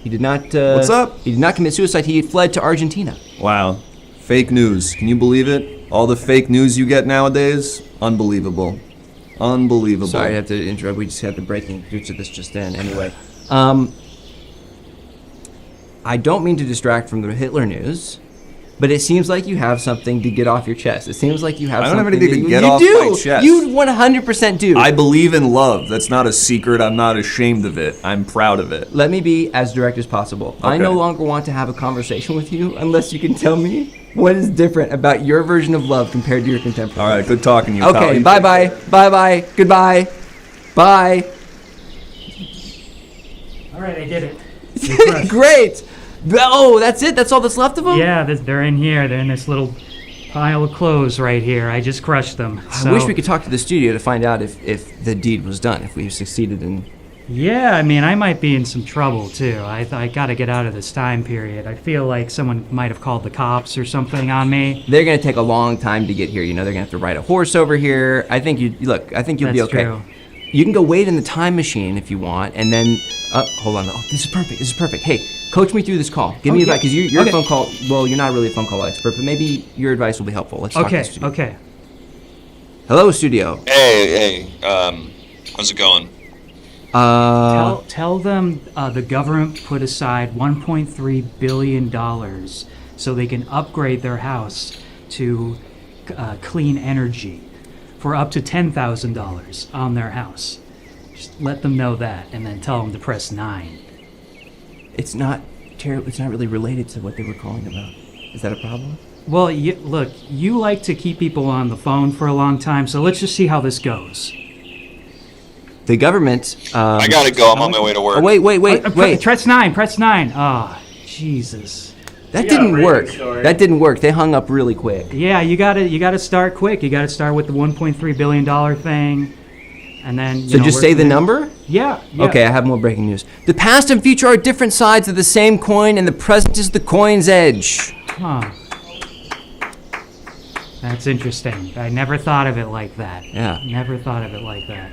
[SPEAKER 4] He did not...
[SPEAKER 5] What's up?
[SPEAKER 4] He did not commit suicide. He fled to Argentina.
[SPEAKER 5] Wow. Fake news. Can you believe it? All the fake news you get nowadays? Unbelievable. Unbelievable.
[SPEAKER 4] Sorry, I have to interrupt. We just had the breaking news of this just in. Anyway, I don't mean to distract from the Hitler news, but it seems like you have something to get off your chest. It seems like you have
[SPEAKER 5] I don't have
[SPEAKER 4] something
[SPEAKER 5] anything to
[SPEAKER 4] that
[SPEAKER 5] get
[SPEAKER 4] you
[SPEAKER 5] off
[SPEAKER 4] do.
[SPEAKER 5] my chest.
[SPEAKER 4] You 100% do.
[SPEAKER 5] I believe in love. That's not a secret. I'm not ashamed of it. I'm proud of it.
[SPEAKER 4] Let me be as direct as possible. I
[SPEAKER 5] Okay.
[SPEAKER 4] no longer want to have a conversation with you unless you can tell me what is different about your version of love compared to your contemporary.
[SPEAKER 5] All right, good talking to you, pal.
[SPEAKER 4] Okay,
[SPEAKER 5] You
[SPEAKER 4] bye-bye. Bye-bye. Goodbye. Bye.
[SPEAKER 12] All right, I did it.
[SPEAKER 4] Great. Oh, that's it? That's all that's left of them?
[SPEAKER 12] Yeah, they're in here. They're in this little pile of clothes right here. I just crushed them.
[SPEAKER 4] I wish we could talk to the studio to find out if the deed was done, if we succeeded in...
[SPEAKER 12] Yeah, I mean, I might be in some trouble, too. I gotta get out of this time period. I feel like someone might have called the cops or something on me.
[SPEAKER 4] They're going to take a long time to get here. You know, they're going to have to ride a horse over here. I think you'll be
[SPEAKER 12] That's
[SPEAKER 4] okay.
[SPEAKER 12] true.
[SPEAKER 4] You can go wait in the time machine if you want, and then... hold on. Oh, this is perfect. Hey, coach me through this call. Give me advice, because you're
[SPEAKER 12] Okay.
[SPEAKER 4] a phone call... Well, you're not really a phone call expert, but maybe your advice will be helpful. Let's talk to the studio.
[SPEAKER 12] Okay.
[SPEAKER 4] Hello, studio.
[SPEAKER 7] Hey, how's it going?
[SPEAKER 12] Tell them the government put aside $1.3 billion so they can upgrade their house to clean energy for up to $10,000 on their house. Just let them know that, and then tell them to press 9.
[SPEAKER 4] It's not really related to what they were calling about. Is that a problem?
[SPEAKER 12] Well, look, you like to keep people on the phone for a long time, so let's just see how this goes.
[SPEAKER 4] The government...
[SPEAKER 7] I gotta go. I'm on my way to work.
[SPEAKER 4] Oh, wait.
[SPEAKER 12] Press 9. Press 9. Oh, Jesus.
[SPEAKER 4] That didn't work. That didn't work. They hung up really quick.
[SPEAKER 12] Yeah, you gotta start quick. You gotta start with the $1.3 billion thing, and then.
[SPEAKER 4] So just say the number?
[SPEAKER 12] Yeah.
[SPEAKER 4] Okay, I have more breaking news. The past and future are different sides of the same coin, and the present is the coin's edge.
[SPEAKER 12] Huh. That's interesting. I never thought of it like that.
[SPEAKER 4] Yeah.
[SPEAKER 12] Never thought of it like that.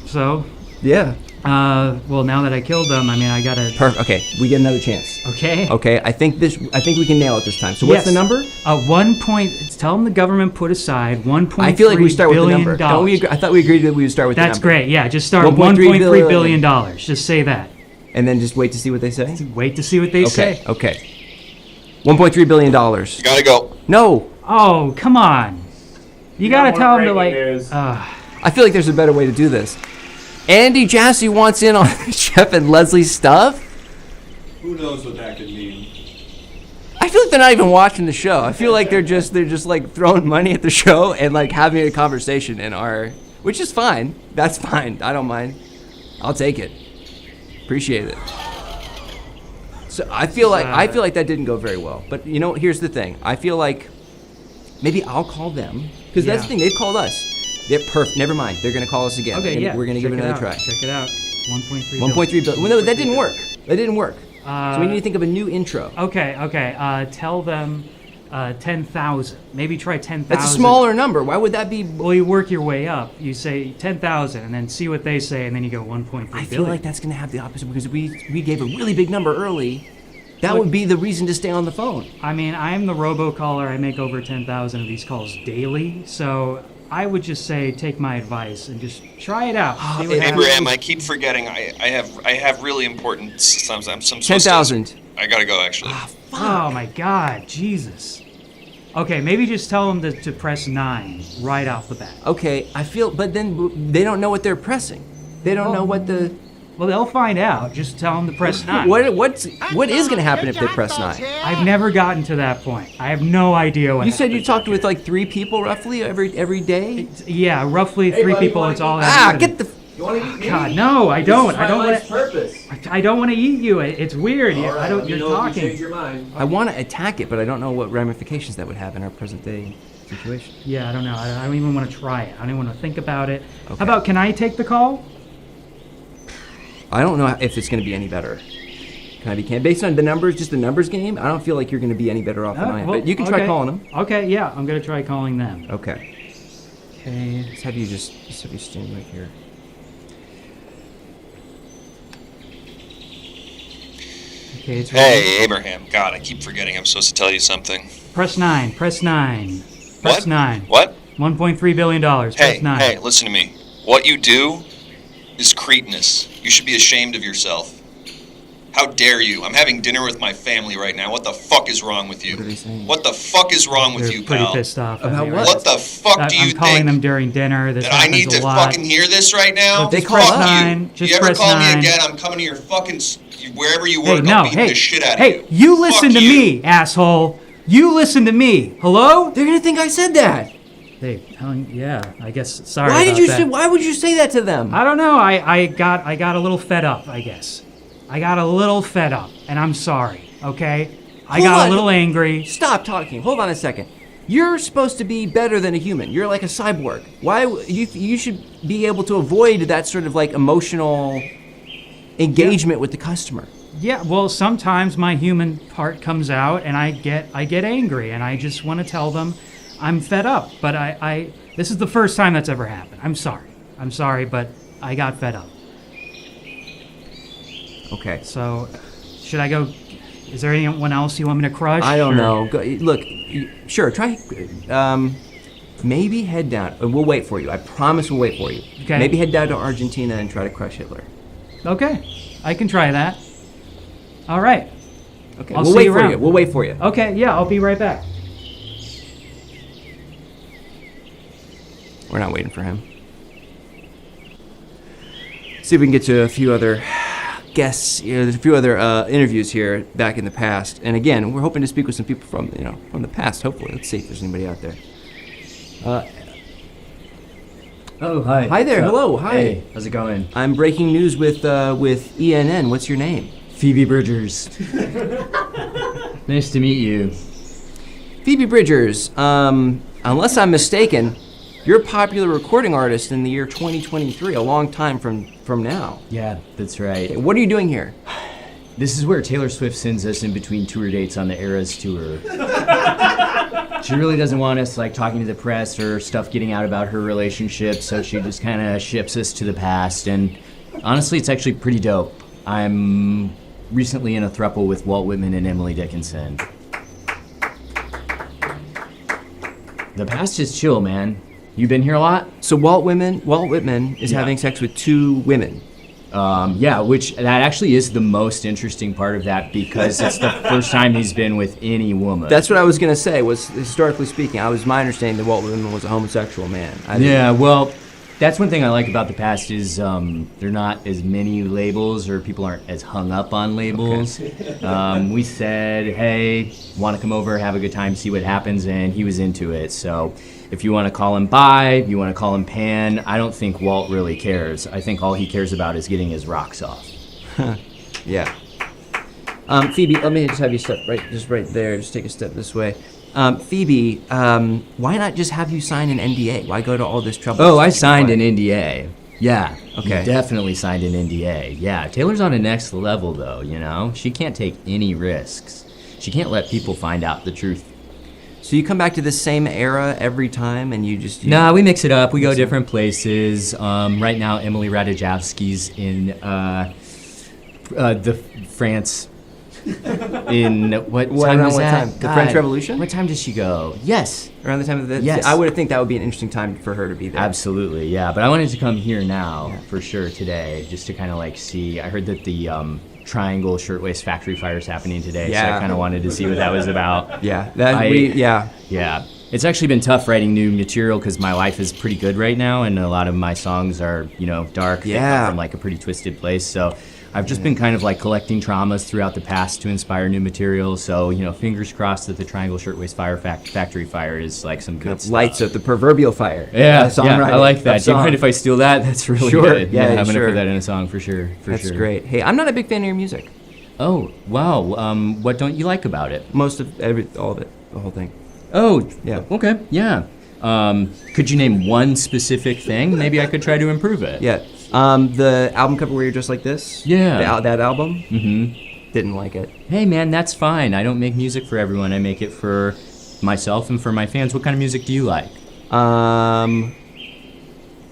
[SPEAKER 12] So.
[SPEAKER 4] Yeah.
[SPEAKER 12] Well, now that I killed them, I mean, I gotta.
[SPEAKER 4] Perfect. Okay, we get another chance.
[SPEAKER 12] Okay.
[SPEAKER 4] Okay, I think we can nail it this time. So what's the number?
[SPEAKER 12] Tell them the government put aside $1.3 billion.
[SPEAKER 4] I feel like we start with the number. Don't we I thought we agreed that we would start with the number.
[SPEAKER 12] That's great. Yeah, just start with $1.3 billion. Just say that.
[SPEAKER 4] And then just wait to see what they say?
[SPEAKER 12] Wait to see what they say.
[SPEAKER 4] Okay. $1.3 billion.
[SPEAKER 7] Gotta go.
[SPEAKER 4] No.
[SPEAKER 12] Oh, come on. You gotta tell them to like.
[SPEAKER 4] I feel like there's a better way to do this. Andy Jassy wants in on Jeff and Leslie's stuff.
[SPEAKER 5] Who knows what that could mean?
[SPEAKER 4] I feel like they're not even watching the show. I feel like they're just like throwing money at the show and like having a conversation which is fine. That's fine. I don't mind. I'll take it. Appreciate it. So I feel like that didn't go very well. But here's the thing. I feel like maybe I'll call them because that's the thing. They've called us. They're perfect. Never mind. They're gonna call us again.
[SPEAKER 12] Okay,
[SPEAKER 4] We're gonna give it another try.
[SPEAKER 12] Check it out. 1.3
[SPEAKER 4] 1.3 billion. Well, no, that didn't work. That didn't work. So we need to think of a new intro.
[SPEAKER 12] Okay. Tell them 10,000. Maybe try 10,000.
[SPEAKER 4] That's a smaller number. Why would that be?
[SPEAKER 12] Well, you work your way up. You say 10,000, and then see what they say, and then you go 1.3 billion.
[SPEAKER 4] I feel like that's gonna have the opposite because we gave a really big number early. That would be the reason to stay on the phone.
[SPEAKER 12] I mean, I'm the robocaller. I make over 10,000 of these calls daily, so I would just say take my advice and just try it out. See what happens.
[SPEAKER 7] Abraham, I keep forgetting. I have really important. Some
[SPEAKER 4] 10,000.
[SPEAKER 7] I gotta go actually.
[SPEAKER 12] Oh my God, Jesus. Okay, maybe just tell them to press 9 right off the bat.
[SPEAKER 4] Okay, but then they don't know what they're pressing. They don't know what the.
[SPEAKER 12] Well, they'll find out. Just tell them to press 9.
[SPEAKER 4] What is going to happen if they press 9?
[SPEAKER 12] I've never gotten to that point. I have no idea what.
[SPEAKER 4] You said you talked with like 3 people roughly every day.
[SPEAKER 12] Yeah, roughly 3 people. It's all.
[SPEAKER 4] Get the.
[SPEAKER 11] You want to eat me?
[SPEAKER 12] God, no, I don't. I don't want to.
[SPEAKER 11] Purpose.
[SPEAKER 12] I don't want to eat you. It's weird.
[SPEAKER 11] All right,
[SPEAKER 12] I don't.
[SPEAKER 11] let me
[SPEAKER 12] You're
[SPEAKER 11] know if you
[SPEAKER 12] talking.
[SPEAKER 11] change your mind.
[SPEAKER 4] I want to attack it, but I don't know what ramifications that would have in our present day situation.
[SPEAKER 12] Yeah, I don't know. I don't even want to try it. I don't even want to think about it.
[SPEAKER 4] Okay.
[SPEAKER 12] How about? Can I take the call?
[SPEAKER 4] I don't know if it's going to be any better. Based on the numbers, just the numbers game, I don't feel like you're going to be any better off than I am. But you can try calling them.
[SPEAKER 12] Okay, yeah, I'm going to try calling them.
[SPEAKER 4] Okay. Let's have you stand right here.
[SPEAKER 12] Okay, it's
[SPEAKER 7] Hey, Abraham. God, I keep forgetting. I'm supposed to tell you something.
[SPEAKER 12] Press 9. Press 9. Press
[SPEAKER 7] What?
[SPEAKER 12] 9.
[SPEAKER 7] What?
[SPEAKER 12] $1.3 billion. Press
[SPEAKER 7] Hey,
[SPEAKER 12] 9.
[SPEAKER 7] hey, listen to me. What you do is cretinous. You should be ashamed of yourself. How dare you? I'm having dinner with my family right now. What the fuck is wrong with you?
[SPEAKER 4] What are they saying?
[SPEAKER 7] What the fuck is wrong with
[SPEAKER 12] They're
[SPEAKER 7] you,
[SPEAKER 12] pretty
[SPEAKER 7] pal?
[SPEAKER 12] pissed off. at
[SPEAKER 4] About
[SPEAKER 12] me
[SPEAKER 4] what?
[SPEAKER 12] right
[SPEAKER 7] What the fuck
[SPEAKER 12] now.
[SPEAKER 7] do you
[SPEAKER 12] I'm calling
[SPEAKER 7] think?
[SPEAKER 12] them during dinner. This
[SPEAKER 7] That I need
[SPEAKER 12] happens
[SPEAKER 7] to
[SPEAKER 12] a lot.
[SPEAKER 7] fucking hear this right now?
[SPEAKER 4] They
[SPEAKER 7] Fuck
[SPEAKER 4] call up.
[SPEAKER 7] you.
[SPEAKER 12] Just
[SPEAKER 7] you ever
[SPEAKER 12] press
[SPEAKER 7] call
[SPEAKER 12] 9.
[SPEAKER 7] me again, I'm coming to your fucking... Wherever you
[SPEAKER 12] Hey,
[SPEAKER 7] work,
[SPEAKER 12] no,
[SPEAKER 7] I'm beating
[SPEAKER 12] hey,
[SPEAKER 7] the shit out
[SPEAKER 12] hey,
[SPEAKER 7] of
[SPEAKER 12] you listen
[SPEAKER 7] Fuck
[SPEAKER 12] to
[SPEAKER 7] you.
[SPEAKER 12] me, asshole. You listen to me. Hello?
[SPEAKER 4] They're going to think I said that.
[SPEAKER 12] Hey, yeah, I guess. Sorry.
[SPEAKER 4] Why
[SPEAKER 12] about
[SPEAKER 4] did you
[SPEAKER 12] that.
[SPEAKER 4] say? Why would you say that to them?
[SPEAKER 12] I don't know. I got a little fed up, I guess. I got a little fed up, and I'm sorry. Okay? I
[SPEAKER 4] Hold
[SPEAKER 12] got
[SPEAKER 4] on.
[SPEAKER 12] a little angry.
[SPEAKER 4] Stop talking. Hold on a second. You're supposed to be better than a human. You're like a cyborg. Why you should be able to avoid that sort of like emotional engagement with the customer.
[SPEAKER 12] Yeah, well, sometimes my human part comes out, and I get angry, and I just want to tell them I'm fed up. But I this is the first time that's ever happened. I'm sorry, but I got fed up.
[SPEAKER 4] Okay.
[SPEAKER 12] So, should I go? Is there anyone else you want me to crush?
[SPEAKER 4] I don't
[SPEAKER 12] or-
[SPEAKER 4] know. Look, sure. Try. Maybe head down. We'll wait for you. I promise we'll wait for you.
[SPEAKER 12] Okay.
[SPEAKER 4] Maybe head down to Argentina and try to crush Hitler.
[SPEAKER 12] Okay, I can try that. All right.
[SPEAKER 4] Okay.
[SPEAKER 12] I'll
[SPEAKER 4] We'll
[SPEAKER 12] see
[SPEAKER 4] wait
[SPEAKER 12] you
[SPEAKER 4] for
[SPEAKER 12] around.
[SPEAKER 4] you. We'll wait for you.
[SPEAKER 12] Okay, yeah, I'll be right back.
[SPEAKER 4] We're not waiting for him. See if we can get to a few other guests. There's a few other interviews here back in the past, and again, we're hoping to speak with some people from the past. Hopefully, let's see if there's anybody out there.
[SPEAKER 9] Oh, hi.
[SPEAKER 4] Hi there. Hello. Hi.
[SPEAKER 9] Hey, how's it going?
[SPEAKER 4] I'm breaking news with ENN. What's your name?
[SPEAKER 9] Phoebe Bridgers. Nice to meet you.
[SPEAKER 4] Phoebe Bridgers. Unless I'm mistaken, you're a popular recording artist in the year 2023, a long time from now.
[SPEAKER 9] Yeah, that's right.
[SPEAKER 4] Okay, what are you doing here?
[SPEAKER 9] This is where Taylor Swift sends us in between tour dates on the Eras tour. She really doesn't want us like talking to the press or stuff getting out about her relationship, so she just kind of ships us to the past. And honestly, it's actually pretty dope. I'm recently in a throuple with Walt Whitman and Emily Dickinson. The past is chill, man. You been here a lot?
[SPEAKER 4] So Walt Whitman is having sex with 2 women.
[SPEAKER 9] Yeah, which that actually is the most interesting part of that because it's the first time he's been with any woman.
[SPEAKER 4] That's what I was gonna say. Was historically speaking, my understanding that Walt Whitman was a homosexual man.
[SPEAKER 9] Yeah, well, that's one thing I like about the past is there are not as many labels or people aren't as hung up on labels. Okay. We said, hey, want to come over, have a good time, see what happens, and he was into it. So if you want to call him bi, you want to call him pan, I don't think Walt really cares. I think all he cares about is getting his rocks off.
[SPEAKER 4] Yeah. Phoebe, let me just have you step right there. Just take a step this way. Phoebe, why not just have you sign an NDA? Why go to all this trouble?
[SPEAKER 9] Oh, I signed an NDA. Yeah.
[SPEAKER 4] Okay.
[SPEAKER 9] Definitely signed an NDA. Yeah. Taylor's on a next level, though, you know? She can't take any risks. She can't let people find out the truth.
[SPEAKER 4] So you come back to the same era every time, and you just...
[SPEAKER 9] Nah, we mix it up. We go different places. Right now, Emily Ratajkowski's in the France... In what time was that?
[SPEAKER 4] The French Revolution?
[SPEAKER 9] What time does she go? Yes.
[SPEAKER 4] Around the time of the...
[SPEAKER 9] Yes.
[SPEAKER 4] I would think that would be an interesting time for her to be there.
[SPEAKER 9] Absolutely, yeah. But I wanted to come here now, for sure, today, just to kind of like see. I heard that the Triangle Shirtwaist Factory Fire is happening today, so I kind of wanted to see what that was about.
[SPEAKER 4] Yeah.
[SPEAKER 9] Yeah. It's actually been tough writing new material because my life is pretty good right now, and a lot of my songs are, you know, dark. They come from like a pretty twisted place, so... I've just been kind of like collecting traumas throughout the past to inspire new material. So, you know, fingers crossed that the Triangle Shirtwaist Factory Fire is like some good stuff.
[SPEAKER 4] Lights up the proverbial fire.
[SPEAKER 9] Yeah, I like that. Do you mind if I steal that? That's really good.
[SPEAKER 4] Yeah,
[SPEAKER 9] I'm going to
[SPEAKER 4] sure.
[SPEAKER 9] put that in a song for sure.
[SPEAKER 4] That's great. Hey, I'm not a big fan of your music.
[SPEAKER 9] Oh, wow. What don't you like about it?
[SPEAKER 4] Most of all of it, the whole thing.
[SPEAKER 9] Oh,
[SPEAKER 4] yeah.
[SPEAKER 9] Okay, yeah. Could you name one specific thing? Maybe I could try to improve it.
[SPEAKER 4] Yeah. The album cover where you're just like this?
[SPEAKER 9] Yeah.
[SPEAKER 4] That album?
[SPEAKER 9] Mm-hmm.
[SPEAKER 4] Didn't like it.
[SPEAKER 9] Hey, man, that's fine. I don't make music for everyone. I make it for myself and for my fans. What kind of music do you like?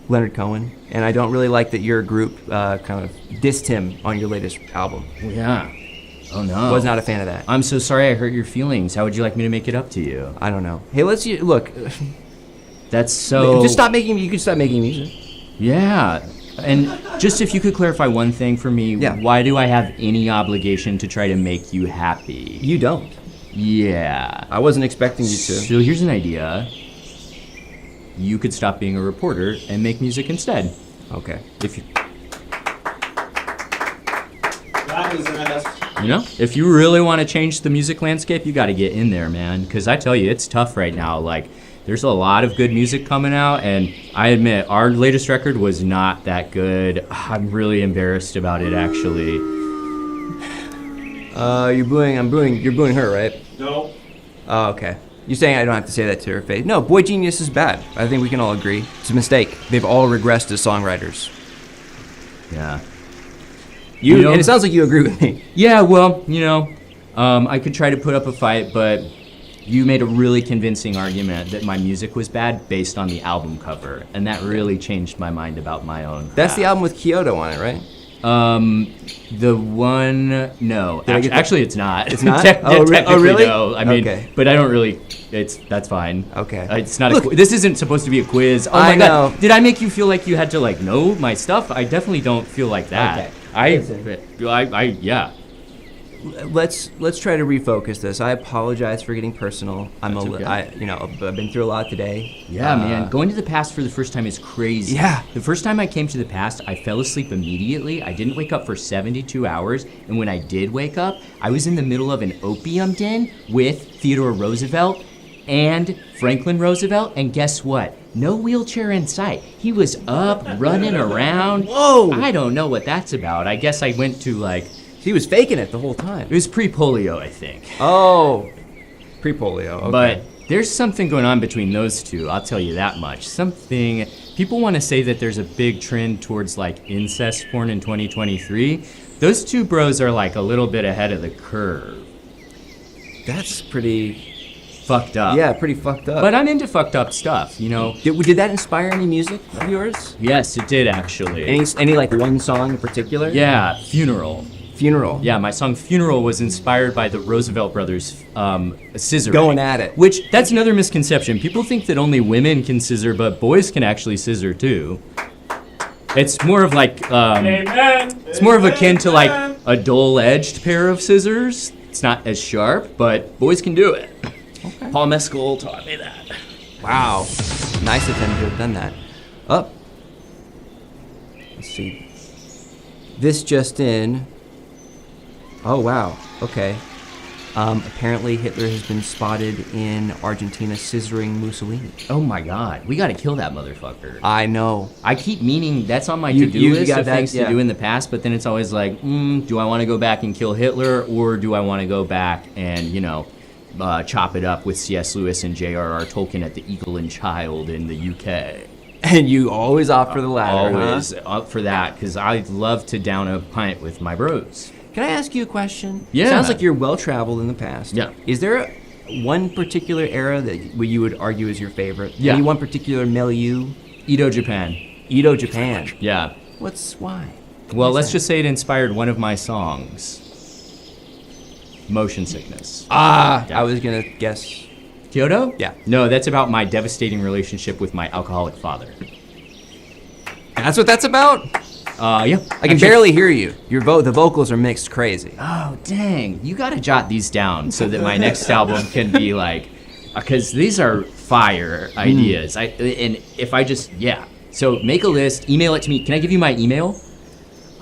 [SPEAKER 4] Leonard Cohen. And I don't really like that your group kind of dissed him on your latest album.
[SPEAKER 9] Yeah. Oh, no.
[SPEAKER 4] Was not a fan of that.
[SPEAKER 9] I'm so sorry I hurt your feelings. How would you like me to make it up to you?
[SPEAKER 4] I don't know. Hey, look.
[SPEAKER 9] That's so...
[SPEAKER 4] Just stop making... You can stop making music.
[SPEAKER 9] Yeah. And just if you could clarify one thing for me, why do I have any obligation to try to make you happy?
[SPEAKER 4] You don't.
[SPEAKER 9] Yeah.
[SPEAKER 4] I wasn't expecting you to.
[SPEAKER 9] So here's an idea. You could stop being a reporter and make music instead.
[SPEAKER 4] Okay.
[SPEAKER 9] If you...
[SPEAKER 10] That was nice.
[SPEAKER 9] You know, if you really want to change the music landscape, you got to get in there, man. Because I tell you, it's tough right now. Like, there's a lot of good music coming out, and I admit, our latest record was not that good. I'm really embarrassed about it, actually.
[SPEAKER 4] You're booing her, right?
[SPEAKER 10] No.
[SPEAKER 4] Oh, okay. You're saying I don't have to say that to her face. No, Boy Genius is bad. I think we can all agree. It's a mistake. They've all regressed as songwriters.
[SPEAKER 9] Yeah.
[SPEAKER 4] And it sounds like you agree with me.
[SPEAKER 9] Yeah, well, you know, I could try to put up a fight, but you made a really convincing argument that my music was bad based on the album cover, and that really changed my mind about my own craft.
[SPEAKER 4] That's the album with Kyoto on it, right?
[SPEAKER 9] The one, no. Actually, it's not.
[SPEAKER 4] It's not?
[SPEAKER 9] Technically,
[SPEAKER 4] really?
[SPEAKER 9] No. I mean,
[SPEAKER 4] okay.
[SPEAKER 9] But I don't really, that's fine.
[SPEAKER 4] Okay.
[SPEAKER 9] It's not this isn't supposed to be a quiz. Oh my God. Did I make you feel like you had to, like, know my stuff? I definitely don't feel like that.
[SPEAKER 4] Okay.
[SPEAKER 9] Yeah.
[SPEAKER 4] Let's try to refocus this. I apologize for getting personal. I've been through a lot today.
[SPEAKER 9] Yeah, man. Going to the past for the first time is crazy.
[SPEAKER 4] Yeah.
[SPEAKER 9] The first time I came to the past, I fell asleep immediately. I didn't wake up for 72 hours. And when I did wake up, I was in the middle of an opium den with Theodore Roosevelt and Franklin Roosevelt. And guess what? No wheelchair in sight. He was up, running around.
[SPEAKER 4] Whoa!
[SPEAKER 9] I don't know what that's about. I guess I went to, like...
[SPEAKER 4] He was faking it the whole time.
[SPEAKER 9] It was pre-polio, I think.
[SPEAKER 4] Oh, pre-polio, okay.
[SPEAKER 9] But there's something going on between those two, I'll tell you that much. People want to say that there's a big trend towards like incest porn in 2023. Those two bros are like a little bit ahead of the curve.
[SPEAKER 4] That's pretty...
[SPEAKER 9] fucked up.
[SPEAKER 4] Yeah, pretty fucked up.
[SPEAKER 9] But I'm into fucked up stuff, you know.
[SPEAKER 4] Did that inspire any music of yours?
[SPEAKER 9] Yes, it did actually.
[SPEAKER 4] Any like one song in particular?
[SPEAKER 9] Yeah, Funeral.
[SPEAKER 4] Yeah,
[SPEAKER 9] my song Funeral was inspired by the Roosevelt brothers scissoring.
[SPEAKER 4] Going at it.
[SPEAKER 9] Which, that's another misconception. People think that only women can scissor, but boys can actually scissor too. It's more of like, it's more of akin to like a dull-edged pair of scissors. It's not as sharp, but boys can do it. Okay. Paul Mescal taught me that.
[SPEAKER 4] Wow. Nice of him to have done that. Up. Let's see. This just in. Oh, wow. Okay. Apparently Hitler has been spotted in Argentina scissoring Mussolini.
[SPEAKER 9] Oh my God. We gotta kill that motherfucker.
[SPEAKER 4] I know.
[SPEAKER 9] I keep meaning that's on my to-do list of things to do in the past, but then it's always like, do I want to go back and kill Hitler, or do I want to go back and, you know, chop it up with C.S. Lewis and J.R.R. Tolkien at the Eagle and Child in the UK.
[SPEAKER 4] And you always opt for the latter,
[SPEAKER 9] Always
[SPEAKER 4] huh?
[SPEAKER 9] up for that, because I love to down a pint with my bros.
[SPEAKER 4] Can I ask you a question?
[SPEAKER 9] Yeah.
[SPEAKER 4] Sounds like you're well-traveled in the past.
[SPEAKER 9] Yeah.
[SPEAKER 4] Is there one particular era that you would argue is your favorite?
[SPEAKER 9] Yeah.
[SPEAKER 4] Any one particular milieu?
[SPEAKER 9] Edo, Japan.
[SPEAKER 4] Edo, Japan.
[SPEAKER 9] Yeah.
[SPEAKER 4] Why?
[SPEAKER 9] Well, let's just say it inspired one of my songs. Motion Sickness.
[SPEAKER 4] Yeah.
[SPEAKER 9] Yeah.
[SPEAKER 4] I was gonna guess
[SPEAKER 9] Kyoto?
[SPEAKER 4] Yeah.
[SPEAKER 9] No, that's about my devastating relationship with my alcoholic father.
[SPEAKER 4] that's what that's about.
[SPEAKER 9] Yeah.
[SPEAKER 4] I can barely hear you. The vocals are mixed crazy.
[SPEAKER 9] Oh, dang. You gotta jot these down so that my next album can be like, because these are fire ideas. And if I just, So make a list, email it to me. Can I give you my email?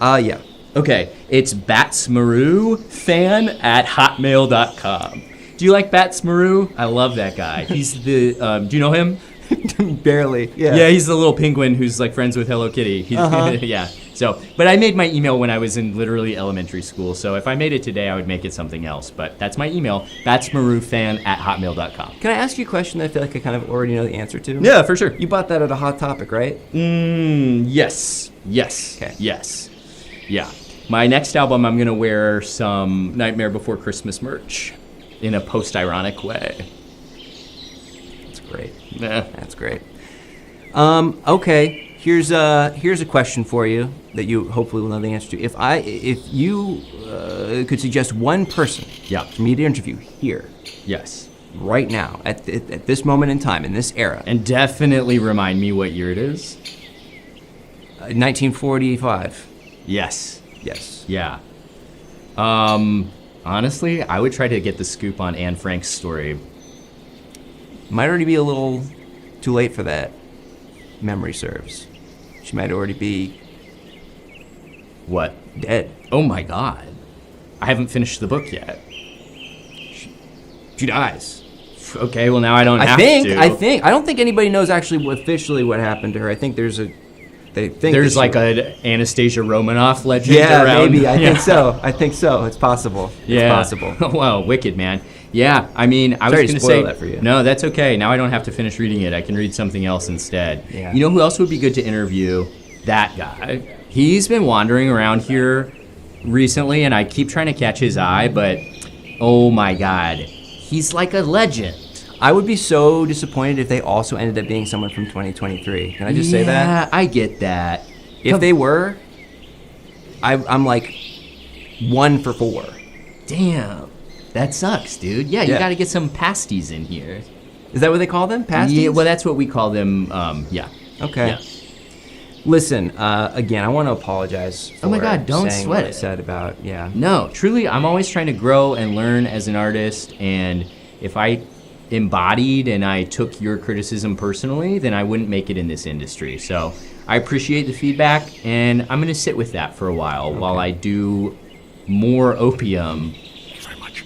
[SPEAKER 4] Yeah.
[SPEAKER 9] Okay, it's batsmaroofan@hotmail.com. Do you like Bats Maru? I love that guy. He's the, do you know him?
[SPEAKER 4] Barely. Yeah.
[SPEAKER 9] Yeah, he's the little penguin who's like friends with Hello Kitty. He's, yeah. So, but I made my email when I was in literally elementary school. So if I made it today, I would make it something else. But that's my email, batsmaroofan@hotmail.com.
[SPEAKER 4] Can I ask you a question that I feel like I kind of already know the answer to?
[SPEAKER 9] Yeah, for sure.
[SPEAKER 4] You bought that at a Hot Topic, right?
[SPEAKER 9] Yes.
[SPEAKER 4] Okay.
[SPEAKER 9] Yes. Yeah. My next album, I'm going to wear some Nightmare Before Christmas merch in a post-ironic way.
[SPEAKER 4] That's great.
[SPEAKER 9] Yeah.
[SPEAKER 4] That's great. Okay. Here's a question for you that you hopefully will know the answer to. If you could suggest one person for me to interview here,
[SPEAKER 9] Yes.
[SPEAKER 4] right now, at this moment in time, in this era,
[SPEAKER 9] And definitely remind me what year it is.
[SPEAKER 4] 1945.
[SPEAKER 9] Yes.
[SPEAKER 4] Yes.
[SPEAKER 9] Yeah. Honestly, I would try to get the scoop on Anne Frank's story.
[SPEAKER 4] Might already be a little too late for that. Memory serves. She might already be
[SPEAKER 9] What?
[SPEAKER 4] dead.
[SPEAKER 9] Oh my God. I haven't finished the book yet.
[SPEAKER 4] She dies.
[SPEAKER 9] Okay, well now I don't have to.
[SPEAKER 4] I don't think anybody knows actually officially what happened to her. I think there's a. They think
[SPEAKER 9] There's
[SPEAKER 4] that
[SPEAKER 9] like
[SPEAKER 4] she-
[SPEAKER 9] an Anastasia Romanoff legend
[SPEAKER 4] Yeah,
[SPEAKER 9] around.
[SPEAKER 4] maybe. I think
[SPEAKER 9] Yeah.
[SPEAKER 4] so. I think so. It's possible.
[SPEAKER 9] Yeah.
[SPEAKER 4] It's possible.
[SPEAKER 9] Wow, wicked, man. Yeah, I mean, I was
[SPEAKER 4] Sorry
[SPEAKER 9] going
[SPEAKER 4] to
[SPEAKER 9] to
[SPEAKER 4] spoil
[SPEAKER 9] say
[SPEAKER 4] that for you.
[SPEAKER 9] No, that's okay. Now I don't have to finish reading it. I can read something else instead.
[SPEAKER 4] Yeah.
[SPEAKER 9] You know who else would be good to interview? That guy. He's been wandering around here recently, and I keep trying to catch his eye, but oh my God, he's like a legend.
[SPEAKER 4] I would be so disappointed if they also ended up being someone from 2023. Can I just say that?
[SPEAKER 9] Yeah, I get that.
[SPEAKER 4] If they were, I'm like 1 for 4.
[SPEAKER 9] Damn, that sucks, dude. Yeah, you
[SPEAKER 4] Yeah.
[SPEAKER 9] got to get some pasties in here.
[SPEAKER 4] Is that what they call them? Pasties?
[SPEAKER 9] Yeah, well, that's what we call them. Yeah.
[SPEAKER 4] Okay.
[SPEAKER 9] Yeah.
[SPEAKER 4] Listen, again, I want to apologize for
[SPEAKER 9] Oh my God, don't
[SPEAKER 4] saying
[SPEAKER 9] sweat
[SPEAKER 4] what I
[SPEAKER 9] it.
[SPEAKER 4] said about,
[SPEAKER 9] No, truly, I'm always trying to grow and learn as an artist, and if I embodied and I took your criticism personally, then I wouldn't make it in this industry. So I appreciate the feedback, and I'm going to sit with that for a while while I do more opium.
[SPEAKER 1] Thank you very much.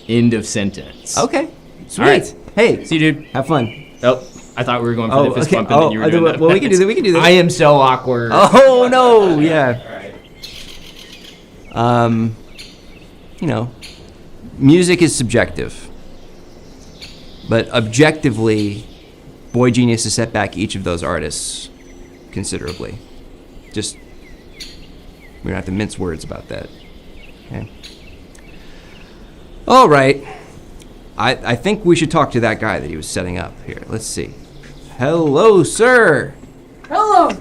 [SPEAKER 9] End of sentence.
[SPEAKER 4] Okay. Sweet.
[SPEAKER 9] All right.
[SPEAKER 4] Hey,
[SPEAKER 9] See you, dude.
[SPEAKER 4] have fun.
[SPEAKER 9] Oh, I thought we were going for the fist bump, and then you were
[SPEAKER 4] I
[SPEAKER 9] doing
[SPEAKER 4] do-
[SPEAKER 9] that.
[SPEAKER 4] well, we can do that. We can do that.
[SPEAKER 9] I am so awkward.
[SPEAKER 4] Oh no! Yeah. You know, music is subjective, but objectively, Boy Genius has set back each of those artists considerably. Just we don't have to mince words about that. Okay. All right. I think we should talk to that guy that he was setting up here. Let's see. Hello, sir.
[SPEAKER 13] Hello.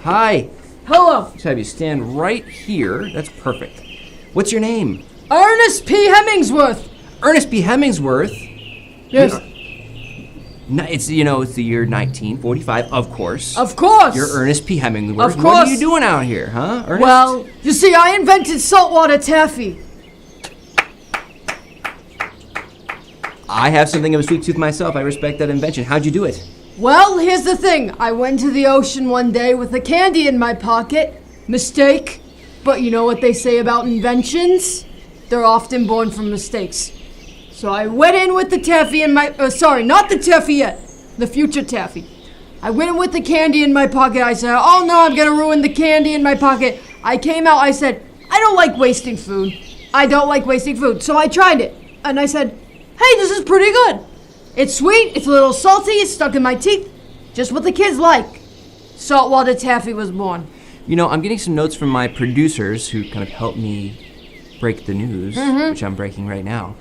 [SPEAKER 4] Hi.
[SPEAKER 13] Hello.
[SPEAKER 4] Let's have you stand right here. That's perfect. What's your name?
[SPEAKER 13] Ernest P. Hemmingsworth.
[SPEAKER 4] Ernest P. Hemmingsworth.
[SPEAKER 13] Yes.
[SPEAKER 4] It's the year 1945, of course.
[SPEAKER 13] Of course.
[SPEAKER 4] You're Ernest P. Hemmingsworth.
[SPEAKER 13] Of course.
[SPEAKER 4] What are you doing out here, huh, Ernest?
[SPEAKER 13] Well, you see, I invented saltwater taffy.
[SPEAKER 4] I have something of a sweet tooth myself. I respect that invention. How'd you do it?
[SPEAKER 13] Well, here's the thing. I went to the ocean one day with a candy in my pocket. Mistake. But you know what they say about inventions? They're often born from mistakes. So I went in with the taffy in my... sorry, not the taffy yet. The future taffy. I went in with the candy in my pocket. I said, oh no, I'm gonna ruin the candy in my pocket. I came out, I said, I don't like wasting food. I don't like wasting food. So I tried it. And I said, hey, this is pretty good. It's sweet, it's a little salty, it's stuck in my teeth. Just what the kids like. Saltwater taffy was born.
[SPEAKER 4] You know, I'm getting some notes from my producers who kind of helped me break the news, which I'm breaking right now.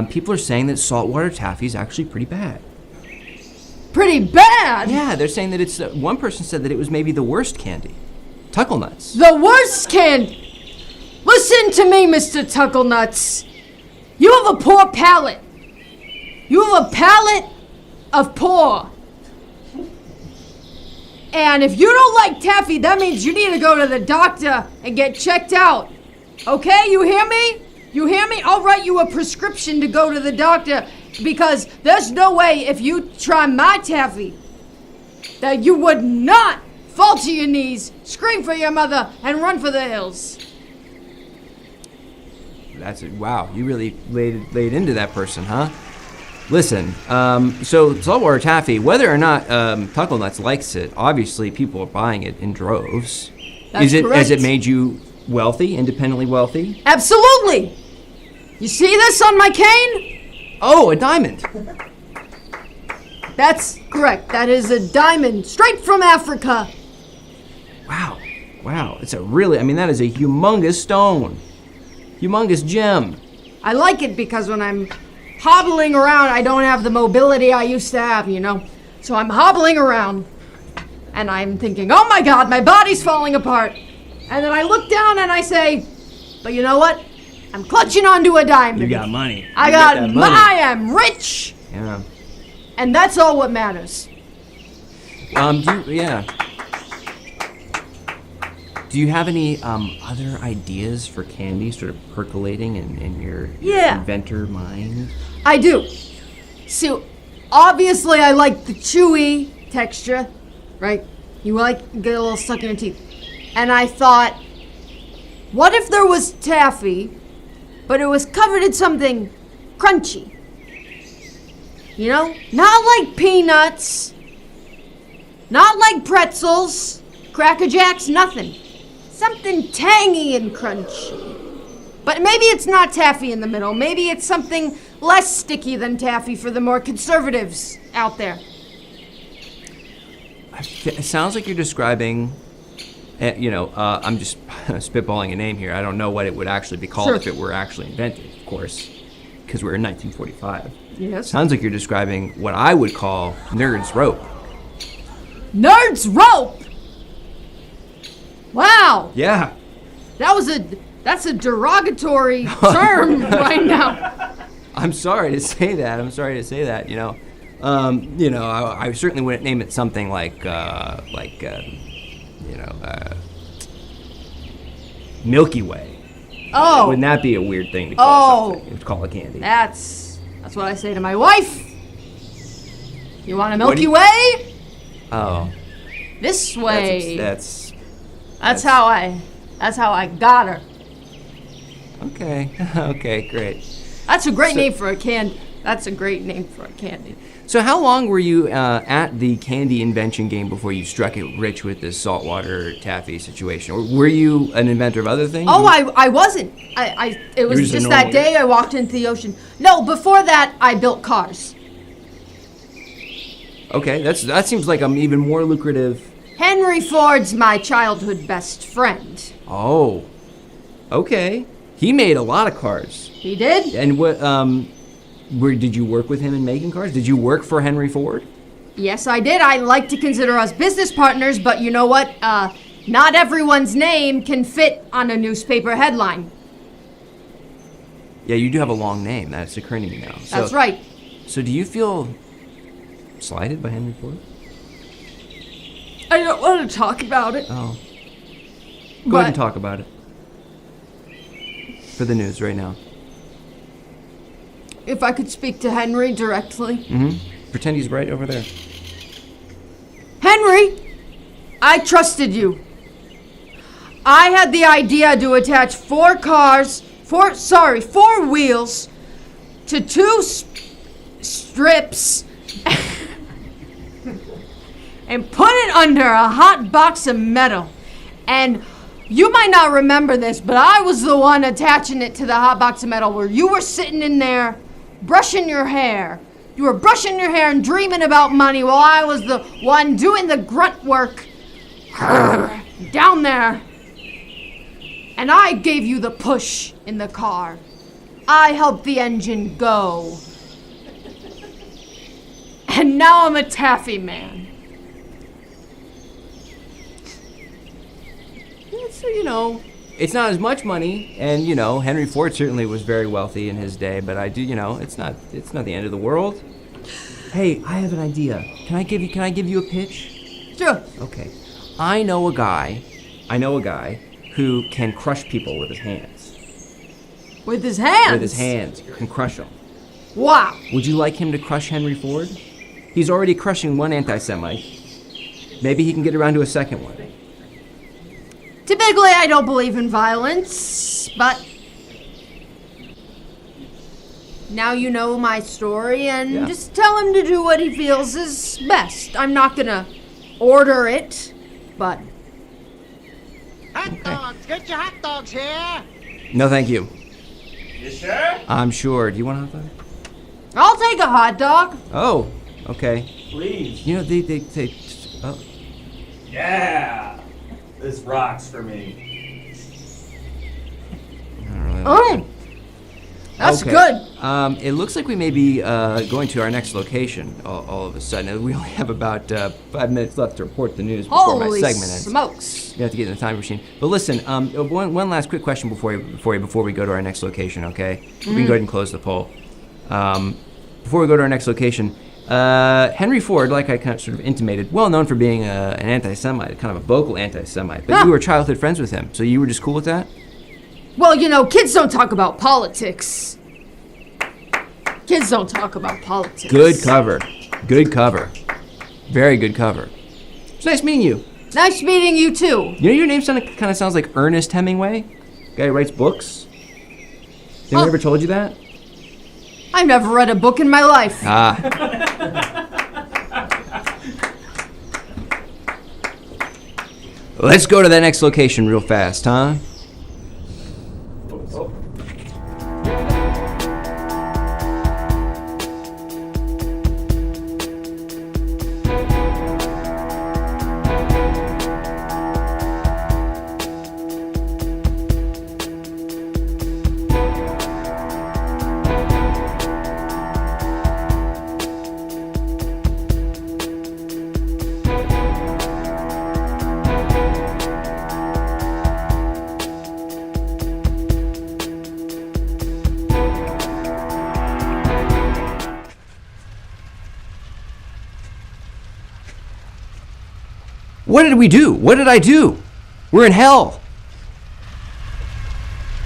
[SPEAKER 4] People are saying that saltwater taffy is actually pretty bad.
[SPEAKER 13] Pretty bad?
[SPEAKER 4] Yeah, they're saying that it's, one person said that it was maybe the worst candy. Tuckle nuts.
[SPEAKER 13] The worst candy? Listen to me, Mr. Tuckle Nuts. You have a poor palate. You have a palate of poor. And if you don't like taffy, that means you need to go to the doctor and get checked out. Okay, you hear me? You hear me? I'll write you a prescription to go to the doctor because there's no way if you try my taffy that you would not fall to your knees, scream for your mother, and run for the hills.
[SPEAKER 4] That's it. Wow, you really laid into that person, huh? Listen, so saltwater taffy, whether or not Tuckle Nuts likes it, obviously people are buying it in droves.
[SPEAKER 13] That's correct.
[SPEAKER 4] Has it made you wealthy, independently wealthy?
[SPEAKER 13] Absolutely. You see this on my cane?
[SPEAKER 4] Oh, a diamond.
[SPEAKER 13] That's correct. That is a diamond straight from Africa.
[SPEAKER 4] Wow, it's a really, that is a humongous stone. Humongous gem.
[SPEAKER 13] I like it because when I'm hobbling around, I don't have the mobility I used to have, So I'm hobbling around, and I'm thinking, oh my God, my body's falling apart. And then I look down and I say, but you know what? I'm clutching onto a diamond.
[SPEAKER 4] You got money.
[SPEAKER 13] I am rich.
[SPEAKER 4] Yeah.
[SPEAKER 13] And that's all what matters.
[SPEAKER 4] Do you have any other ideas for candy sort of percolating in your inventor mind?
[SPEAKER 13] I do. So, obviously I like the chewy texture, right? You get a little stuck in your teeth. And I thought, what if there was taffy, but it was covered in something crunchy? Not like peanuts, not like pretzels, Cracker Jacks, nothing. Something tangy and crunchy. But maybe it's not taffy in the middle. Maybe it's something less sticky than taffy for the more conservatives out there.
[SPEAKER 4] It sounds like you're describing, I'm just spitballing a name here. I don't know what it would actually be called if it were actually invented, of course, because we're in 1945.
[SPEAKER 13] Yes.
[SPEAKER 4] Sounds like you're describing what I would call nerd's rope.
[SPEAKER 13] Nerd's rope? Wow.
[SPEAKER 4] Yeah.
[SPEAKER 13] That's a derogatory term right now.
[SPEAKER 4] I'm sorry to say that. I certainly wouldn't name it something like Milky Way.
[SPEAKER 13] Oh.
[SPEAKER 4] Wouldn't that be a weird thing to call something? To call a candy.
[SPEAKER 13] That's what I say to my wife. You want a Milky Way?
[SPEAKER 4] Oh.
[SPEAKER 13] This way.
[SPEAKER 4] That's
[SPEAKER 13] how I got her.
[SPEAKER 4] Okay, great.
[SPEAKER 13] That's a great name for a candy.
[SPEAKER 4] So how long were you at the candy invention game before you struck it rich with this saltwater taffy situation? Or were you an inventor of other things?
[SPEAKER 13] Oh, I wasn't. It was just that day I walked into the ocean. No, before that I built cars.
[SPEAKER 4] Okay, that seems like I'm even more lucrative.
[SPEAKER 13] Henry Ford's my childhood best friend.
[SPEAKER 4] Oh, okay. He made a lot of cars.
[SPEAKER 13] He did?
[SPEAKER 4] And what? Did you work with him in making cars? Did you work for Henry Ford?
[SPEAKER 13] Yes, I did. I like to consider us business partners, but you know what? Not everyone's name can fit on a newspaper headline.
[SPEAKER 4] Yeah, you do have a long name. That's occurring to me now.
[SPEAKER 13] That's right.
[SPEAKER 4] So do you feel slighted by Henry Ford?
[SPEAKER 13] I don't want to talk about it.
[SPEAKER 4] Oh. Go ahead and talk about it. For the news right now.
[SPEAKER 13] If I could speak to Henry directly.
[SPEAKER 4] Mm-hmm. Pretend he's right over there.
[SPEAKER 13] Henry, I trusted you. I had the idea to attach 4 wheels to 2 strips and put it under a hot box of metal. And You might not remember this, but I was the one attaching it to the hot box of metal where you were sitting in there brushing your hair. You were brushing your hair and dreaming about money while I was the one doing the grunt work down there. And I gave you the push in the car. I helped the engine go. And now I'm a taffy man.
[SPEAKER 4] So, it's not as much money, and Henry Ford certainly was very wealthy in his day, but I do, it's not the end of the world. Hey, I have an idea. Can I give you a pitch?
[SPEAKER 13] Sure.
[SPEAKER 4] Okay. I know a guy who can crush people with his hands.
[SPEAKER 13] With his hands?
[SPEAKER 4] With his hands. Can crush them.
[SPEAKER 13] Wow.
[SPEAKER 4] Would you like him to crush Henry Ford? He's already crushing one anti-Semite. Maybe he can get around to a second one.
[SPEAKER 13] Typically, I don't believe in violence, but now you know my story, and just tell him to do what he feels is best. I'm not gonna order it, but...
[SPEAKER 14] Hot dogs! Get your hot dogs here!
[SPEAKER 4] No, thank you.
[SPEAKER 14] You sure?
[SPEAKER 4] I'm sure. Do you want a hot dog?
[SPEAKER 13] I'll take a hot dog.
[SPEAKER 4] Oh, okay.
[SPEAKER 14] Please.
[SPEAKER 4] They oh.
[SPEAKER 14] Yeah! This rocks for me.
[SPEAKER 4] I don't really like
[SPEAKER 13] Oh! That's good.
[SPEAKER 4] It looks like we may be going to our next location all of a sudden. We only have about 5 minutes left to report the news before my
[SPEAKER 13] Holy
[SPEAKER 4] segment ends.
[SPEAKER 13] smokes.
[SPEAKER 4] You have to get in the time machine. But listen, one last quick question before we go to our next location, okay? We can go ahead and close the poll. Before we go to our next location, Henry Ford, like I kind of sort of intimated, well known for being an anti-Semite, kind of a vocal anti-Semite. But you were childhood friends with him, so you were just cool with that?
[SPEAKER 13] Well, kids don't talk about politics. Kids don't talk about politics.
[SPEAKER 4] Good cover. Good cover. Very good cover. It's nice meeting you.
[SPEAKER 13] Nice meeting you, too.
[SPEAKER 4] Your name kind of sounds like Ernest Hemingway? Guy who writes books? Anyone ever told you that?
[SPEAKER 13] I've never read a book in my life.
[SPEAKER 4] Let's go to that next location real fast, huh? What did we do? What did I do? We're in hell.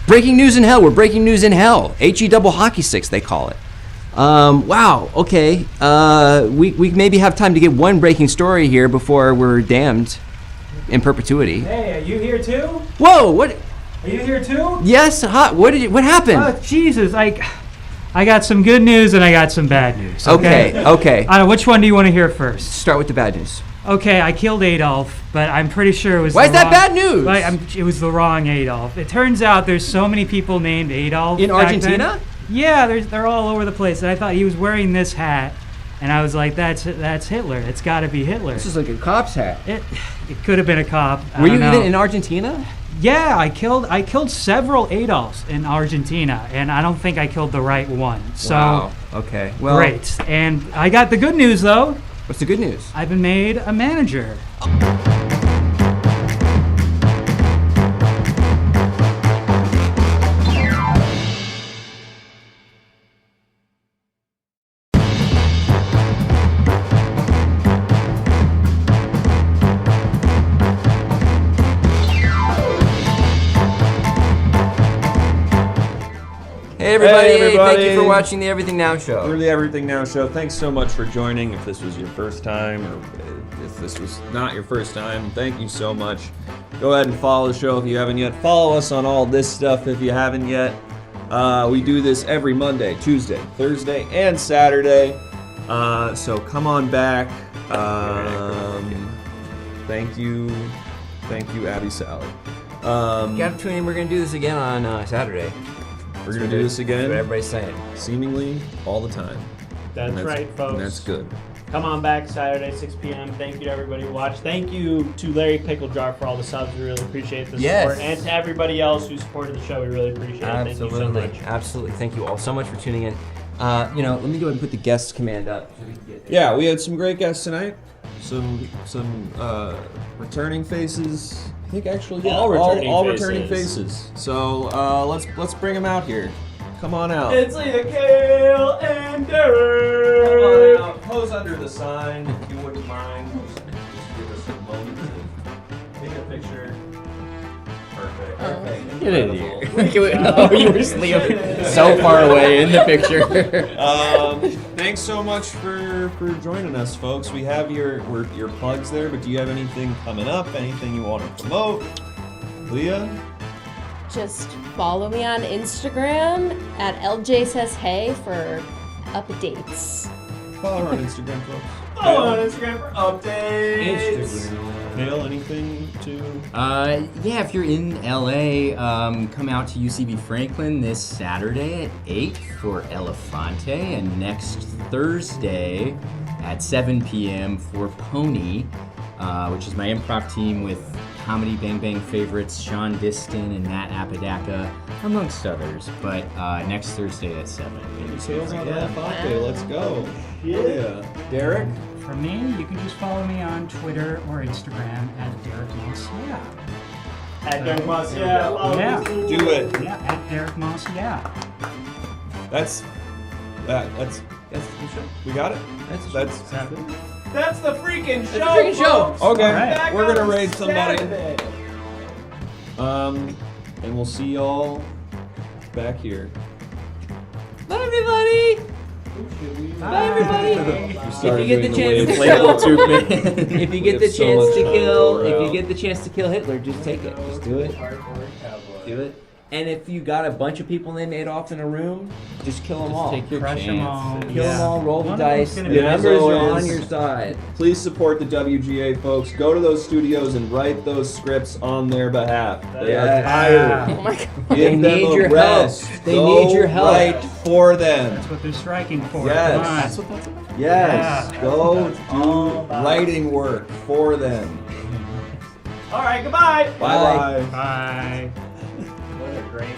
[SPEAKER 4] Breaking news in hell. We're breaking news in hell. HE double hockey sticks, they call it. Wow, okay. We maybe have time to get one breaking story here before we're damned in perpetuity.
[SPEAKER 10] Hey, are you here too?
[SPEAKER 4] Whoa, what?
[SPEAKER 10] Are you here too?
[SPEAKER 4] Yes, what happened?
[SPEAKER 12] Oh, Jesus, I got some good news and I got some bad news.
[SPEAKER 4] Okay.
[SPEAKER 12] Which one do you want to hear first?
[SPEAKER 4] Start with the bad news.
[SPEAKER 12] Okay, I killed Adolf, but I'm pretty sure it was
[SPEAKER 4] Why is that bad news?
[SPEAKER 12] It was the wrong Adolf. It turns out there's so many people named Adolf.
[SPEAKER 4] In Argentina?
[SPEAKER 12] Then. Yeah, they're all over the place. And I thought he was wearing this hat, and I was like, that's Hitler. It's got to be Hitler.
[SPEAKER 4] This is like a cop's hat.
[SPEAKER 12] It could have been a cop.
[SPEAKER 4] Were you even in Argentina?
[SPEAKER 12] Yeah, I killed several Adolfs in Argentina, and I don't think I killed the right one. So
[SPEAKER 4] wow. Okay. Well,
[SPEAKER 12] great. And I got the good news though.
[SPEAKER 4] What's the good news?
[SPEAKER 12] I've been made a manager.
[SPEAKER 4] Hey everybody. Thank you for watching the Everything Now Show.
[SPEAKER 5] We're the Everything Now Show. Thanks so much for joining. If this was your first time, or if this was not your first time, thank you so much. Go ahead and follow the show if you haven't yet. Follow us on all this stuff if you haven't yet. We do this every Monday, Tuesday, Thursday, and Saturday. So come on back. Thank you, Abby Sally.
[SPEAKER 4] Gotta tune in. We're gonna do this again on Saturday.
[SPEAKER 5] We're gonna do this again.
[SPEAKER 4] That's what everybody's saying.
[SPEAKER 5] Seemingly all the time.
[SPEAKER 3] That's right, folks.
[SPEAKER 5] And that's good.
[SPEAKER 3] Come on back Saturday, 6 p.m. Thank you to everybody who watched. Thank you to Larry Pickle Jar for all the subs. We really appreciate the support. And to everybody else who supported the show, we really appreciate it. Thank you so much.
[SPEAKER 4] Absolutely. Thank you all so much for tuning in. Let me go ahead and put the guests command up. So we can get
[SPEAKER 5] Yeah, we had some great guests tonight. Some returning faces. I think actually
[SPEAKER 3] All
[SPEAKER 5] returning faces. So let's bring them out here. Come on out.
[SPEAKER 3] It's Leah, Kale, and Jereb.
[SPEAKER 5] Come on out. Pose under the sign if you wouldn't mind. Just give us a moment to take a picture. Perfect.
[SPEAKER 9] Get in here. Oh, you were so far away in the picture.
[SPEAKER 5] Thanks so much for joining us, folks. We have your plugs there, but do you have anything coming up? Anything you want to promote? Leah?
[SPEAKER 15] Just follow me on Instagram at LJSaysHey for updates.
[SPEAKER 5] Follow her on Instagram, folks.
[SPEAKER 3] Follow on Instagram for updates.
[SPEAKER 5] Instagram. Kale, anything to?
[SPEAKER 9] Yeah, if you're in LA, come out to UCB Franklin this Saturday at 8 for Elefante, and next Thursday at 7 p.m. for Pony, which is my improv team with Comedy Bang Bang favorites Sean Diston and Matt Apodaca, amongst others. But next Thursday at 7.
[SPEAKER 5] Sales on Elefante, let's go. Yeah. Derek?
[SPEAKER 12] For me, you can just follow me on Twitter or Instagram at Derek Moss. Yeah.
[SPEAKER 3] At Derek Moss, yeah.
[SPEAKER 12] Yeah.
[SPEAKER 5] Do it.
[SPEAKER 12] Yeah, at Derek Moss, yeah.
[SPEAKER 5] That's the show. We got it. That's
[SPEAKER 3] That's the freaking show.
[SPEAKER 4] That's the freaking show.
[SPEAKER 3] Folks.
[SPEAKER 5] Okay,
[SPEAKER 3] Back
[SPEAKER 5] we're gonna
[SPEAKER 3] on
[SPEAKER 5] raid somebody.
[SPEAKER 3] Saturday.
[SPEAKER 5] And we'll see y'all back here.
[SPEAKER 4] Bye, everybody. Bye, everybody.
[SPEAKER 5] If
[SPEAKER 4] you get the chance to kill, if you get the chance to kill, if you get the chance to kill Hitler, just take it. Just do it. Do it. And if you got a bunch of people named Adolf in a room, just kill them all.
[SPEAKER 9] Take your
[SPEAKER 12] Crush them
[SPEAKER 9] chance.
[SPEAKER 12] all.
[SPEAKER 4] Kill them all. Roll the
[SPEAKER 12] One of them's
[SPEAKER 4] dice.
[SPEAKER 12] gonna
[SPEAKER 4] The
[SPEAKER 12] be
[SPEAKER 4] numbers are
[SPEAKER 5] always.
[SPEAKER 4] on your side.
[SPEAKER 5] Please support the WGA folks. Go to those studios and write those scripts on their behalf. They are tired.
[SPEAKER 15] Oh my god.
[SPEAKER 5] Give
[SPEAKER 4] They
[SPEAKER 5] them
[SPEAKER 4] need
[SPEAKER 5] a
[SPEAKER 4] your
[SPEAKER 5] rest.
[SPEAKER 4] help. They
[SPEAKER 5] Go
[SPEAKER 4] need your help.
[SPEAKER 5] Write for them.
[SPEAKER 12] That's what they're striking for.
[SPEAKER 5] Yes.
[SPEAKER 12] Come on.
[SPEAKER 5] That's what that's about. Yes.
[SPEAKER 12] Yeah.
[SPEAKER 5] Go do writing work for them.
[SPEAKER 3] All right, goodbye.
[SPEAKER 5] Bye bye.
[SPEAKER 12] Bye.
[SPEAKER 3] What a great